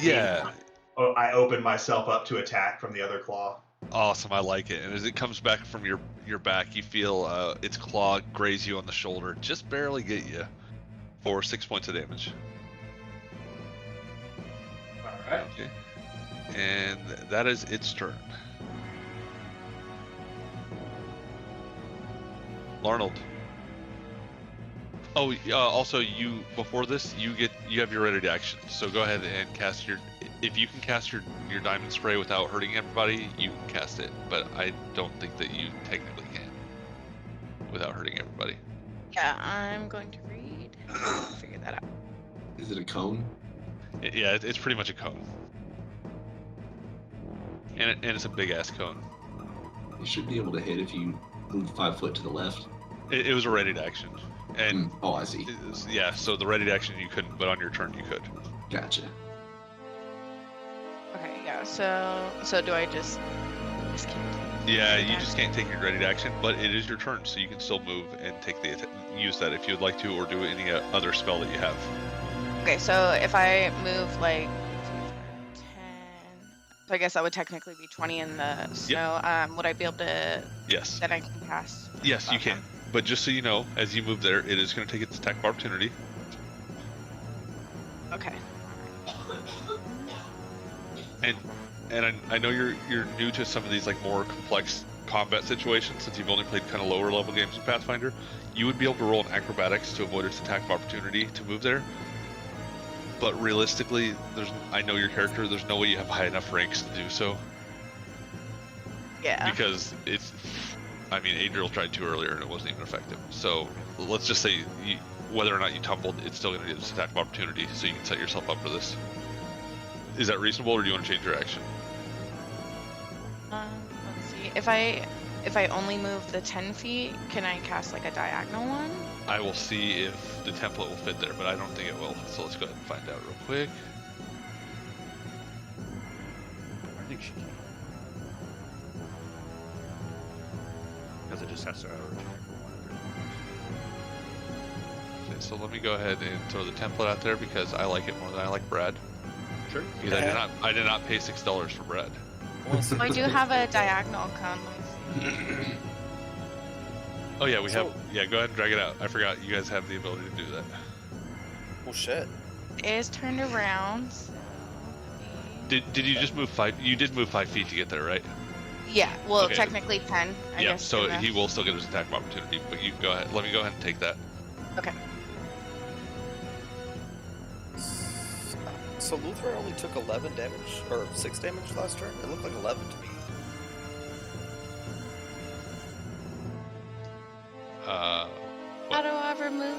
Yeah. I open myself up to attack from the other claw. Awesome, I like it. And as it comes back from your back, you feel its claw graze you on the shoulder, just barely get you, for 6 points of damage. All right. Okay. And that is its turn. Larnold. Oh, also before this, you have your ready to action. So go ahead and cast if you can cast your diamond spray without hurting everybody, you can cast it. But I don't think that you technically can without hurting everybody. Yeah, I'm going to read. Figure that out. Is it a cone? Yeah, it's pretty much a cone. And it's a big ass cone. You should be able to hit if you move 5 foot to the left. It was a ready to action. And Oh, I see. yeah, so the ready to action you couldn't, but on your turn you could. Gotcha. Okay, yeah. So do I just can't? Yeah, you just can't take your ready to action, but it is your turn, so you can still move and take use that if you would like to, or do any other spell that you have. Okay, so if I move like 10, so I guess that would technically be 20 in the snow. Would I be able to? Yes. Then I can cast. Yes, you can. But just so you know, as you move there, it is going to take its attack of opportunity. Okay. And I know you're new to some of these like more complex combat situation, since you've only played kind of lower level games in Pathfinder, you would be able to roll an acrobatics to avoid its attack of opportunity to move there. But realistically, I know your character. There's no way you have high enough ranks to do so. Yeah. Because Adriel tried to earlier and it wasn't even effective. So let's just say whether or not you tumbled, it's still going to get this attack of opportunity, so you can set yourself up for this. Is that reasonable, or do you want to change your action? Let's see. If I only move the 10 feet, can I cast like a diagonal one? I will see if the template will fit there, but I don't think it will. So let's go ahead and find out real quick. I think she can. Because it just has to average. Okay, so let me go ahead and throw the template out there because I like it more than I like Brad. Sure. Because I did not pay $6 for Brad. So I do have a diagonal con. Let me see. Oh yeah, we have. Yeah, go ahead and drag it out. I forgot you guys have the ability to do that. Well, shit. It is turned around. So Did you just move 5? You did move 5 feet to get there, right? yeah. Well, Okay. technically 10. I Yeah. guess. So in the- he will still get his attack of opportunity, but you go ahead. Let me go ahead and take that. Okay. So Luther only took 11 damage, or 6 damage last turn? It looked like 11 to me. How do I remove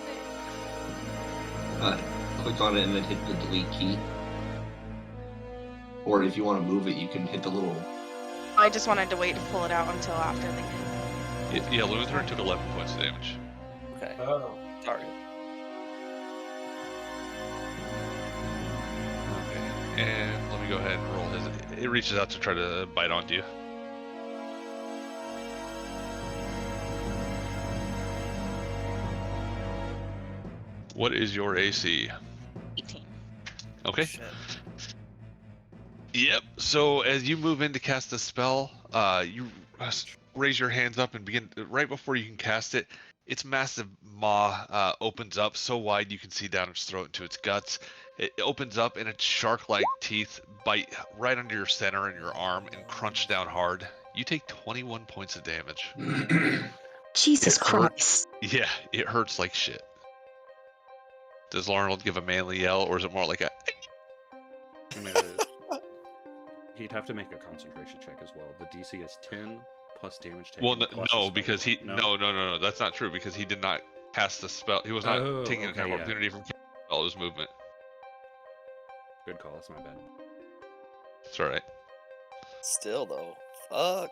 it? Click on it and then hit the delete key. Or if you want to move it, you can hit the little. I just wanted to wait to pull it out until after the game. Yeah, Lutheran took 11 points of damage. Okay. Oh. Sorry. Okay. And let me go ahead and roll his. It reaches out to try to bite onto you. What is your AC? 18. Okay. Shit. Yep. So as you move in to cast a spell, you raise your hands up and begin. Right before you can cast it, its massive maw opens up so wide you can see down its throat into its guts. It opens up and its shark-like teeth bite right under your center and your arm and crunch down hard. You take 21 points of damage. Jesus It hurt. Christ. Yeah, it hurts like shit. Does Arnold give a manly yell, or is it more like a? I mean, he'd have to make a concentration check as well. The DC is 10 plus damage taken. Well, no, plus no his because he spell. no, that's not true because he did not cast the spell. He was not Oh, taking an okay, attack yeah. opportunity from all his movement. Good call. That's my bad. It's all right. Still, though. Fuck.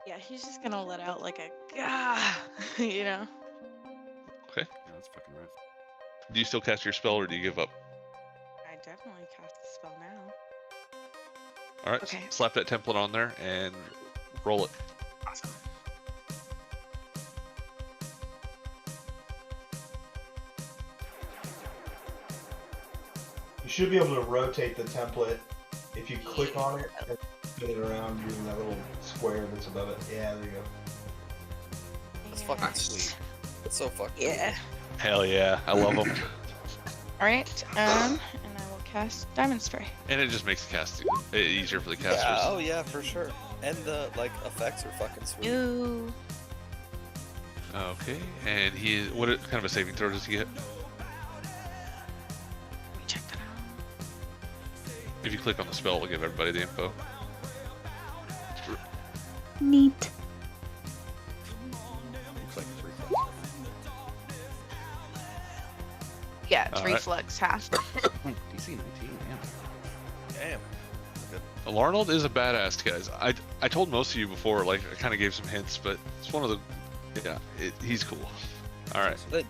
Yeah, he's just gonna let out like a gah, you know. Okay. Yeah, that's fucking rough. Do you still cast your spell, or do you give up? I definitely cast the spell now. All right. Okay. Slap that template on there and roll it. Awesome. You should be able to rotate the template if you click on it and spin it around using that little square that's above it. Yeah, there you go. That's fucking sweet. That's so fucking Yeah. Hell yeah, I love them. All right. And I will cast Diamond Spray. And it just makes the casting easier for the casters. Yeah, oh yeah, for sure. And the effects are fucking sweet. Ooh. Okay. And what kind of a saving throw does he get? Let me check that out. If you click on the spell, it'll give everybody the info. Neat. Looks like it's reflex. Yeah, it's Alright. reflex half. DC 19, man. Damn. Larnold is a badass, guys. I told most of you before, like I kind of gave some hints, but it's one of the, he's cool. All right, Good.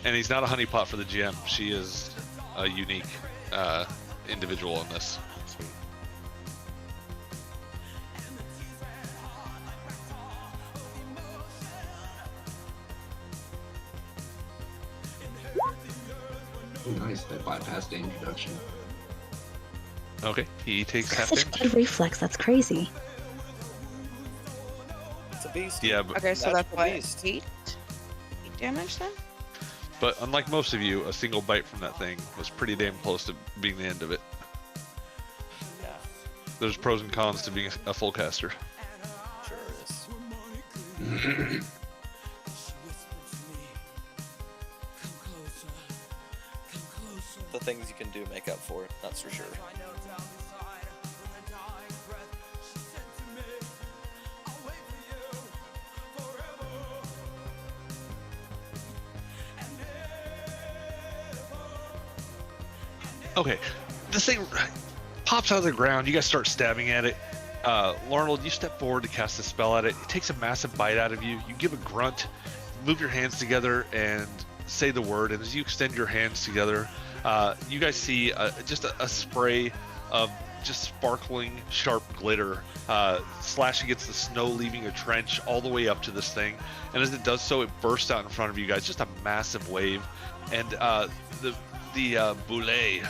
and he's not a honeypot for the GM. She is a unique individual in this. Sweet. Oh, nice, that bypass damage reduction. Okay, he takes half Such damage. good reflex. That's crazy. It's a beast. Yeah, but Okay, so that's Magical what? beast. 8 damage then? unlike most of you, a single bite from that thing was pretty damn close to being the end of it. Yeah. There's pros and cons to being a full caster. Sure is. The things you can do make up for it, that's for sure. Okay, this thing pops out of the ground. You guys start stabbing at it. Larnold, you step forward to cast a spell at it. It takes a massive bite out of you. You give a grunt, move your hands together, and say the word. And as you extend your hands together, you guys see just a spray of just sparkling, sharp glitter slash against the snow, leaving a trench all the way up to this thing. And as it does so, it bursts out in front of you guys, just a massive wave. And the boulet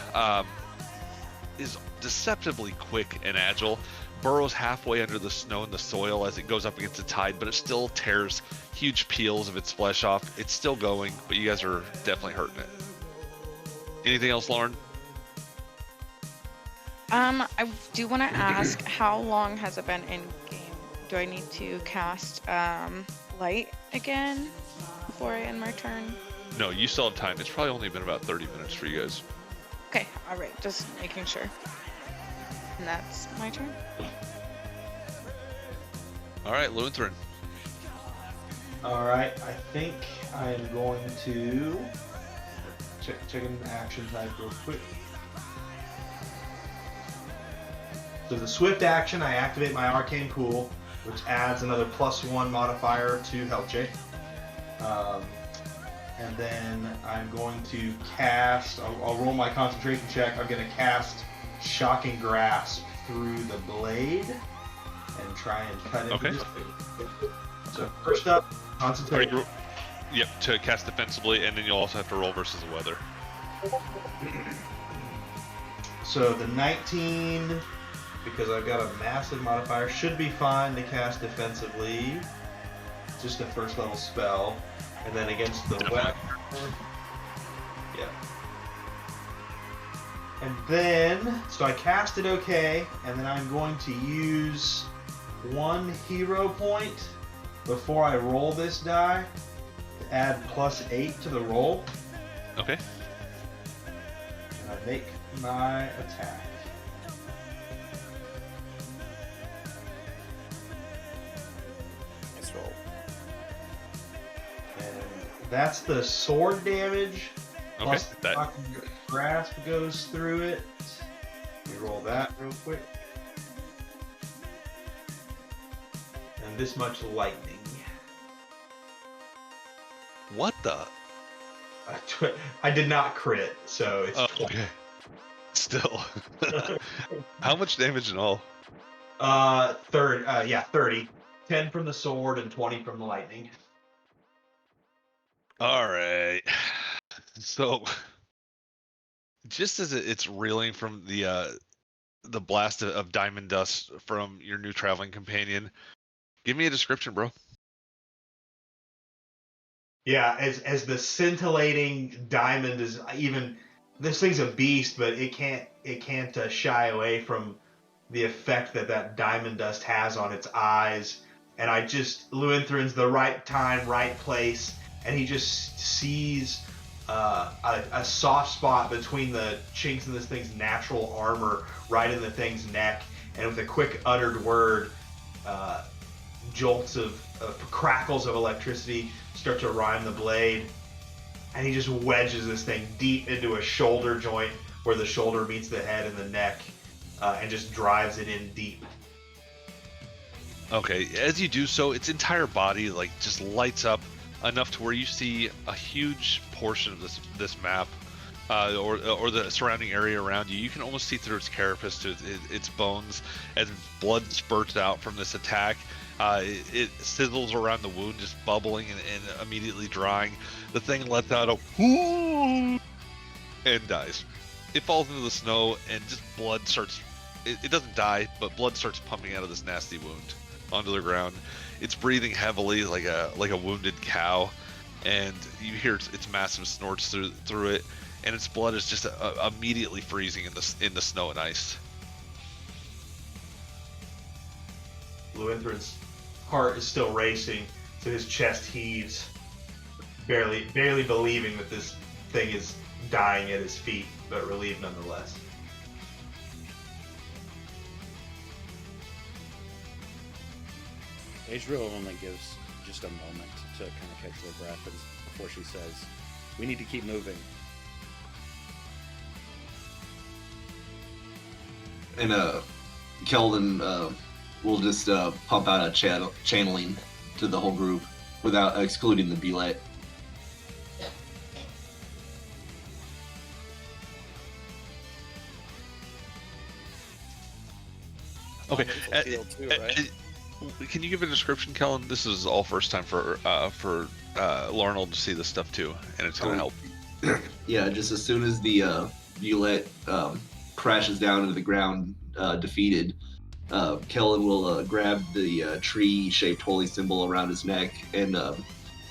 is deceptively quick and agile, burrows halfway under the snow and the soil as it goes up against the tide, but it still tears huge peels of its flesh off. It's still going, but you guys are definitely hurting it. Anything else, Lauren? I do want to ask, how long has it been in game? Do I need to cast light again before I end my turn? No, you still have time. It's probably only been about 30 minutes for you guys. Okay, all right, just making sure. And that's my turn. All right, Lutheran. All right, I think I am going to checking action type real quick. So the swift action, I activate my arcane pool, which adds another +1 modifier to health check. And then I'm going to cast, I'll roll my concentration check. I'm going to cast Shocking Grasp through the blade and try and cut into this thing. So first up, concentration. Yep, to cast defensively, and then you'll also have to roll versus the weather. So the 19, because I've got a massive modifier, should be fine to cast defensively. Just a first level spell. And then against the weather. Yeah. And then, so I cast it okay, and then I'm going to use 1 hero point before I roll this die to add +8 to the roll. Okay. And I make my attack. Nice roll. And that's the sword damage. Okay. Plus the fucking grasp goes through it. We roll that real quick. And this much lightning. What the? I did not crit, so it's okay. Still. How much damage in all? 30. 10 from the sword and 20 from the lightning. All right. So, just as it's reeling from the blast of diamond dust from your new traveling companion, give me a description, bro. Yeah, as the scintillating diamond is even, this thing's a beast, but it can't shy away from the effect that diamond dust has on its eyes. And Luinthrin's the right time, right place, and he just sees a soft spot between the chinks in this thing's natural armor, right in the thing's neck, and with a quick uttered word, jolts of crackles of electricity start to rime the blade, and he just wedges this thing deep into a shoulder joint where the shoulder meets the head and the neck, and just drives it in deep. Okay, as you do so, its entire body just lights up enough to where you see a huge portion of this map, or the surrounding area around you. You can almost see through its carapace to its bones as blood spurts out from this attack. It sizzles around the wound, just bubbling and immediately drying. The thing lets out a whoo and dies. It falls into the snow, and just blood starts. It doesn't die, but blood starts pumping out of this nasty wound onto the ground. It's breathing heavily like a wounded cow, and you hear its massive snorts through it, and its blood is just immediately freezing in the snow and ice. Lewinthrin's heart is still racing, so his chest heaves, barely believing that this thing is dying at his feet, but relieved nonetheless. Adriel only gives just a moment to kind of catch their breath before she says, "We need to keep moving." And Keldon will just pump out a channeling to the whole group without excluding the Belet. Okay. Too, right? Can you give a description, Kellen? This is all first time for Larnold to see this stuff too, and it's gonna help. Yeah, just as soon as the Violet crashes down into the ground, defeated, Kellen will grab the tree-shaped holy symbol around his neck, and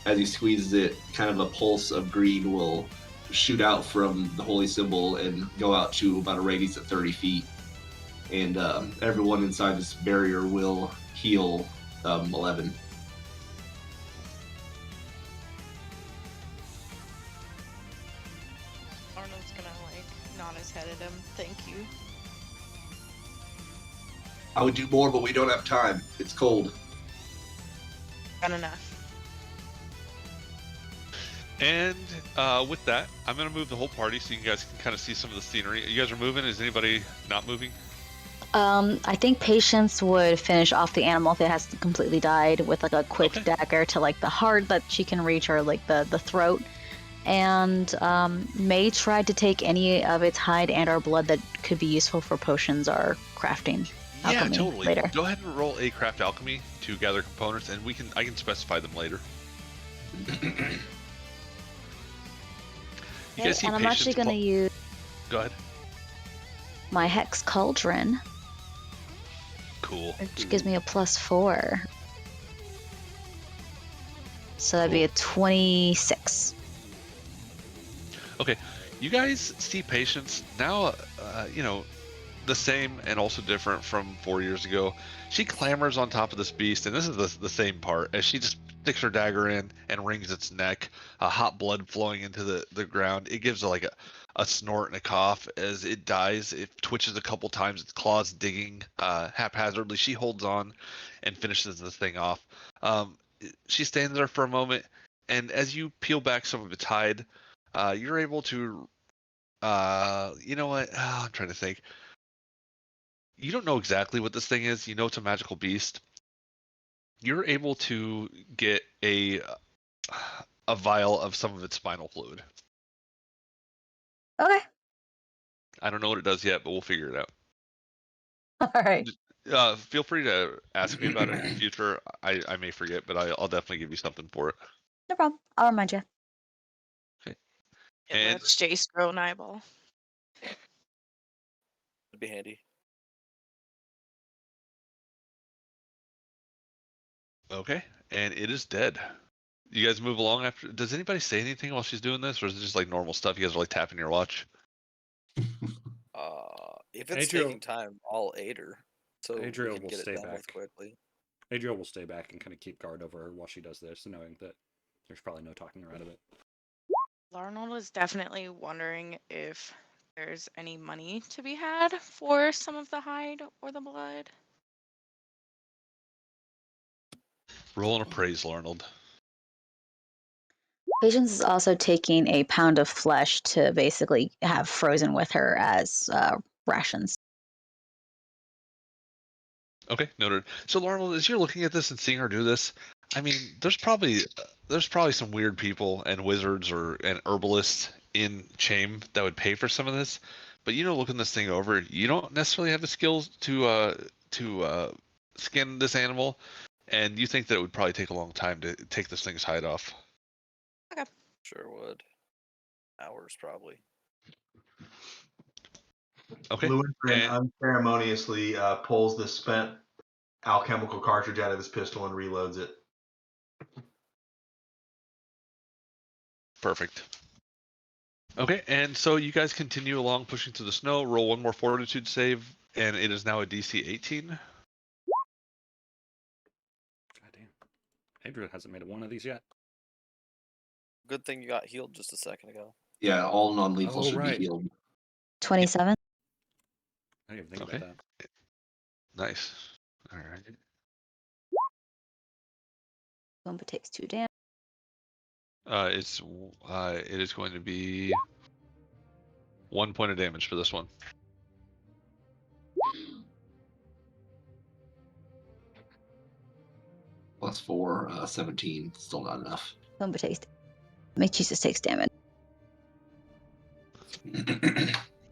as he squeezes it, kind of a pulse of green will shoot out from the holy symbol and go out to about a radius of 30 feet. And everyone inside this barrier will heal 11. Arnold's gonna nod his head at him. Thank you. I would do more, but we don't have time. It's cold. Got enough. And with that, I'm gonna move the whole party so you guys can kind of see some of the scenery. You guys are moving. Is anybody not moving? I think Patience would finish off the animal if it has completely died with a quick dagger to the heart that she can reach, or the throat, and may try to take any of its hide and or blood that could be useful for potions or crafting. Yeah, Alchemy totally. later. Go ahead and roll a craft alchemy to gather components, and I can specify them later. You guys see and I'm actually going to use Go ahead. my Hex Cauldron, Cool. which gives me a +4. So that'd be a 26. Okay, you guys see Patience now, the same and also different from 4 years ago. She clambers on top of this beast, and this is the same part, as she just sticks her dagger in and wrings its neck, hot blood flowing into the ground. It gives a snort and a cough as it dies. It twitches a couple times, its claws digging haphazardly. She holds on and finishes this thing off. She stands there for a moment, and as you peel back some of its hide, you're able to, you know what? I'm trying to think. You don't know exactly what this thing is. You know it's a magical beast. You're able to get a vial of some of its spinal fluid. Okay. I don't know what it does yet, but we'll figure it out. All right. Feel free to ask me about it in the future. I may forget, but I'll definitely give you something for it. No problem. I'll remind you. Okay. It And lets Jace grow an eyeball. It'd be handy. okay, and it is dead. You guys move along after. Does anybody say anything while she's doing this, or is it just like normal stuff? You guys are like tapping your watch. If it's taking time, I'll aid her. So Adriel we can will get stay it done back. with quickly. Adriel will stay back and kind of keep guard over her while she does this, knowing that there's probably no talking her out of it. Larnold is definitely wondering if there's any money to be had for some of the hide or the blood. Roll an appraise, Arnold. Patience is also taking a pound of flesh to basically have frozen with her as rations. Okay, noted. So, Larnold, as you're looking at this and seeing her do this, I mean, there's probably some weird people and wizards and herbalists in Chame that would pay for some of this. But looking this thing over, you don't necessarily have the skills to skin this animal, and you think that it would probably take a long time to take this thing's hide off. Okay. Sure would. Hours probably. Okay. Lewinthrin unceremoniously pulls the spent alchemical cartridge out of his pistol and reloads it. Perfect. Okay, and so you guys continue along, pushing through the snow. Roll one more fortitude save, and it is now a DC 18. Adrian hasn't made one of these yet. Good thing you got healed just a second ago. Yeah, all non-lethal Oh, should right. be healed. 27. I didn't even think Okay. about that. Nice. All right. Boomba takes 2 damage. It is going to be 1 point of damage for this one. Plus 4, 17. Still not enough. Boomba takes. Jesus takes damage.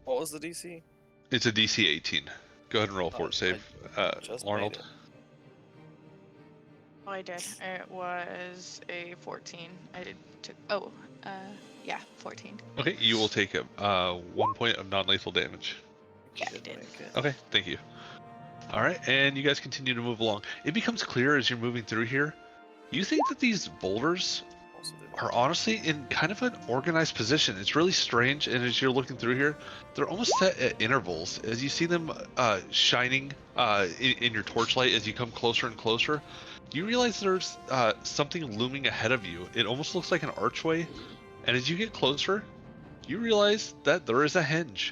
What was the DC? It's a DC 18. Go ahead and roll for it. Save, Just Arnold. made it. Oh, I did. It was a 14. I did. Yeah, 14. Okay, you will take a 1 point of non-lethal damage. Yeah, I Should did. make it. Okay, thank you. All right, and you guys continue to move along. It becomes clear as you're moving through here. You think that these boulders Also did are that. honestly in kind of an organized position. It's really strange, and as you're looking through here, they're almost set at intervals. As you see them shining in your torchlight as you come closer and closer, you realize there's something looming ahead of you. It almost looks like an archway, and as you get closer, you realize that there is a henge.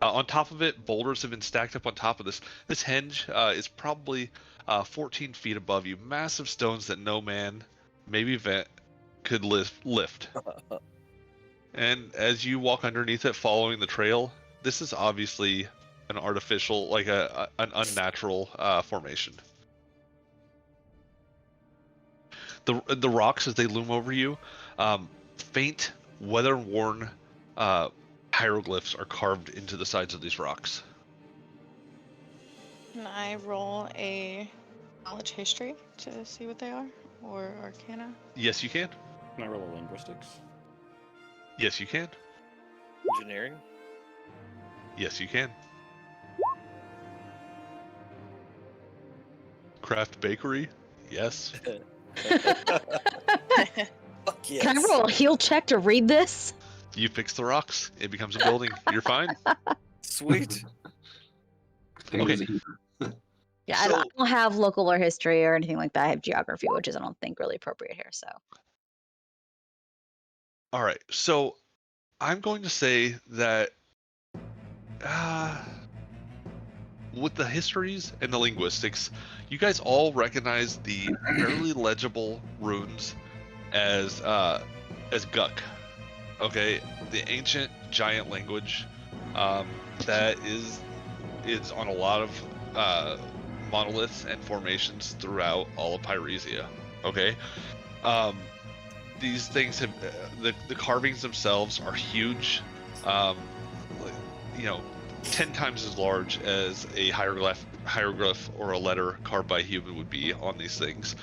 On top of it, boulders have been stacked up on top of this. This henge is probably 14 feet above you. Massive stones that no man, maybe Vent, could lift. And as you walk underneath it, following the trail, this is obviously an artificial, like an unnatural formation. The rocks as they loom over you, faint, weather-worn hieroglyphs are carved into the sides of these rocks. Can I roll a knowledge history to see what they are? Or arcana? Yes, you can. Can I roll a linguistics? Yes, you can. Engineering? Yes, you can. Craft bakery? Yes. Fuck yes. Can I roll a heal check to read this? You fix the rocks. It becomes a building. You're fine. Sweet. Okay. Yeah, I don't have local or history or anything like that. I have geography, which is I don't think really appropriate here. So. All right. So I'm going to say that with the histories and the linguistics, you guys all recognize the barely legible runes as Guk. Okay, the ancient giant language that is on a lot of monoliths and formations throughout all of Pyresia. Okay, these things have the carvings themselves are huge. 10 times as large as a hieroglyph or a letter carved by a human would be on these things.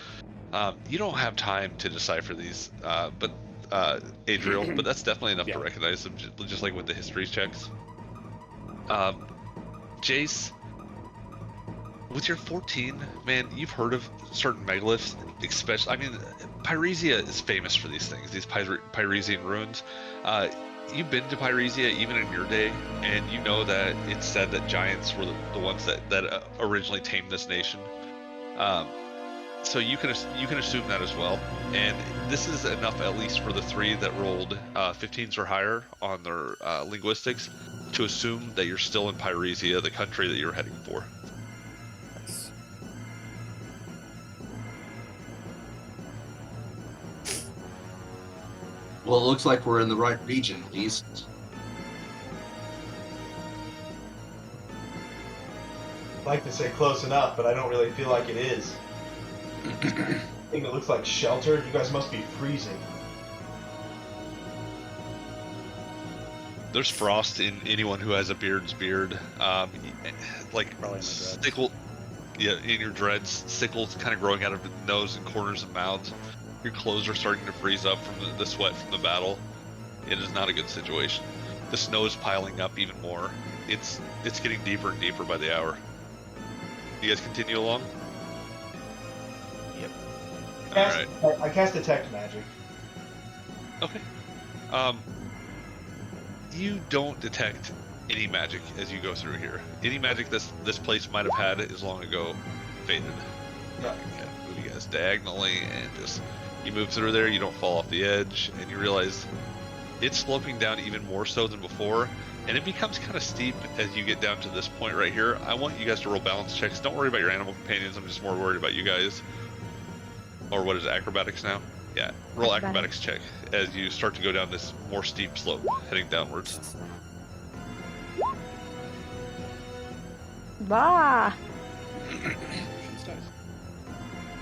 You don't have time to decipher these, but Adriel, but that's definitely enough to recognize them, just like with the history checks. Jace, with your 14, man, you've heard of certain megaliths, especially. I mean, Pyresia is famous for these things, these Pyresian runes. You've been to Pyresia even in your day, and you know that it's said that giants were the ones that originally tamed this nation. So you can assume that as well. And this is enough, at least for the 3 that rolled 15s or higher on their linguistics, to assume that you're still in Pyresia, the country that you're heading for. Nice. Well, it looks like we're in the right region, at least. I'd like to say close enough, but I don't really feel like it is. Thing that looks like shelter. You guys must be freezing. There's frost in anyone who has a beard's beard. Like Probably in my sickle, yeah, in your dreads, sickles kind of growing out of the nose and corners of mouths. Your clothes are starting to freeze up from the sweat from the battle. It is not a good situation. The snow is piling up even more. It's getting deeper and deeper by the hour. You guys continue along? Yep. Alright. I cast detect magic. Okay. You don't detect any magic as you go through here. Any magic this place might have had is long ago faded. Yeah. Okay, move you guys. this diagonally, and just you move through there. You don't fall off the edge, and you realize it's sloping down even more so than before, and it becomes kind of steep as you get down to this point right here. I want you guys to roll balance checks. Don't worry about your animal companions. I'm just more worried about you guys. Or what is it, acrobatics now? Yeah, roll acrobatics check as you start to go down this more steep slope, heading downwards. Bah!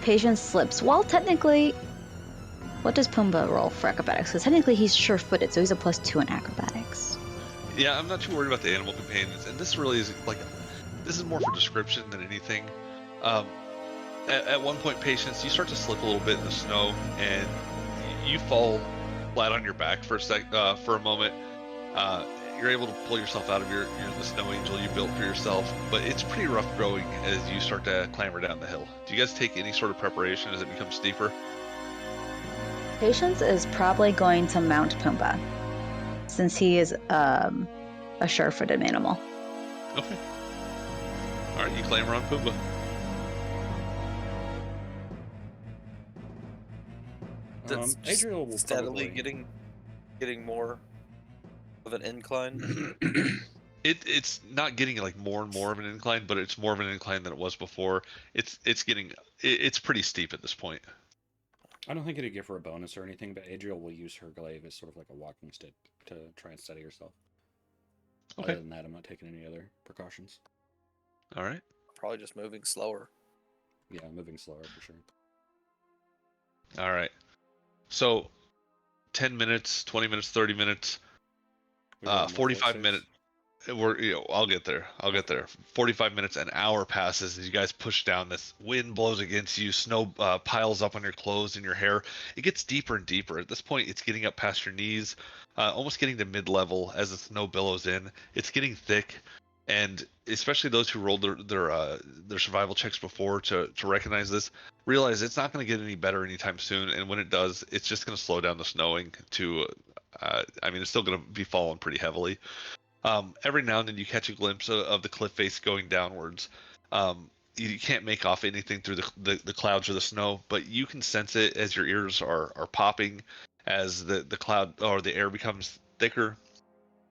Patience slips. Well, technically, what does Pumbaa roll for acrobatics? Because technically he's sure-footed, so he's a +2 in acrobatics. Yeah, I'm not too worried about the animal companions, and this really is like, this is more for description than anything. At one point, Patience, you start to slip a little bit in the snow, and you fall flat on your back for a moment. You're able to pull yourself out of the snow angel you built for yourself, but it's pretty rough going as you start to clamber down the hill. Do you guys take any sort of preparation as it becomes steeper? Patience is probably going to mount Pumbaa, since he is a sure-footed animal. Okay. All right, you clamber on Pumbaa. Adriel will steadily probably... getting more of an incline. It's not getting like more and more of an incline, but it's more of an incline than it was before. It's pretty steep at this point. I don't think it'd give her a bonus or anything, but Adriel will use her glaive as sort of like a walking stick to try and steady herself. Okay. Other than that, I'm not taking any other precautions. All right. Probably just moving slower. Yeah, moving slower for sure. All right. So 10 minutes, 20 minutes, 30 minutes, 45 minutes. I'll get there. 45 minutes, an hour passes as you guys push down. This wind blows against you. Snow piles up on your clothes and your hair. It gets deeper and deeper. At this point, it's getting up past your knees, almost getting to mid-level as the snow billows in. It's getting thick, and especially those who rolled their survival checks before to recognize this, realize it's not going to get any better anytime soon. And when it does, it's just going to slow down the snowing to. It's still going to be falling pretty heavily. Every now and then you catch a glimpse of the cliff face going downwards. You can't make off anything through the clouds or the snow, but you can sense it as your ears are popping, as the cloud or the air becomes thicker,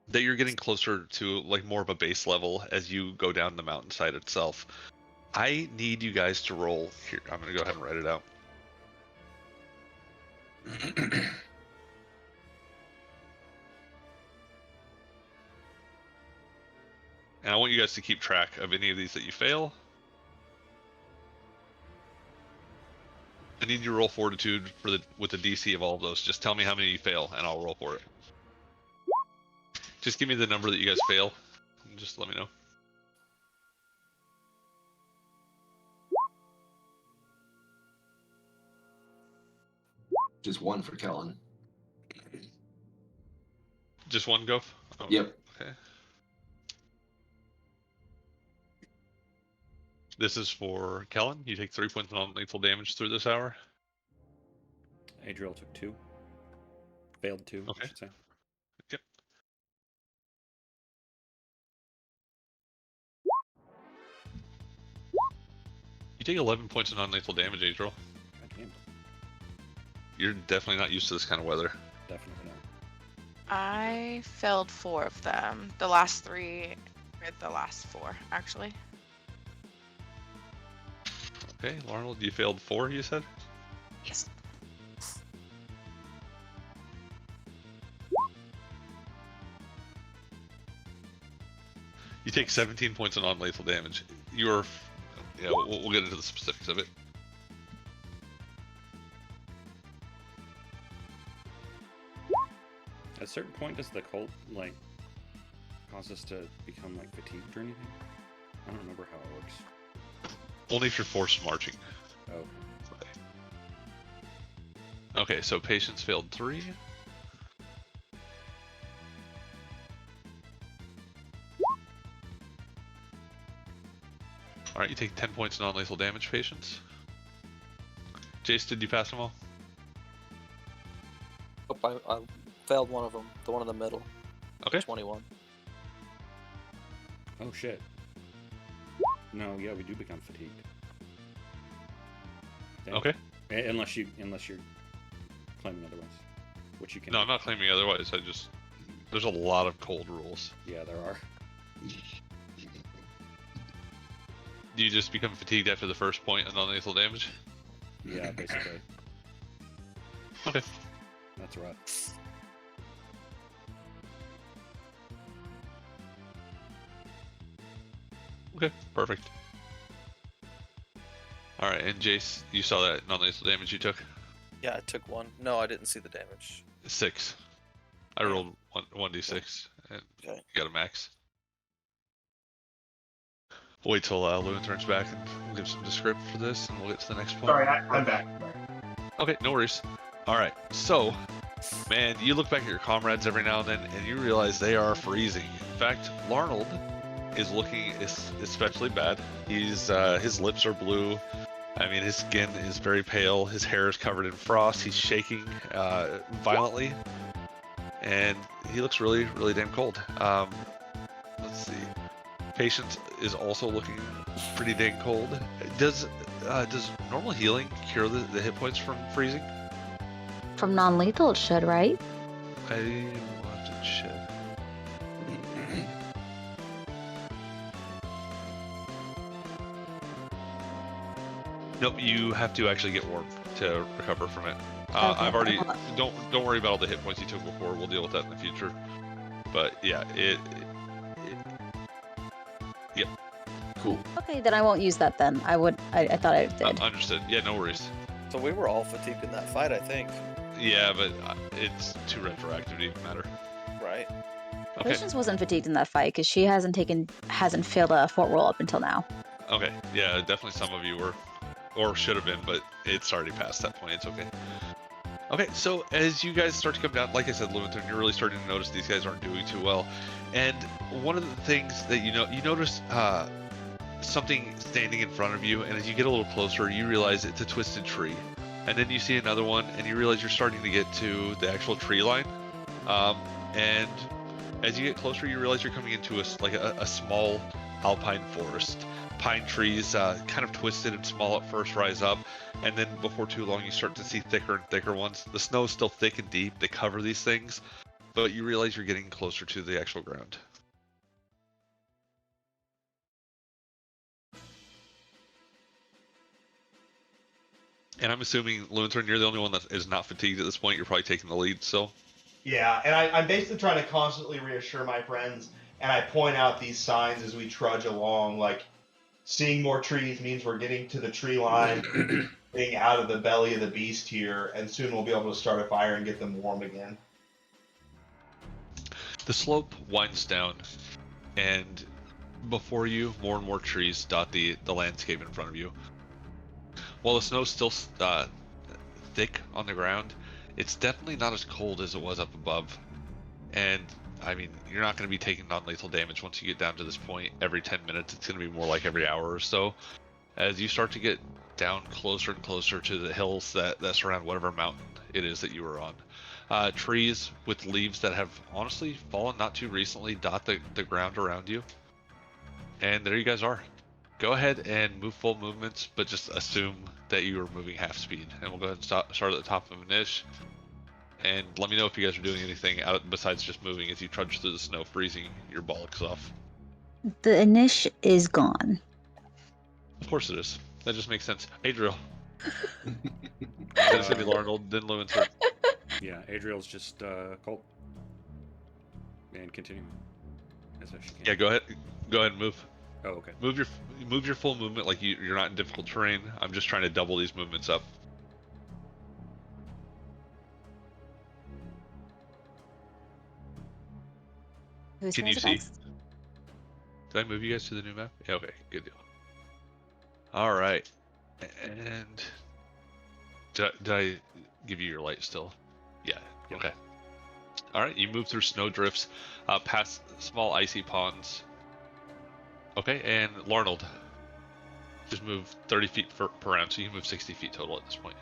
that you're getting closer to like more of a base level as you go down the mountainside itself. I need you guys to roll here. I'm going to go ahead and write it out. And I want you guys to keep track of any of these that you fail. I need you to roll fortitude with the DC of all of those. Just tell me how many you fail, and I'll roll for it. Just give me the number that you guys fail, and just let me know. Just one for Kellen. Just one go? Oh, yep. Okay. This is for Kellen. You take 3 points of non-lethal damage through this hour. Adriel took 2. Failed 2, okay. I should say. Yep. You take 11 points of non-lethal damage, Adriel. You're definitely not used to this kind of weather. Definitely not. I failed 4 of them. The last 3 or the last 4, actually. Okay, Larnold, you failed 4, you said? Yes. You take 17 points of non-lethal damage. You're... Yeah, we'll get into the specifics of it. At a certain point, does the cold, like, cause us to become, like, fatigued or anything? I don't remember how it works. Only if you're forced marching. Oh. Okay, so Patience failed 3. Alright, you take 10 points of non-lethal damage, Patience. Jace, did you pass them all? Oh, I failed one of them. The one in the middle. Okay. 21. Oh, shit. No, yeah, we do become fatigued. Okay. Unless you're claiming otherwise, which you can. No, I'm not claiming otherwise. There's a lot of cold rules. Yeah, there are. Do you just become fatigued after the first point of non-lethal damage? Yeah, basically. Okay. That's right. Okay, perfect. Alright, and Jace, you saw that non-lethal damage you took? Yeah, I took 1. No, I didn't see the damage. 6. I rolled 1d6, and Okay. you got a max. We'll wait till Lewin turns back, and we'll give some descript for this, and we'll get to the next point. Sorry, I'm back. Okay, no worries. Alright, so, man, you look back at your comrades every now and then, and you realize they are freezing. In fact, Larnold is looking especially bad. His lips are blue. I mean, his skin is very pale. His hair is covered in frost. He's shaking violently, and he looks really, really damn cold. Let's see. Patience is also looking pretty dang cold. Does normal healing cure the hit points from freezing? From non-lethal, it should, right? I will have to check. Nope, you have to actually get warm to recover from it. Okay, I've already hold don't worry about all the hit points you took before. We'll deal with that in the future. But yeah, yep. Cool. Okay, then I won't use that then. I thought I did. Understood. Yeah, no worries. So we were all fatigued in that fight, I think. Yeah, but it's too retroactive to even matter. Right. Okay. Patience wasn't fatigued in that fight because she hasn't failed a fort roll up until now. Okay. Yeah, definitely some of you were, or should have been, but it's already past that point. It's okay. Okay, so as you guys start to come down, like I said, Lewinton, you're really starting to notice these guys aren't doing too well. And one of the things that you notice something standing in front of you, and as you get a little closer, you realize it's a twisted tree. And then you see another one, and you realize you're starting to get to the actual tree line. And as you get closer, you realize you're coming into a small alpine forest. Pine trees, kind of twisted and small at first, rise up, and then before too long you start to see thicker and thicker ones. The snow is still thick and deep, they cover these things, but you realize you're getting closer to the actual ground. And I'm assuming, Lewinton, you're the only one that is not fatigued at this point. You're probably taking the lead still. Yeah, and I'm basically trying to constantly reassure my friends, and I point out these signs as we trudge along, like seeing more trees means we're getting to the tree line, getting out of the belly of the beast here, and soon we'll be able to start a fire and get them warm again. The slope winds down, and before you, more and more trees dot the landscape in front of you. While the snow's still thick on the ground, it's definitely not as cold as it was up above. And, I mean, you're not going to be taking non-lethal damage once you get down to this point every 10 minutes. It's going to be more like every hour or so. As you start to get down closer and closer to the hills that surround whatever mountain it is that you were on. Trees with leaves that have honestly fallen not too recently dot the ground around you. And there you guys are. Go ahead and move full movements, but just assume that you are moving half speed. And we'll go ahead and start at the top of Anish. And let me know if you guys are doing anything besides just moving as you trudge through the snow, freezing your bollocks off. The Anish is gone. Of course it is. That just makes sense. Adriel. It's gonna be Larnold, then Lewinton. Yeah, Adriel's just cold. And continue. As if she can. Yeah, go ahead and move. Oh, okay. Move your full movement like you're not in difficult terrain. I'm just trying to double these movements up. Who's Can you turn is it see? next? Did I move you guys to the new map? Yeah, okay, good deal. All right, and did I give you your light still? Yeah. Yep. Okay. All right, you move through snow drifts, past small icy ponds. Okay, and Larnold, just move 30 feet per round, so you can move 60 feet total at this point.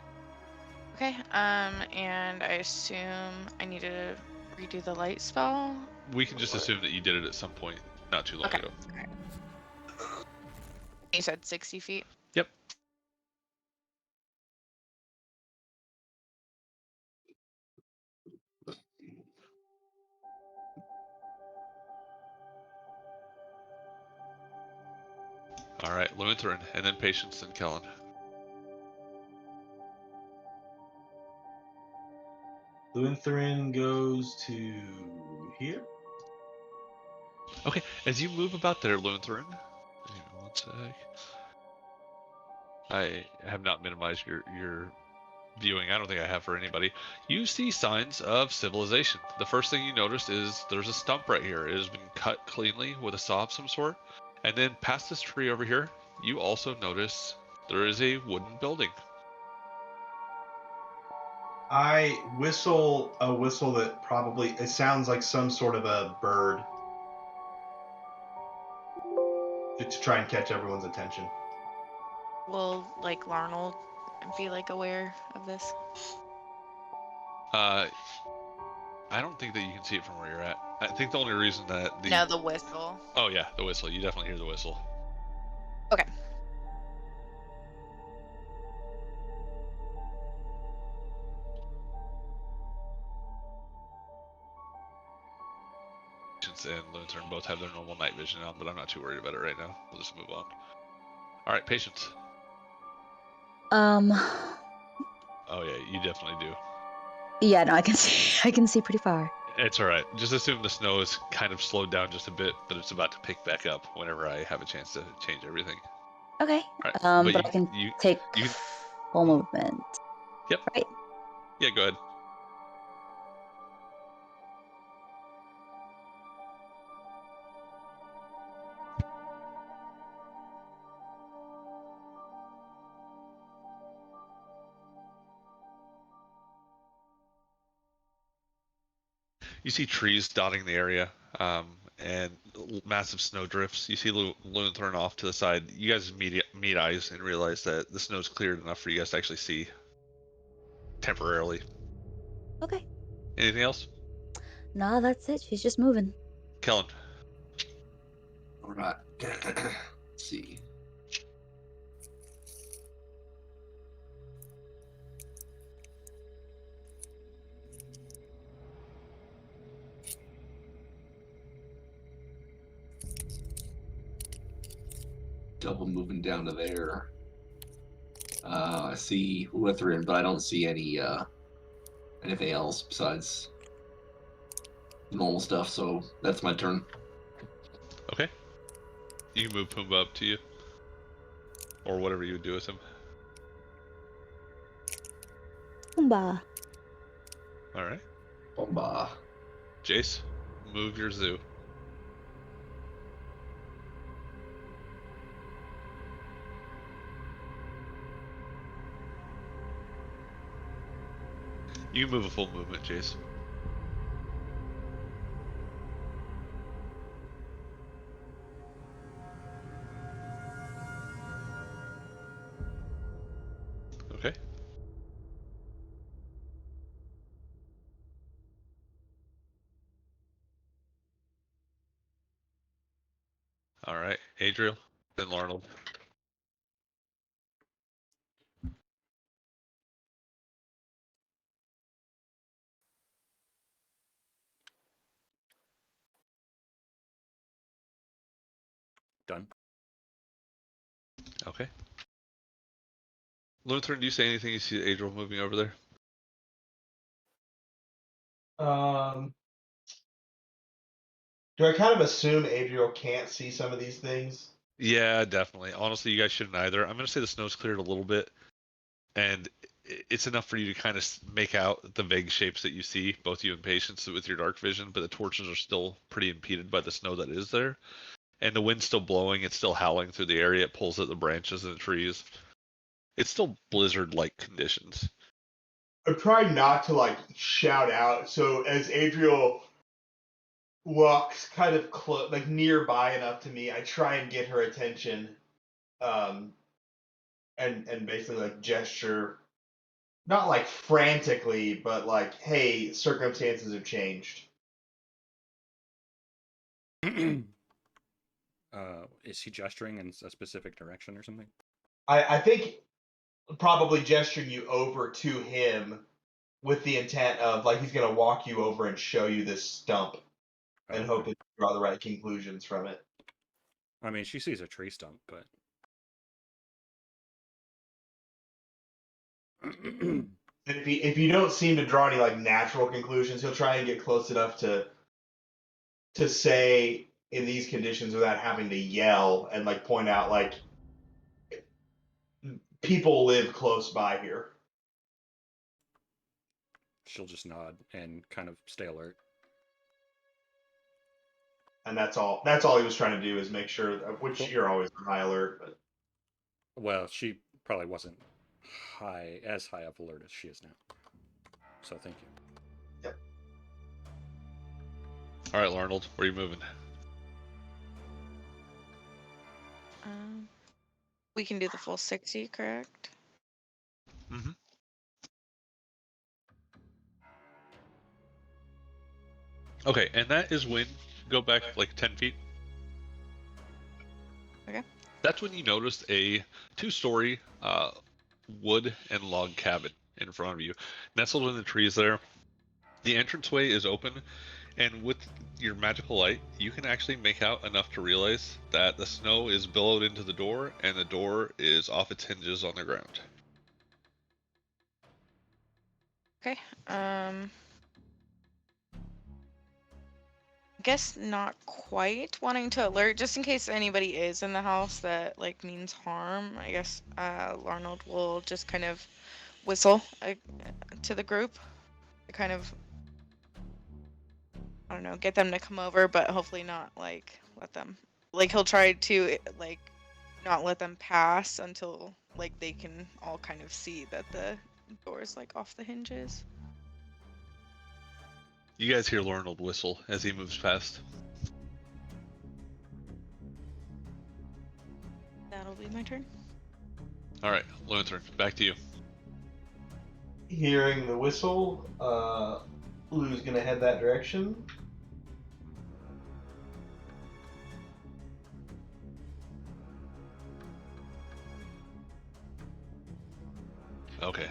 Okay, and I assume I need to redo the light spell? We can just assume that you did it at some point not too long Okay. ago. Okay. You said 60 feet? Yep. All right, Lutheran, and then Patience and Kellen. Lutheran goes to here. Okay, as you move about there, Lutheran. Hang on one sec. I have not minimized your viewing. I don't think I have for anybody. You see signs of civilization. The first thing you notice is there's a stump right here. It has been cut cleanly with a saw of some sort. And then past this tree over here, you also notice there is a wooden building. I whistle a whistle that probably it sounds like some sort of a bird to try and catch everyone's attention. Will like Larnold be like aware of this? I don't think that you can see it from where you're at. I think the only reason that No, the whistle. Oh yeah, the whistle. You definitely hear the whistle. Okay. Patience and Lutheran both have their normal night vision on, but I'm not too worried about it right now. We'll just move on. All right, Patience. Oh yeah, you definitely do. Yeah, no, I can see. I can see pretty far. It's all right. Just assume the snow is kind of slowed down just a bit, but it's about to pick back up whenever I have a chance to change everything. Okay. All right, But I can take you full movement. Yep. Right. Yeah, go ahead. You see trees dotting the area, and massive snow drifts. You see Lutheran off to the side. You guys meet eyes and realize that the snow's cleared enough for you guys to actually see temporarily. Okay. Anything else? No, that's it. She's just moving. Kellen. All right. Let's see. Double moving down to there. I see Lutheran, but I don't see anything else besides normal stuff. So that's my turn. Okay. You can move Pumbaa up to you, or whatever you would do with him. Pumbaa. All right. Bomba. Jace, move your zoo. You can move a full movement, Jace. Okay. All right, Adriel, then Larnold. Done. Okay. Lutheran, do you say anything? You see Adriel moving over there? Do I kind of assume Adriel can't see some of these things? Yeah, definitely. Honestly, you guys shouldn't either. I'm gonna say the snow's cleared a little bit, and it's enough for you to kind of make out the vague shapes that you see, both you and Patience, with your dark vision. But the torches are still pretty impeded by the snow that is there, and the wind's still blowing. It's still howling through the area. It pulls at the branches and the trees. It's still blizzard-like conditions. I'm trying not to like shout out. So as Adriel walks kind of like nearby enough to me, I try and get her attention, and basically like gesture, not like frantically, but like, hey, circumstances have changed. Is he gesturing in a specific direction or something? I think probably gesturing you over to him with the intent of like he's gonna walk you over and show you this stump and Okay. hope to draw the right conclusions from it. I mean, she sees a tree stump, but If you don't seem to draw any like natural conclusions, he'll try and get close enough to say in these conditions without having to yell and like point out like people live close by here. She'll just nod and kind of stay alert. And that's all he was trying to do, is make sure, which Cool. you're always on high alert, but Well, she probably wasn't as high of alert as she is now. So thank you. Yep. All right, Arnold, where are you moving? We can do the full 60, correct? Mm-hmm. Okay, and that is when, go back like 10 feet. Okay. That's when you noticed a 2-story wood and log cabin in front of you, nestled in the trees there. The entranceway is open, and with your magical light, you can actually make out enough to realize that the snow is billowed into the door, and the door is off its hinges on the ground. Okay. I guess not quite wanting to alert, just in case anybody is in the house that like means harm. I guess Larnold will just kind of whistle to the group to kind of, I don't know, get them to come over, but hopefully not like let them, like he'll try to like not let them pass until like they can all kind of see that the door is like off the hinges. You guys hear Arnold whistle as he moves past. That'll be my turn. All right, Luther, back to you. hearing the whistle, Lou's gonna head that direction. Okay.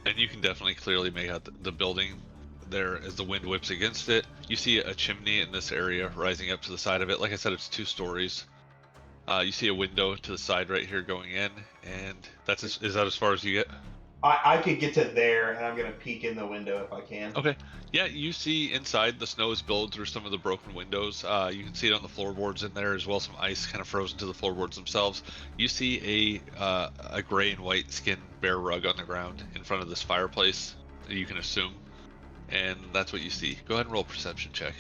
And you can definitely clearly make out the building there as the wind whips against it. You see a chimney in this area rising up to the side of it. Like I said, it's 2 stories. You see a window to the side right here going in, and is that as far as you get? I could get to there, and I'm gonna peek in the window if I can. Okay. Yeah, you see inside the snow is billowed through some of the broken windows. You can see it on the floorboards in there as well. Some ice kind of frozen to the floorboards themselves. You see a gray and white skin bear rug on the ground in front of this fireplace. You can assume, and that's what you see. Go ahead and roll a perception check.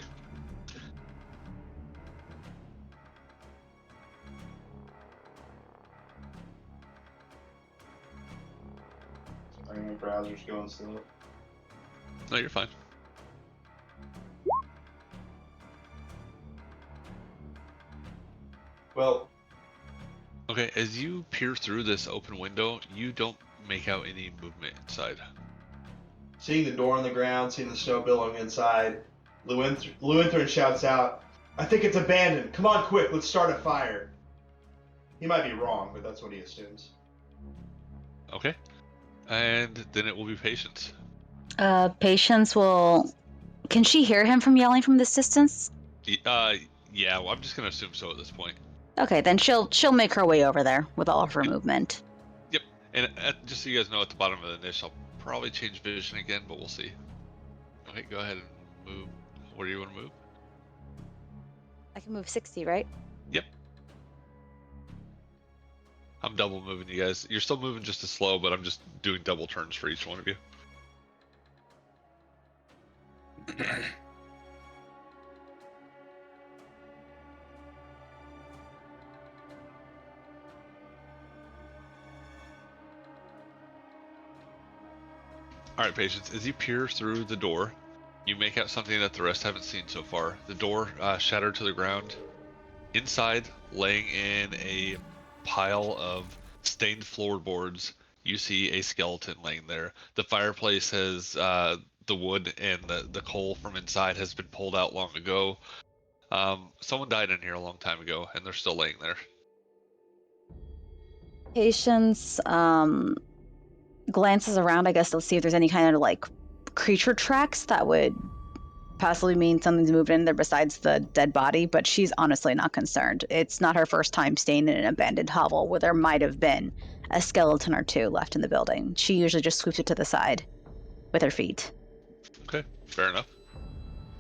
Sorry, my browser's going slow. No, you're fine. Well, Okay, as you peer through this open window, you don't make out any movement inside. seeing the door on the ground, seeing the snow billowing inside, Lewinthron shouts out, "I think it's abandoned. Come on, quick, let's start a fire." He might be wrong, but that's what he assumes. Okay. And then it will be Patience. Patience will... Can she hear him from yelling from this distance? Yeah, well, I'm just gonna assume so at this point. Okay, then she'll make her way over there with all of her movement. Yep. And just so you guys know, at the bottom of the niche, I'll probably change vision again, but we'll see. Okay, go ahead and move. Where do you want to move? I can move 60, right? Yep. I'm double moving you guys. You're still moving just as slow, but I'm just doing double turns for each one of you. Alright, Patience, as you peer through the door, you make out something that the rest haven't seen so far. The door shattered to the ground. Inside, laying in a pile of stained floorboards, you see a skeleton laying there. The fireplace has, the wood and the coal from inside has been pulled out long ago. Someone died in here a long time ago, and they're still laying there. Patience glances around, I guess, to see if there's any kind of like creature tracks that would possibly mean something's moved in there besides the dead body, but she's honestly not concerned. It's not her first time staying in an abandoned hovel where there might have been a skeleton or two left in the building. She usually just swoops it to the side with her feet. Okay, fair enough.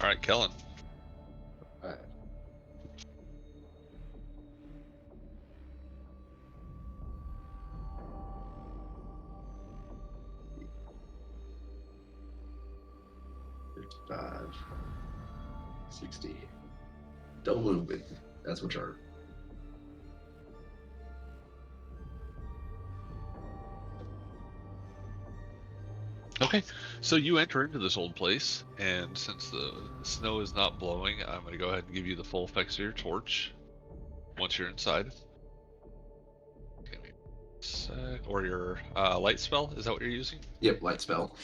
All right, Kellen. Alright. $55, 60. Don't move it. That's what you're. Okay, so you enter into this old place, and since the snow is not blowing, I'm going to go ahead and give you the full effects of your torch once you're inside. Give me a sec. Or your light spell, is that what you're using? Yep, light spell.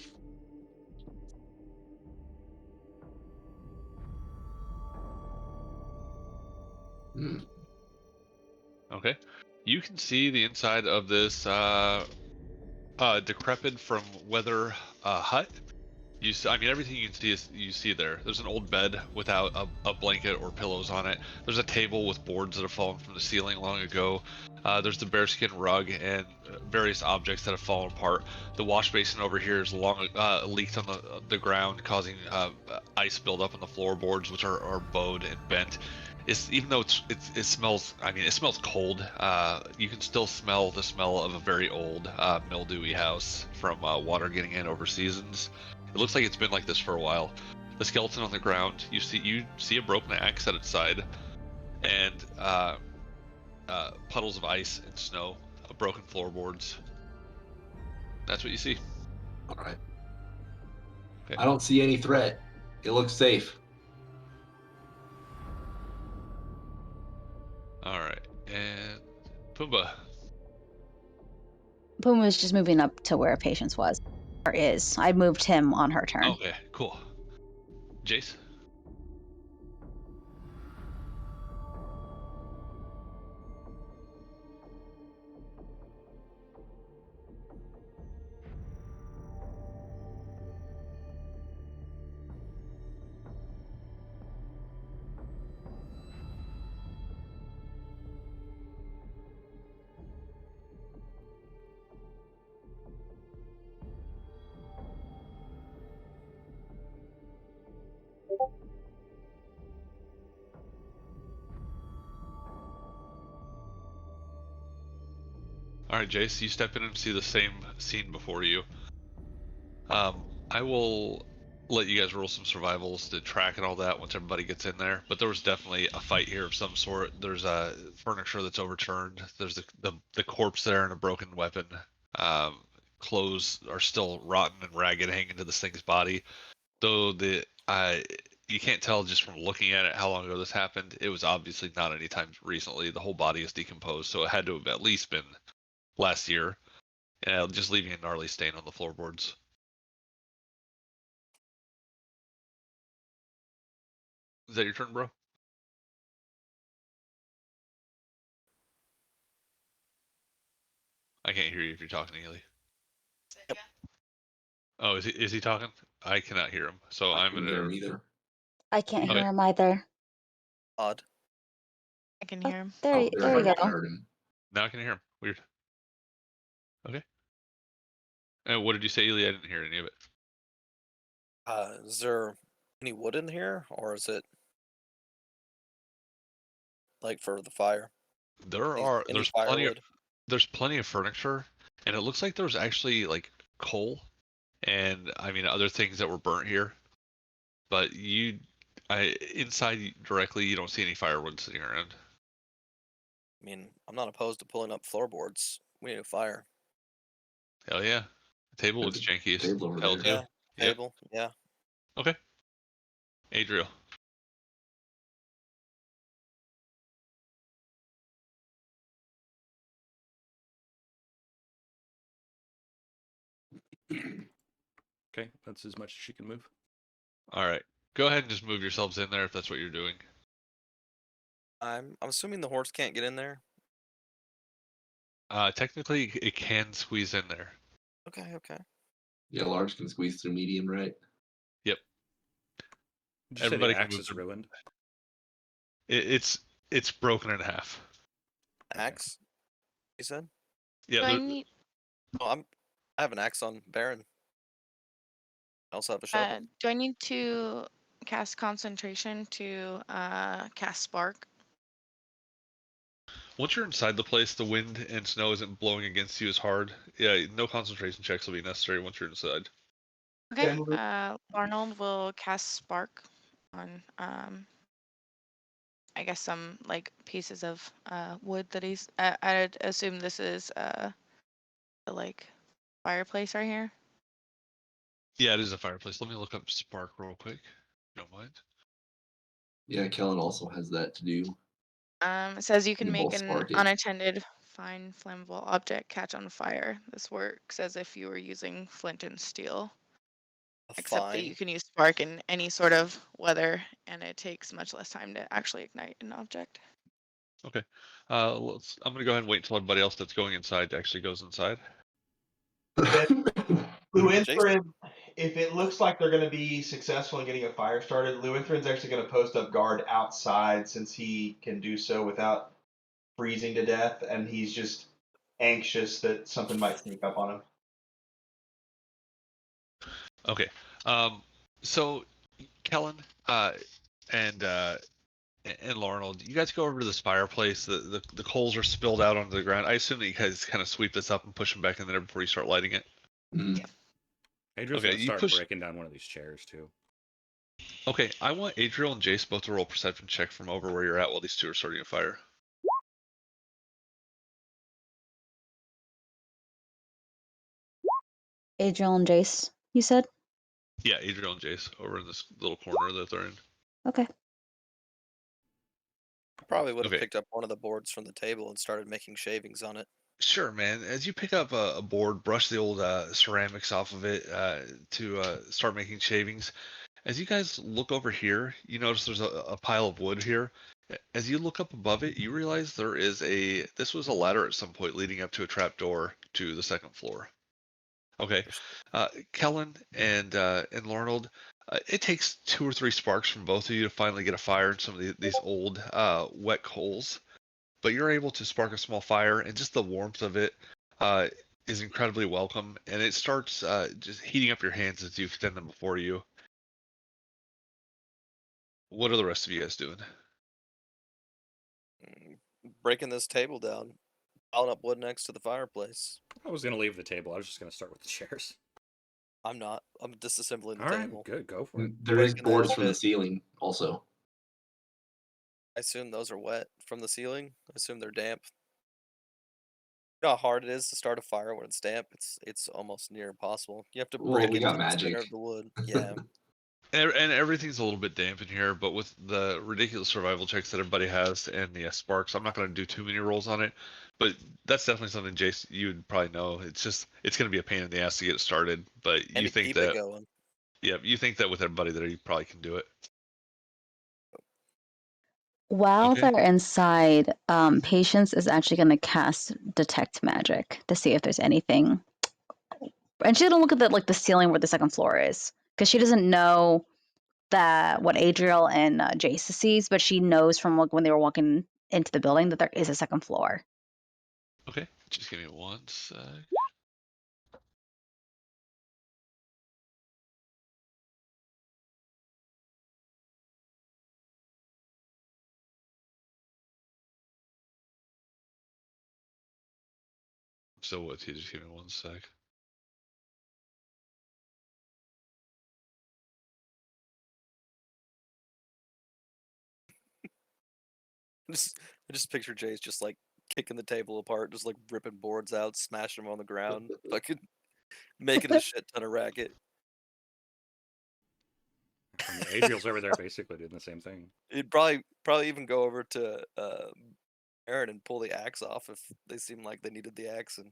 Okay. You can see the inside of this decrepit from weather hut. I mean, everything you can see is you see there. There's an old bed without a blanket or pillows on it. There's a table with boards that have fallen from the ceiling long ago. There's the bearskin rug and various objects that have fallen apart. The wash basin over here is long leaked on the ground, causing ice buildup on the floorboards, which are bowed and bent. Even though it smells, I mean, it smells cold. You can still smell the smell of a very old mildewy house from water getting in over seasons. It looks like it's been like this for a while. The skeleton on the ground, you see a broken axe at its side, and puddles of ice and snow, broken floorboards. That's what you see. All right. Okay. I don't see any threat. It looks safe. All right, and Pumbaa. Puma was just moving up to where Patience was, or is. I moved him on her turn. Okay, cool. Jace. All right, Jace, you step in and see the same scene before you. I will let you guys roll some survivals to track and all that once everybody gets in there. But there was definitely a fight here of some sort. There's furniture that's overturned. There's the corpse there and a broken weapon. Clothes are still rotten and ragged, hanging to this thing's body. Though you can't tell just from looking at it how long ago this happened. It was obviously not any time recently. The whole body is decomposed, so it had to have at least been last year. And just leaving a gnarly stain on the floorboards. Is that your turn, bro? I can't hear you if you're talking, Ely. Yep. Oh, is he talking? I cannot hear him, so I I'm couldn't gonna. hear him either. I can't Okay. hear him either. Odd. I can hear him. There, Oh, there you I go. heard him. Now I can hear him. Weird. Okay. And what did you say, Ely? I didn't hear any of it. Is there any wood in here, or is it like for the fire? There's firewood? There's plenty of furniture, and it looks like there's actually like coal, and I mean other things that were burnt here. But inside directly, you don't see any firewood sitting around. I mean, I'm not opposed to pulling up floorboards. We need a fire. Hell yeah. The table There's looks a janky as table over hell there. too. Yeah, Yeah. table. Yeah. Okay. Adriel. Okay, that's as much as she can move. All right. Go ahead and just move yourselves in there if that's what you're doing. I'm assuming the horse can't get in there. Technically, it can squeeze in there. Okay, okay. Yeah, large can squeeze through medium, right? Yep. Did you Everybody say can the axe move is their- ruined? It's broken in half. Axe? You said? Yeah, Do I need Oh, I have an axe on Baron. I also have a shovel. do I need to cast concentration to cast spark? once you're inside the place, the wind and snow isn't blowing against you as hard. Yeah, no concentration checks will be necessary once you're inside. Okay. Arnold will cast spark on I guess some like pieces of wood that he's I'd assume this is the like fireplace right here. Yeah, it is a fireplace. Let me look up spark real quick. If you don't mind. Yeah, Kellen also has that to do. It says you can You make both an spark it. unattended fine flammable object catch on fire. This works as if you were using flint and steel, except that you Fine. can use spark in any sort of weather, and it takes much less time to actually ignite an object. Okay. I'm gonna go ahead and wait until everybody else that's going inside actually goes inside. Luinthrin, if it looks like they're going to be successful in getting a fire started, Luinthrin's actually going to post up guard outside since he can do so without freezing to death, and he's just anxious that something might sneak up on him. Okay. So Kellen, and and Larnold, you guys go over to this fireplace. The coals are spilled out onto the ground. I assume that you guys kind of sweep this up and push them back in there before you start lighting it. Mm. Adriel's Okay, gonna you start push. breaking down one of these chairs too. Okay, I want Adriel and Jace both to roll perception check from over where you're at while these two are starting a fire. Adriel and Jace, you said? Yeah, Adriel and Jace over in this little corner that they're in. Okay. Probably would have Okay. picked up one of the boards from the table and started making shavings on it. Sure, man. As you pick up a board, brush the old ceramics off of it to start making shavings. As you guys look over here, you notice there's a pile of wood here. As you look up above it, you realize this was a ladder at some point leading up to a trap door to the second floor. Okay, Kellen and Larnold, it takes 2 or 3 sparks from both of you to finally get a fire in some of these old wet coals, but you're able to spark a small fire, and just the warmth of it uh, is incredibly welcome, and it starts just heating up your hands as you extend them before you. What are the rest of you guys doing? Breaking this table down, piling up wood next to the fireplace. I was gonna leave the table. I was just gonna start with the chairs. I'm not. I'm disassembling the All right, table. good, go for it. There is Breaking the boards edge from of the it. ceiling also. I assume those are wet from the ceiling. I assume they're damp. You know how hard it is to start a fire when it's damp? It's almost near impossible. You have to Well, break we into got the center magic. of the wood. Yeah. And everything's a little bit damp in here, but with the ridiculous survival checks that everybody has and the sparks, I'm not going to do too many rolls on it. But that's definitely something, Jace, you'd probably know. It's going to be a pain in the ass to get it started. But And you to think keep it that, going. yeah, you think that with everybody there, you probably can do it. While Okay. they're inside, Patience is actually going to cast Detect Magic to see if there's anything. And she's going to look at the ceiling where the second floor is, because she doesn't know that what Adriel and Jace sees, but she knows from when they were walking into the building that there is a second floor. Okay. Just give me one sec. So what? You just give me one sec. I just picture Jay's just like kicking the table apart, just like ripping boards out, smashing them on the ground, fucking making a shit ton of racket. I mean, Adriel's over there basically doing the same thing. He'd probably even go over to Aaron and pull the axe off if they seemed like they needed the axe. And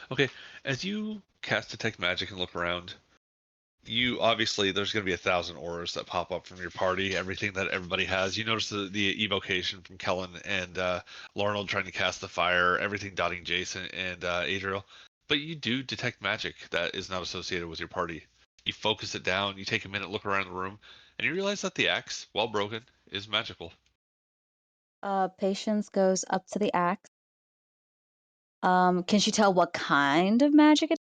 Okay. As you cast Detect Magic and look around, you obviously there's going to be 1,000 auras that pop up from your party, everything that everybody has. You notice the evocation from Kellen and Larnold trying to cast the fire, everything dotting Jason and Adriel. But you do detect magic that is not associated with your party. You focus it down, you take a minute, look around the room, and you realize that the axe, while broken, is magical. Patience goes up to the axe. Can she tell what kind of magic it?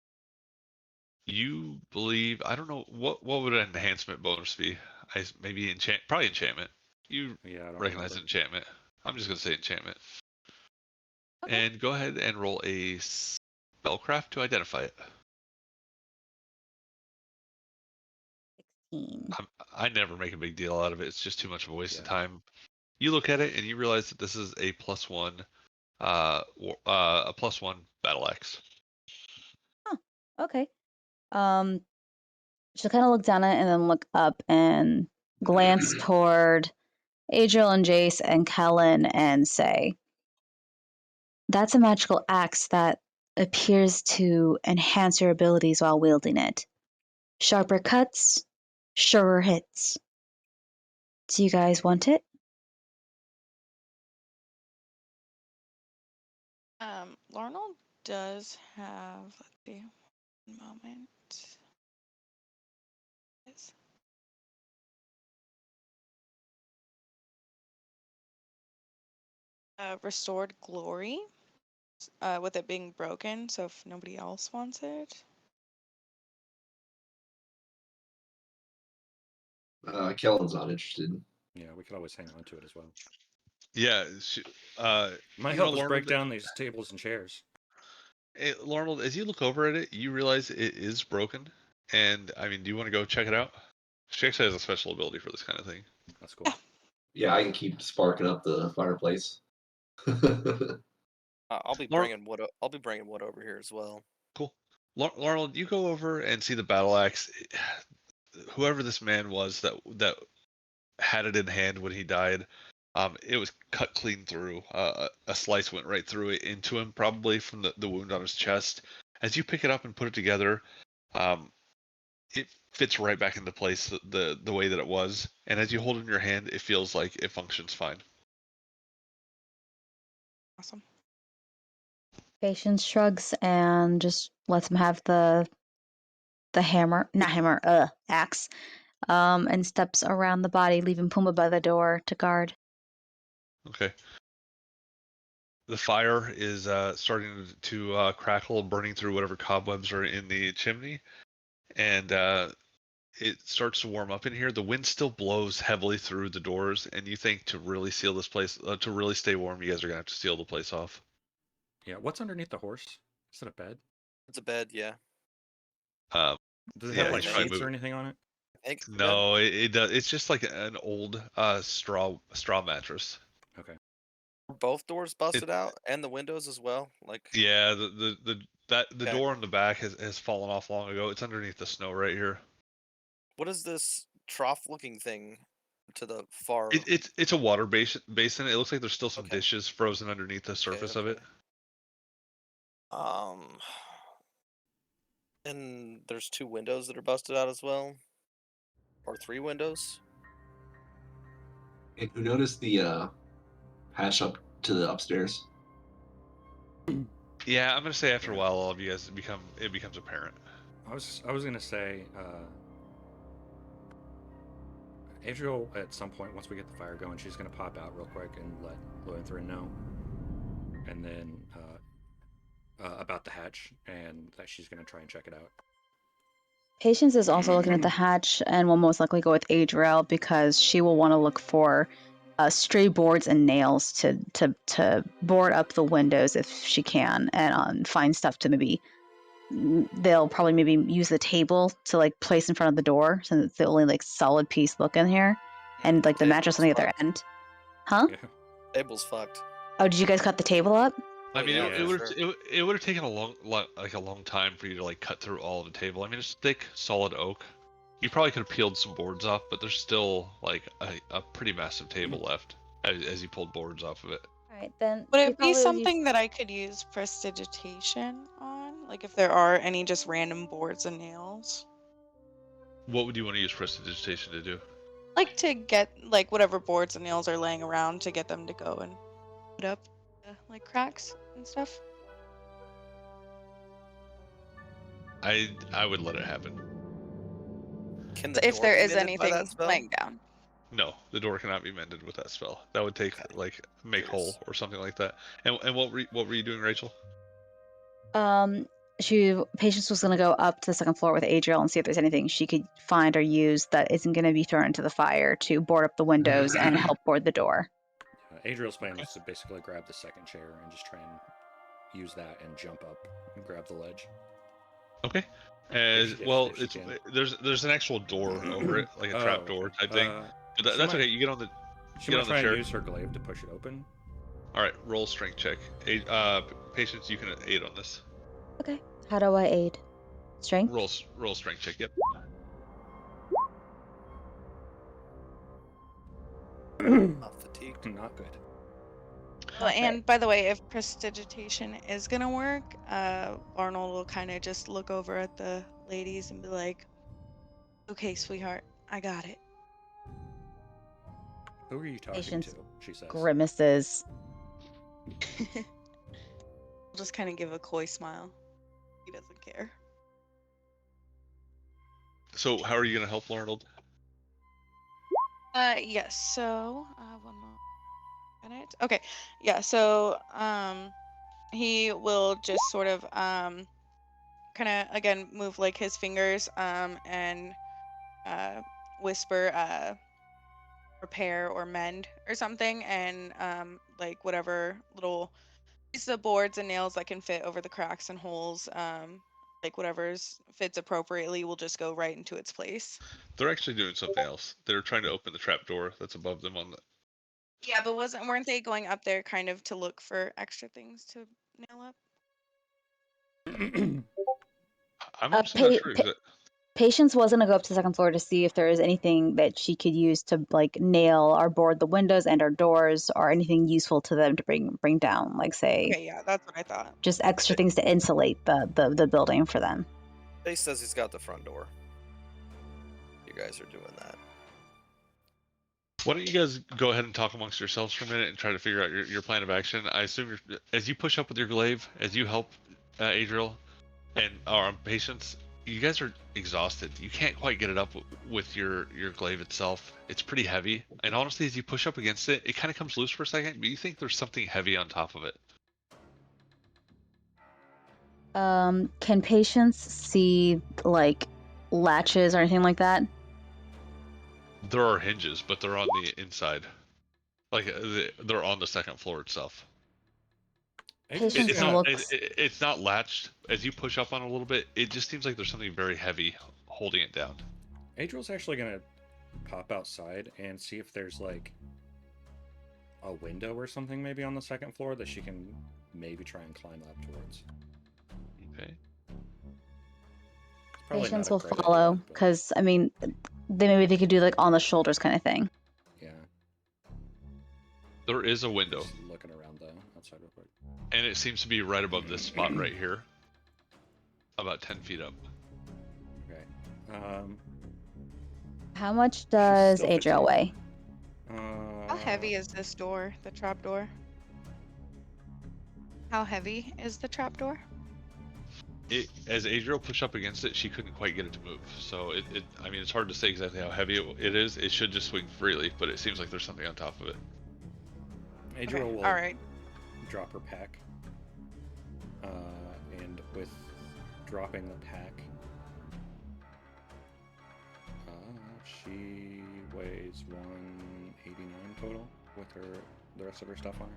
You believe, I don't know, what would an enhancement bonus be? Maybe probably enchantment. You Yeah, I don't recognize remember. enchantment. I'm just gonna say enchantment. Okay. And go ahead and roll a spellcraft to identify it. 16. I never make a big deal out of it. It's just too much of a waste of Yeah. time. You look at it and you realize that this is a +1, a +1 battle axe. Huh. Okay. Um, she'll kind of look down at it and then look up and glance toward Adriel and Jace and Kellen and say, "That's a magical axe that appears to enhance your abilities while wielding it. Sharper cuts, surer hits. Do you guys want it?" Larnold does have, let's see, one moment. Yes. Restored glory, with it being broken, so if nobody else wants it. Kellen's not interested. Yeah, we could always hang on to it as well. Yeah, Might you know, help us break Larnold, down these tables and chairs. Larnold, as you look over at it, you realize it is broken. And I mean, do you want to go check it out? She actually has a special ability for this kind of thing. That's cool. Yeah, I can keep sparking up the fireplace. I'll be Lar- bringing wood. I'll be bringing wood over here as well. Cool. Larnold, you go over and see the battle axe. Whoever this man was that had it in hand when he died, it was cut clean through. A slice went right through it into him, probably from the wound on his chest. As you pick it up and put it together, it fits right back into place the way that it was. And as you hold it in your hand, it feels like it functions fine. Awesome. Patience shrugs and just lets him have the axe, and steps around the body, leaving Puma by the door to guard. Okay. The fire is starting to crackle, burning through whatever cobwebs are in the chimney, and it starts to warm up in here. The wind still blows heavily through the doors, and you think to really seal this place, to really stay warm, you guys are gonna have to seal the place off. Yeah, what's underneath the horse? Is it a bed? It's a bed, yeah. Um, Does it yeah, have you like should probably sheets move or it. anything on it? I think it's a bed. No, it does. It's just like an old straw mattress. Okay. Were both doors It, busted out and the windows as well. Like, yeah, the okay. door on the back has fallen off long ago. It's underneath the snow right here. What is this trough-looking thing to the far? It's a water basin. It looks like there's still some Okay. dishes frozen underneath the surface of it. And there's 2 windows that are busted out as well, or 3 windows. And who noticed the hatch up to the upstairs? Yeah, I'm gonna say after a Yeah. while, all of you guys it becomes apparent. I was gonna say, Adriel at some point once we get the fire going, she's gonna pop out real quick and let Luthrin know, and then about the hatch and that she's gonna try and check it out. Patience is also looking at the hatch and will most likely go with Adriel because she will want to look for stray boards and nails to board up the windows if she can, and find stuff to maybe. They'll probably maybe use the table to like place in front of the door since it's the only like solid piece look in here, and like the mattress on the other end. Huh? Yeah. Table's fucked. Oh, did you guys cut the table up? I mean, yeah, it for would sure. it would have taken a long time for you to like cut through all of the table. I mean, it's thick, solid oak. You probably could have peeled some boards off, but there's still like a pretty massive table left as you pulled boards off of it. All right, then. Would she it be probably would use- something that I could use prestidigitation on? Like if there are any just random boards and nails? What would you want to use prestidigitation to do? Like to get like whatever boards and nails are laying around to get them to go and put up like cracks and stuff. I would let it happen. Can the If door there be is knitted by that anything spell? laying down. No, the door cannot be mended with that spell. That would take like make whole or something like that. And what were you doing, Rachel? Patience was gonna go up to the second floor with Adriel and see if there's anything she could find or use that isn't gonna be thrown into the fire to board up the windows and help board the door. Adriel's plan was to basically grab the second chair and just try and use that and jump up and grab the ledge. Okay. There's an actual door over it, like a trap door type thing. But that's okay. You get on the She might try and use her glaive to push it open. All right, roll strength check. Patience, you can aid on this. Okay. How do I aid? Strength? Roll strength check. Yep. Not fatigued. Not good. Well, and by the way, if prestidigitation is gonna work, Arnold will kind of just look over at the ladies and be like, "Okay, sweetheart, I got it." Who are you talking Patience to? She says. grimaces. I'll just kind of give a coy smile. He doesn't care. So how are you gonna help Arnold? Yes. So, one more minute. Okay. Yeah. So, he will just sort of, kind of again move like his fingers, and whisper, repair or mend or something, and like whatever little pieces of boards and nails that can fit over the cracks and holes, like whatever's fits appropriately will just go right into its place. They're actually doing something else. They're trying to open the trap door that's above them on the. Yeah, but weren't they going up there kind of to look for extra things to nail up? I'm honestly not sure. Patience was gonna go up to the second floor to see if there is anything that she could use to like nail or board the windows and our doors, or anything useful to them to bring down, like say. Okay, yeah, that's what I thought. Just extra things to insulate the building for them. He says he's got the front door. You guys are doing that. Why don't you guys go ahead and talk amongst yourselves for a minute and try to figure out your plan of action? I assume as you push up with your glaive, as you help Adriel and our Patience, you guys are exhausted. You can't quite get it up with your glaive itself. It's pretty heavy, and honestly, as you push up against it, it kind of comes loose for a second, but you think there's something heavy on top of it. Can Patience see like latches or anything like that? There are hinges, but they're on the inside. Like they're on the second floor itself. It's not latched. As you push up on it a little bit, it just seems like there's something very heavy holding it down. Adriel's actually gonna pop outside and see if there's like a window or something maybe on the second floor that she can maybe try and climb up towards. Okay. Patience will follow, because I mean, maybe they could do like on the shoulders kind of thing. Yeah. There is a window. Just looking around the outside real quick. And it seems to be right above this spot right here. About 10 feet up. Okay. How much does Adriel weigh? How heavy is this door, the trap door? How heavy is the trap door? As Adriel pushed up against it, she couldn't quite get it to move. So I mean, it's hard to say exactly how heavy it is. It should just swing freely, but it seems like there's something on top of it. Adriel will drop her pack. And with dropping the pack, she weighs 189 total with the rest of her stuff on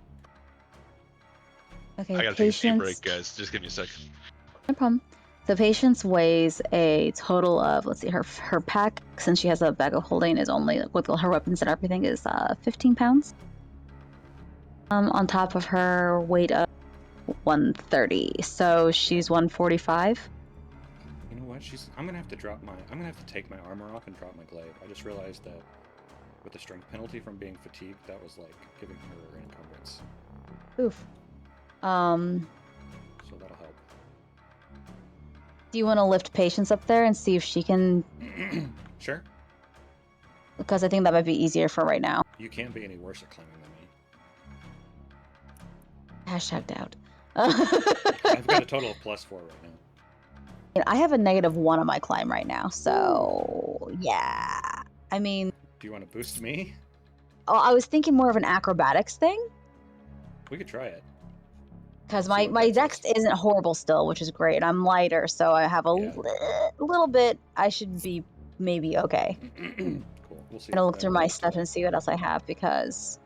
her. Okay, I gotta take a deep break, guys. Just give me a second. No problem. The Patience weighs a total of, let's see, her pack, since she has a bag of holding, is only, with all her weapons and everything, is 15 pounds. On top of her weight of 130, so she's 145. You know what? I'm gonna have to take my armor off and drop my glaive. I just realized that with the strength penalty from being fatigued, that was like giving her an encumbrance. Oof. So that'll help. Do you want to lift Patience up there and see if she can? Sure. Because I think that might be easier for right now. You can't be any worse at climbing than me. Hashtag doubt. I've got a total of +4 right now. I have a -1 on my climb right now, so yeah. I mean, Do you want to boost me? Oh, I was thinking more of an acrobatics thing. We could try it. Because See my what gets dex us. isn't horrible still, which is great. I'm lighter, so I have a Yeah. little bit. I should be maybe okay. Cool. We'll see. I'm gonna look through my what stuff and see what else I have, because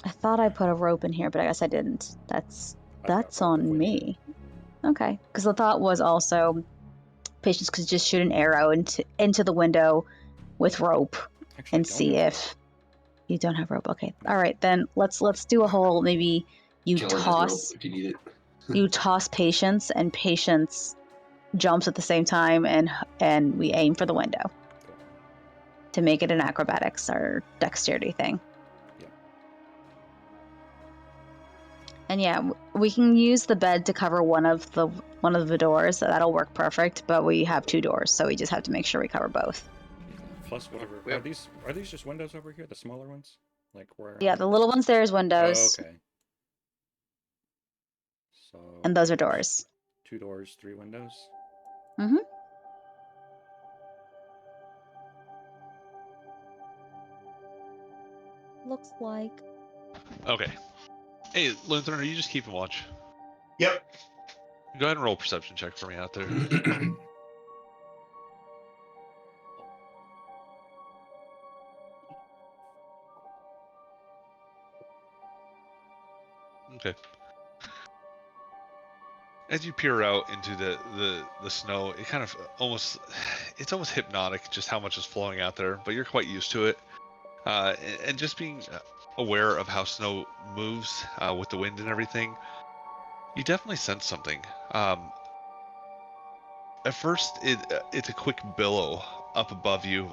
I thought I put a rope in here, but I guess I didn't. That's I've got rope if on we need it. me. Okay, because the thought was also patients could just shoot an arrow into the window with rope Actually, I and don't see have if you don't have rope. Okay, all right, then let's do a whole, maybe you Killer has rope toss if you need it. you toss patience, and patience jumps at the same time, and we aim for the window to make it an acrobatics or dexterity thing. Yep. And yeah, we can use the bed to cover one of the doors. So that'll work perfect. But we have 2 doors, so we just have to make sure we cover both. Plus whatever. Yep. Are these just windows over here? The smaller ones? Like where? Yeah, the little ones there is windows, Oh, okay. So. and those are doors. 2 doors, 3 windows. Mm-hmm. Looks like. Okay. Hey, Lutheran, are you just keeping watch? Yep. Go ahead and roll a perception check for me out there. Okay. As you peer out into the snow, it kind of it's almost hypnotic just how much is flowing out there, but you're quite used to it. And just being aware of how snow moves with the wind and everything, you definitely sense something. At first, it's a quick billow up above you,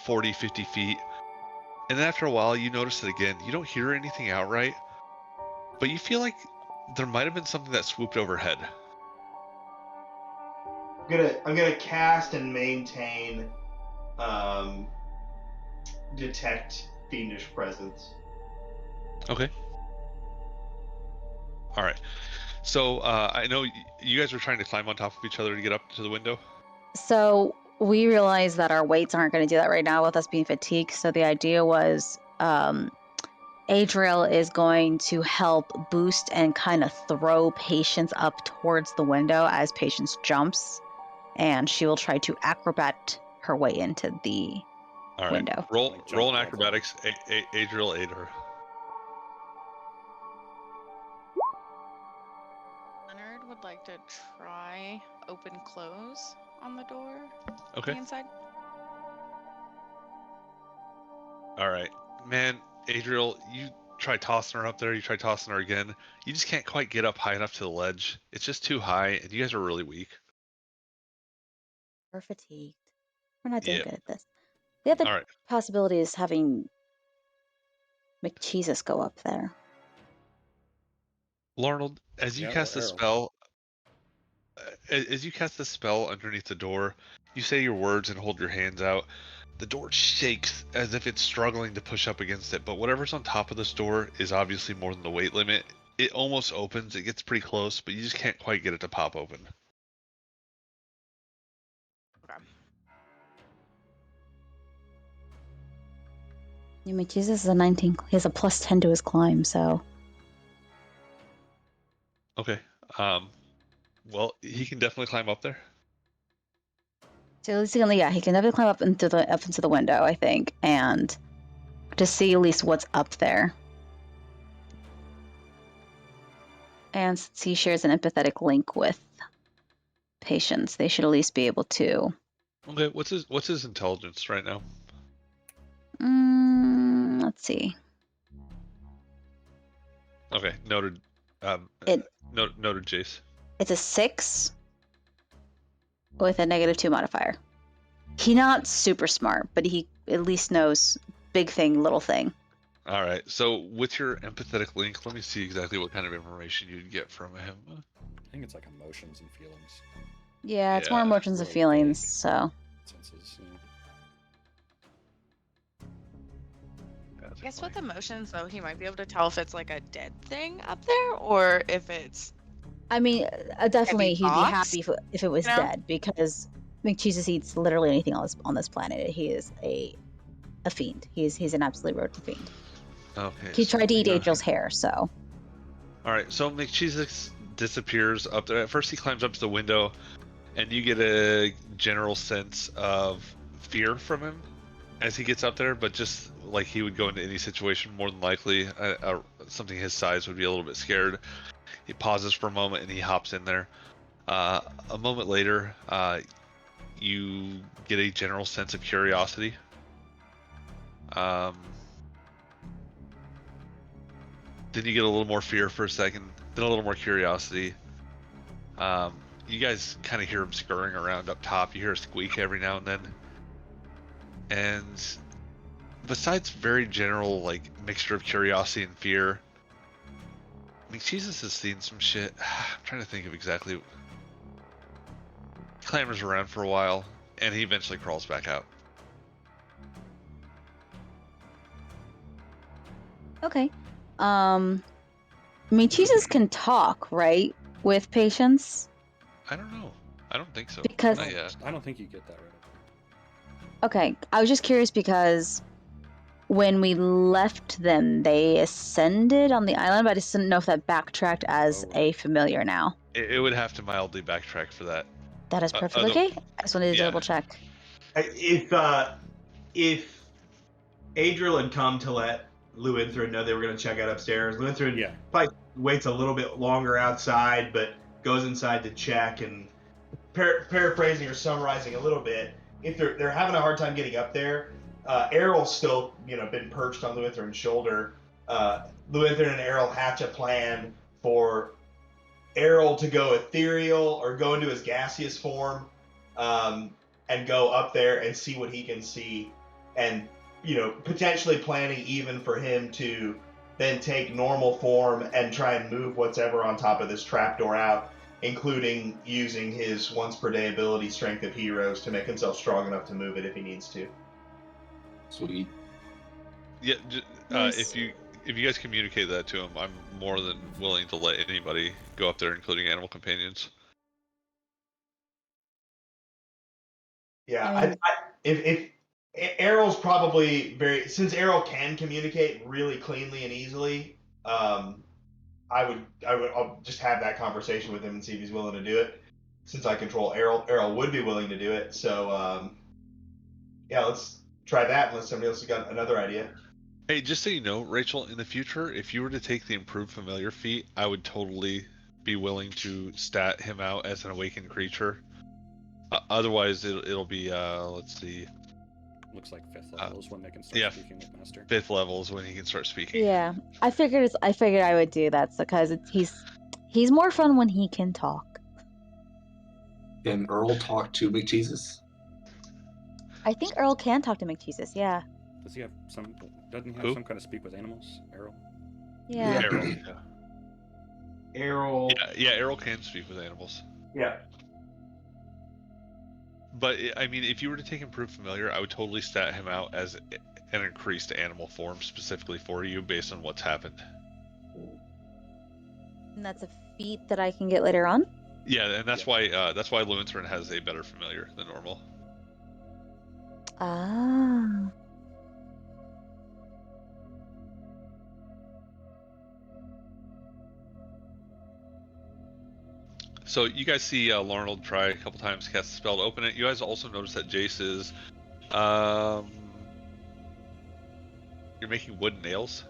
40, 50 feet. And then after a while, you notice it again. You don't hear anything outright, but you feel like there might have been something that swooped overhead. I'm gonna cast and maintain detect fiendish presence. Okay. All right. So I know you guys are trying to climb on top of each other to get up to the window. So we realize that our weights aren't going to do that right now with us being fatigued. So the idea was Adriel is going to help boost and kind of throw Patience up towards the window as Patience jumps, and she will try to acrobat her way into the All right. window. Roll Like roll an jump acrobatics. Adriel, aid her. Leonard would like to try open close on the door. Okay. The inside. All right, man, Adriel, you try tossing her up there. You try tossing her again. You just can't quite get up high enough to the ledge. It's just too high, and you guys are really weak. We're fatigued. We're not doing Yep. good at this. The other All right. possibility is having McCheesus go up there. Larnold, as you Yeah, cast or the Errol. spell, as you cast the spell underneath the door, you say your words and hold your hands out. The door shakes as if it's struggling to push up against it, but whatever's on top of this door is obviously more than the weight limit. It almost opens. It gets pretty close, but you just can't quite get it to pop open. Okay. Yeah, McCheesus is a 19. He has a plus 10 to his climb, so. Okay. Well, he can definitely climb up there. So at least he can definitely climb up into the window, I think, and just see at least what's up there. And since he shares an empathetic link with Patience, they should at least be able to. Okay. What's his intelligence right now? Let's see. Okay. Noted. Noted, Jace. It's a 6 with a -2 modifier. He's not super smart, but he at least knows big thing, little thing. All right. So with your empathetic link, let me see exactly what kind of information you'd get from him. I think it's like emotions and feelings. Yeah, it's more Yeah, emotions and really feelings, vague. so. Senses. I guess with emotions though, he might be able to tell if it's like a dead thing up there or if it's I mean, definitely Heavy he'd be thoughts? happy if it was You know? dead, because McCheesus eats literally anything on this planet. He is a fiend. He's an absolute rodent fiend. Okay. He tried to eat hang on. Angel's hair, so. All right, so McCheesus disappears up there. At first, he climbs up to the window, and you get a general sense of fear from him as he gets up there. But just like he would go into any situation, more than likely, something his size would be a little bit scared. He pauses for a moment and he hops in there. A moment later, you get a general sense of curiosity. Then you get a little more fear for a second, then a little more curiosity. You guys kind of hear him scurrying around up top. You hear a squeak every now and then. And besides very general like mixture of curiosity and fear, McCheesus has seen some shit. I'm trying to think of exactly. He clambers around for a while, and he eventually crawls back out. Okay. McCheesus can talk, right? With patients? I don't know. I don't think so. Because- Not yet. I don't think you get that right. Okay, I was just curious because when we left them, they ascended on the island, but I just didn't know if that backtracked as Oh. a familiar now. It would have to mildly backtrack for that. That is perfectly no- okay. I just wanted to yeah. double check. If Adriel had come to let Luithrin know they were going to check out upstairs, Luithrin probably waits a little bit longer outside, but goes inside to check. And paraphrasing or summarizing a little bit, if they're having a hard time getting up there, Errol's still been perched on Luithrin's shoulder. Luithrin and Errol hatch a plan for Errol to go ethereal or go into his gaseous form, and go up there and see what he can see, and potentially planning even for him to then take normal form and try and move whatever on top of this trapdoor out, including using his once per day ability Strength of Heroes to make himself strong enough to move it if he needs to. Sweet. Yeah, Nice. if you guys communicate that to him, I'm more than willing to let anybody go up there, including animal companions. Yeah, I mean- if Errol's probably since Errol can communicate really cleanly and easily, I'll just have that conversation with him and see if he's willing to do it. Since I control Errol would be willing to do it. So yeah, let's try that unless somebody else has got another idea. Hey, just so you know, Rachel, in the future, if you were to take the improved familiar feat, I would totally be willing to stat him out as an awakened creature. Otherwise, it'll be let's see, Looks like 5th level is when they can start speaking with Master. 5th levels when he can start speaking. Yeah, I figured I would do that because he's more fun when he can talk. Can Earl talk to McCheesus? I think Earl can talk to McCheesus. Yeah. Does he have some? Doesn't he have Who? some kind of speak with animals? Errol. Yeah. Errol. Errol. Yeah, Errol can speak with animals. Yeah. But I mean, if you were to take improved familiar, I would totally stat him out as an increased animal form specifically for you based on what's happened. And that's a feat that I can get later on. Yeah, and that's why Luithrin has a better familiar than normal. Ah. So you guys see Larnold try a couple times to cast a spell to open it. You guys also notice that Jace is, you're making wooden nails.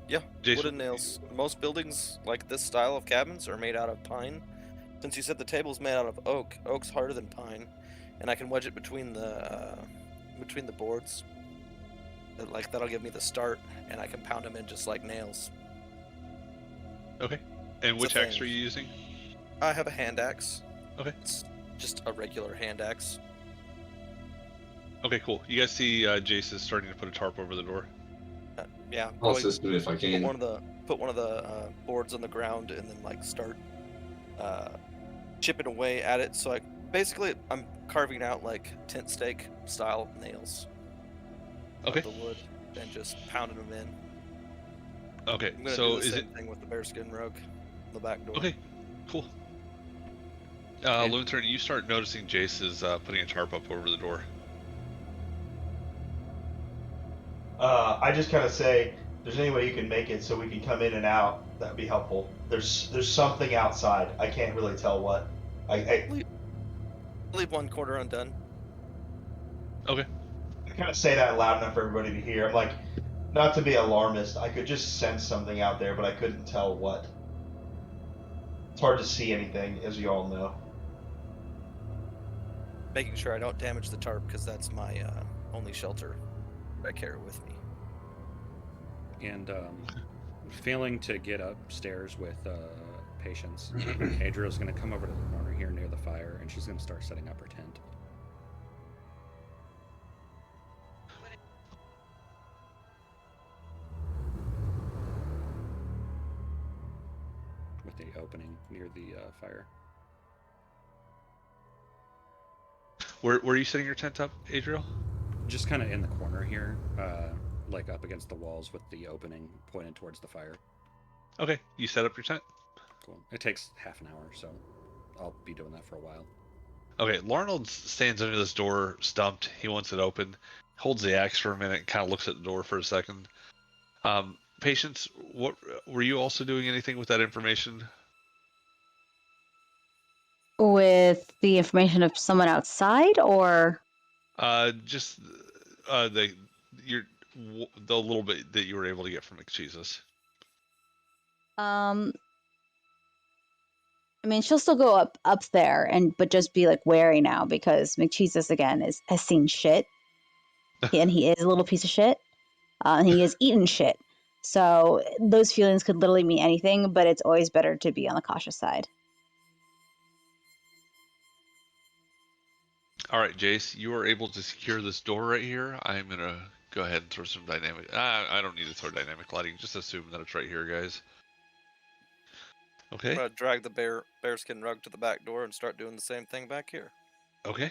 Yeah, Jason- wooden nails. Most buildings like this style of cabins are made out of pine. Since you said the table's made out of oak, oak's harder than pine, and I can wedge it between the boards. That'll give me the start, and I can pound them in just like nails. Okay. And It's which a axe thing. are you using? I have a hand axe. Okay. It's just a regular hand axe. Okay, cool. You guys see Jace is starting to put a tarp over the door. Yeah. I'll probably assist him if I put can. one of the boards on the ground and then start chipping away at it. So I'm carving out tent stake style nails. Okay. Of the wood and just pounding them in. Okay, I'm gonna so do the is same it thing with the bearskin rug on the back door. okay? Cool. Lunthern, you start noticing Jace is putting a tarp up over the door. I just kind of say, if there's any way you can make it so we can come in and out, that'd be helpful. There's something outside. I can't really tell what. I Leave one quarter undone. Okay. I kind of say that loud enough for everybody to hear. I'm like, not to be alarmist, I could just sense something out there, but I couldn't tell what. It's hard to see anything, as you all know. Making sure I don't damage the tarp because that's my only shelter I carry with me. And failing to get upstairs with Patience, Adriel's going to come over to the corner here near the fire, and she's going to start setting up her tent. With the opening near the fire. Where are you setting your tent up, Adriel? Just kind of in the corner here, like up against the walls with the opening pointed towards the fire. Okay, you set up your tent? Cool. It takes half an hour, so I'll be doing that for a while. Okay, Larnold stands under this door, stumped. He wants it open, holds the axe for a minute, and kind of looks at the door for a second. Patience, what were you also doing anything with that information? With the information of someone outside, or Just the little bit that you were able to get from McCheesus. I mean, she'll still go up there, but just be like wary now because McCheesus again has seen shit, and he is a little piece of shit. And he has eaten shit, so those feelings could literally mean anything. But it's always better to be on the cautious side. All right, Jace, you are able to secure this door right here. I'm gonna go ahead and throw some dynamic. I don't need to throw dynamic lighting. Just assume that it's right here, guys. Okay. I'm gonna drag the bearskin rug to the back door and start doing the same thing back here. Okay.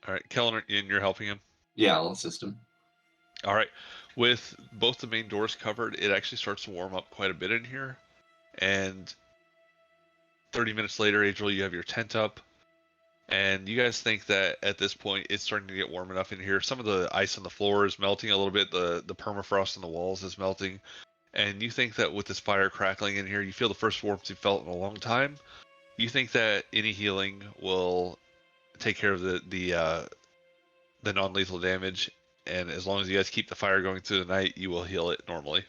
All right, Kellen, and you're helping him. Yeah, I'll assist him. All right. With both the main doors covered, it actually starts to warm up quite a bit in here. And 30 minutes later, Adriel, you have your tent up. And you guys think that at this point, it's starting to get warm enough in here. Some of the ice on the floor is melting a little bit. The permafrost on the walls is melting. And you think that with this fire crackling in here, you feel the first warmth you've felt in a long time. You think that any healing will take care of the non-lethal damage, and as long as you guys keep the fire going through the night, you will heal it normally.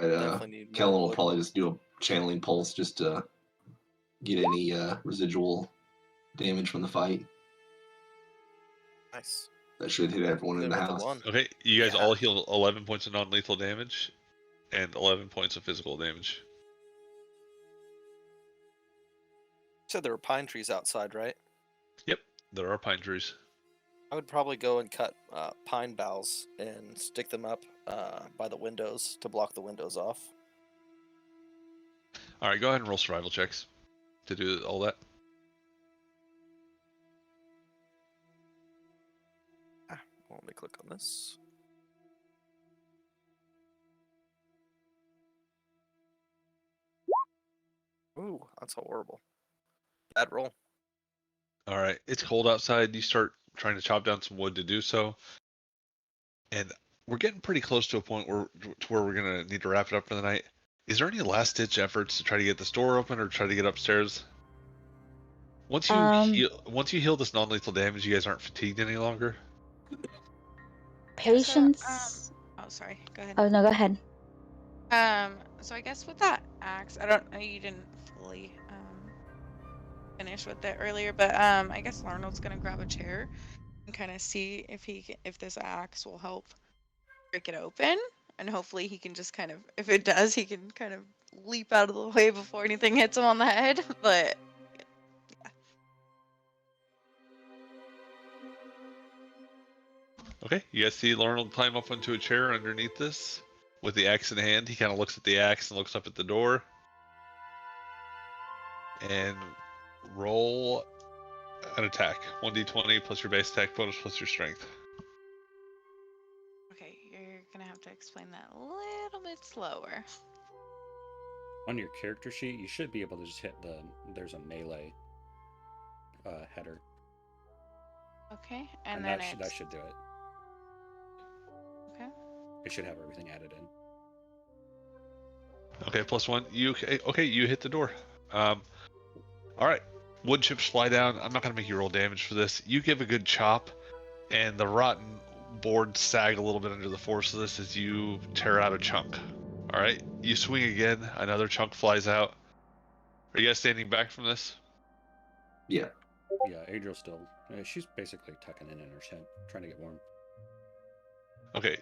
Definitely need more Kellen will wood. probably just do a channeling pulse just to get any residual damage from the fight. Nice. That should hit everyone in Good the with house. one. Okay, you guys Yeah. all heal 11 points of non-lethal damage and 11 points of physical damage. You said there were pine trees outside, right? Yep, there are pine trees. I would probably go and cut pine boughs and stick them up by the windows to block the windows off. All right, go ahead and roll survival checks to do all that. Let me click on this. Ooh, that's horrible. Bad roll. All right, it's cold outside. You start trying to chop down some wood to do so, and we're getting pretty close to a point where we're gonna need to wrap it up for the night. Is there any last-ditch efforts to try to get this door open or try to get upstairs? Once you heal this non-lethal damage, you guys aren't fatigued any longer. Patience. Oh, sorry. Go ahead. Oh no, go ahead. So I guess with that axe, I don't know, you didn't fully finish with it earlier, but I guess Larnold's gonna grab a chair and kind of see if this axe will help break it open, and hopefully he can just kind of, if it does, he can kind of leap out of the way before anything hits him on the head. But yeah. Okay, you guys see Larnold climb up onto a chair underneath this with the axe in hand. He kind of looks at the axe and looks up at the door. And roll an attack. 1d20 plus your base attack bonus plus your strength. Okay, you're gonna have to explain that a little bit slower. On your character sheet, you should be able to just hit there's a melee header. Okay, and then that should do it. Okay. It should have everything added in. Okay, +1. You hit the door. All right. Wood chips fly down. I'm not gonna make you roll damage for this. You give a good chop, and the rotten boards sag a little bit under the force of this as you tear out a chunk. All right. You swing again. Another chunk flies out. Are you guys standing back from this? Yeah. Yeah, Adriel's still. She's basically tucking in her tent, trying to get warm. Okay,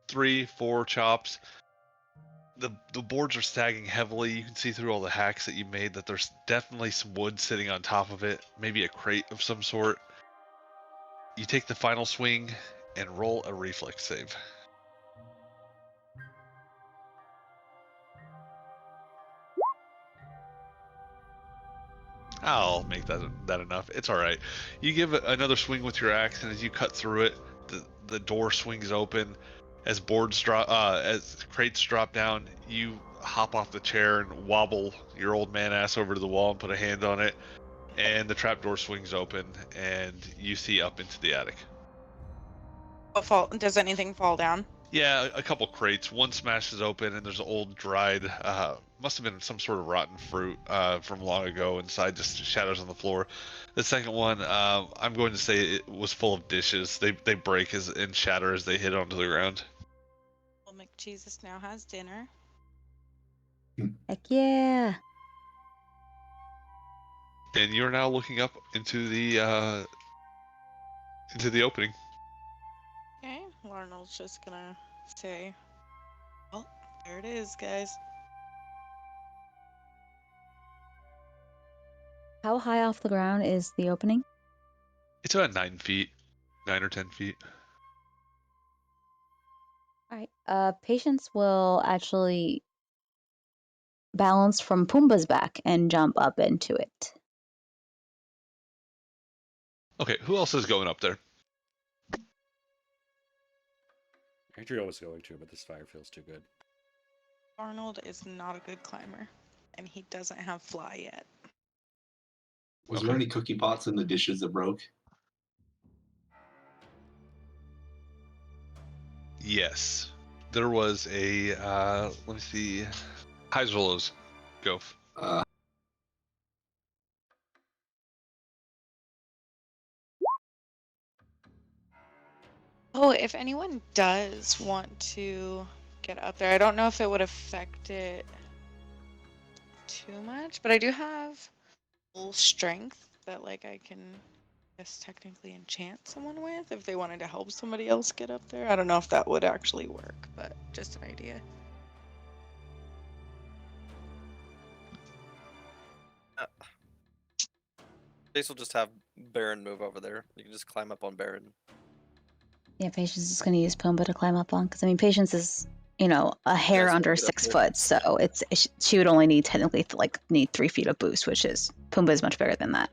3, 4 chops. The boards are sagging heavily. You can see through all the hacks that you made that there's definitely some wood sitting on top of it, maybe a crate of some sort. You take the final swing and roll a reflex save. I'll make that enough. It's all right. You give it another swing with your axe, and as you cut through it, the door swings open. As as crates drop down, you hop off the chair and wobble your old man ass over to the wall and put a hand on it, and the trapdoor swings open, and you see up into the attic. Does anything fall down? Yeah, a couple crates. One smashes open, and there's old dried, must have been some sort of rotten fruit from long ago inside, just shadows on the floor. The second one, I'm going to say it was full of dishes. They break and shatter as they hit onto the ground. Well, McJesus now has dinner. Heck yeah. And you're now looking up into the opening. Okay, Larnell's just gonna say, well, there it is, guys. How high off the ground is the opening? It's about 9 feet, 9 or 10 feet. All right. Patience will actually balance from Pumbaa's back and jump up into it. Okay, who else is going up there? Adriel was going to, but this fire feels too good. Arnold is not a good climber, and he doesn't have fly yet. Was there any cookie pots in the dishes that broke? Yes. There was a, let me see, Heiserlos. Go. Oh, if anyone does want to get up there, I don't know if it would affect it too much, but I do have full strength that, like, I can, I guess, technically enchant someone with if they wanted to help somebody else get up there. I don't know if that would actually work, but just an idea. Chase will just have Baron move over there. You can just climb up on Baron. Yeah, Patience is going to use Pumbaa to climb up on, because, I mean, Patience is, a hair Guys, under get up 6 there. foot, so she would only need technically, need 3 feet of boost, which is, Pumbaa is much bigger than that.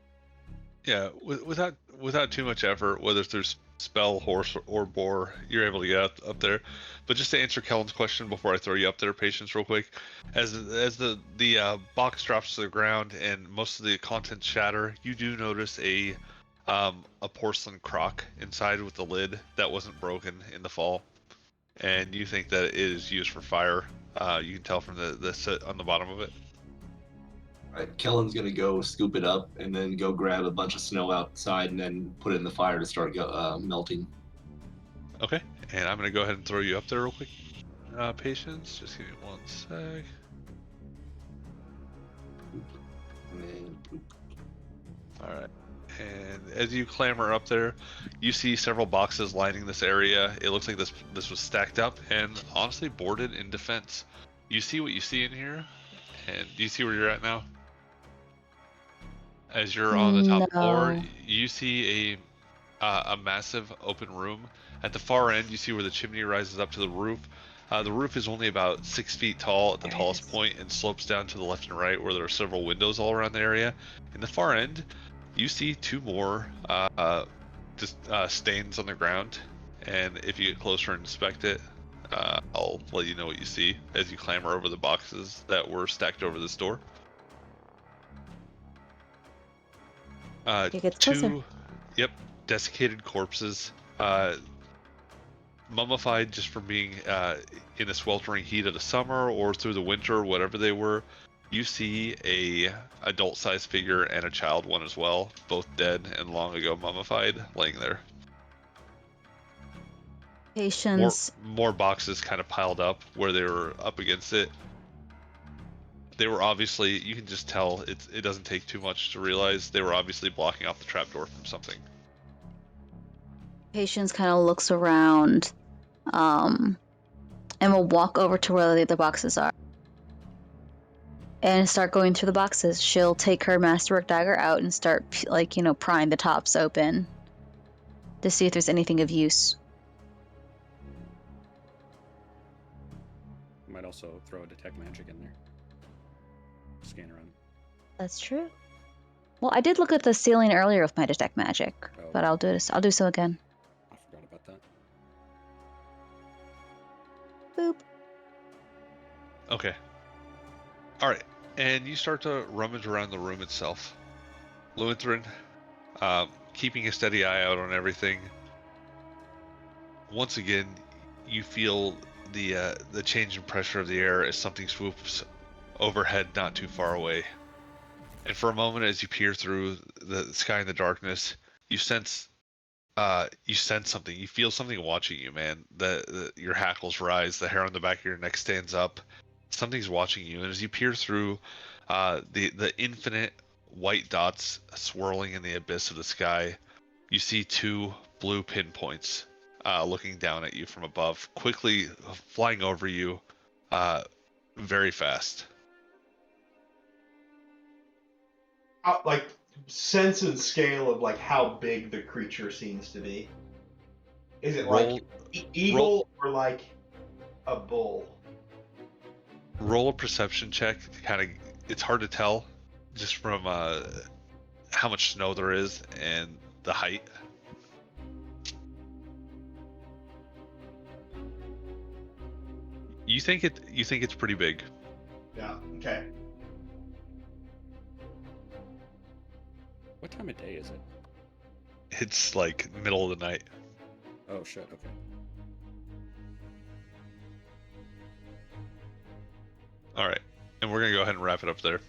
Yeah, without too much effort, whether it's through spell, horse, or boar, you're able to get up there. But just to answer Kellen's question before I throw you up there, Patience, real quick, as the box drops to the ground and most of the contents shatter, you do notice a porcelain crock inside with the lid that wasn't broken in the fall, and you think that it is used for fire. You can tell from the soot on the bottom of it. Right, Kellen's gonna go scoop it up and then go grab a bunch of snow outside and then put it in the fire to start melting. Okay, and I'm gonna go ahead and throw you up there real quick. Patience, just give me 1 sec. And then bloop. All right. And as you clamber up there, you see several boxes lining this area. It looks like this was stacked up and honestly boarded in defense. You see what you see in here, and do you see where you're at now? As you're on the top floor, No. you see a massive open room. At the far end, you see where the chimney rises up to the roof. The roof is only about 6 feet tall at the There it tallest is. point and slopes down to the left and right where there are several windows all around the area. In the far end, you see 2 more stains on the ground, and if you get closer and inspect it, I'll let you know what you see as you clamber over the boxes that were stacked over this door. It gets closer. Two, yep, desiccated corpses, mummified just from being in the sweltering heat of the summer or through the winter, whatever they were. You see a adult-sized figure and a child one as well, both dead and long ago mummified, laying there. Patience. More boxes kind of piled up where they were up against it. They were obviously, you can just tell it doesn't take too much to realize they were obviously blocking off the trapdoor from something. Patience kind of looks around, and will walk over to where the other boxes are and start going through the boxes. She'll take her masterwork dagger out and start, prying the tops open to see if there's anything of use. Might also throw a detect magic in there. Scan around. That's true. Well, I did look at the ceiling earlier with my detect magic, but I'll do so again. I forgot about that. Boop. Okay. All right, and you start to rummage around the room itself. Lutheran, keeping a steady eye out on everything. Once again, you feel the change in pressure of the air as something swoops overhead not too far away. And for a moment, as you peer through the sky in the darkness, you sense something. You feel something watching you, man. Your hackles rise, the hair on the back of your neck stands up. Something's watching you, and as you peer through the infinite white dots swirling in the abyss of the sky, you see two blue pinpoints looking down at you from above, quickly flying over you, very fast. Like sense and scale of like how big the creature seems to be. Is it like eagle or like a bull? Roll a perception check. It's hard to tell just from how much snow there is and the height. You think it's pretty big. Yeah. Okay. What time of day is it? It's like middle of the night. Oh shit, okay. All right. And we're going to go ahead and wrap it up there.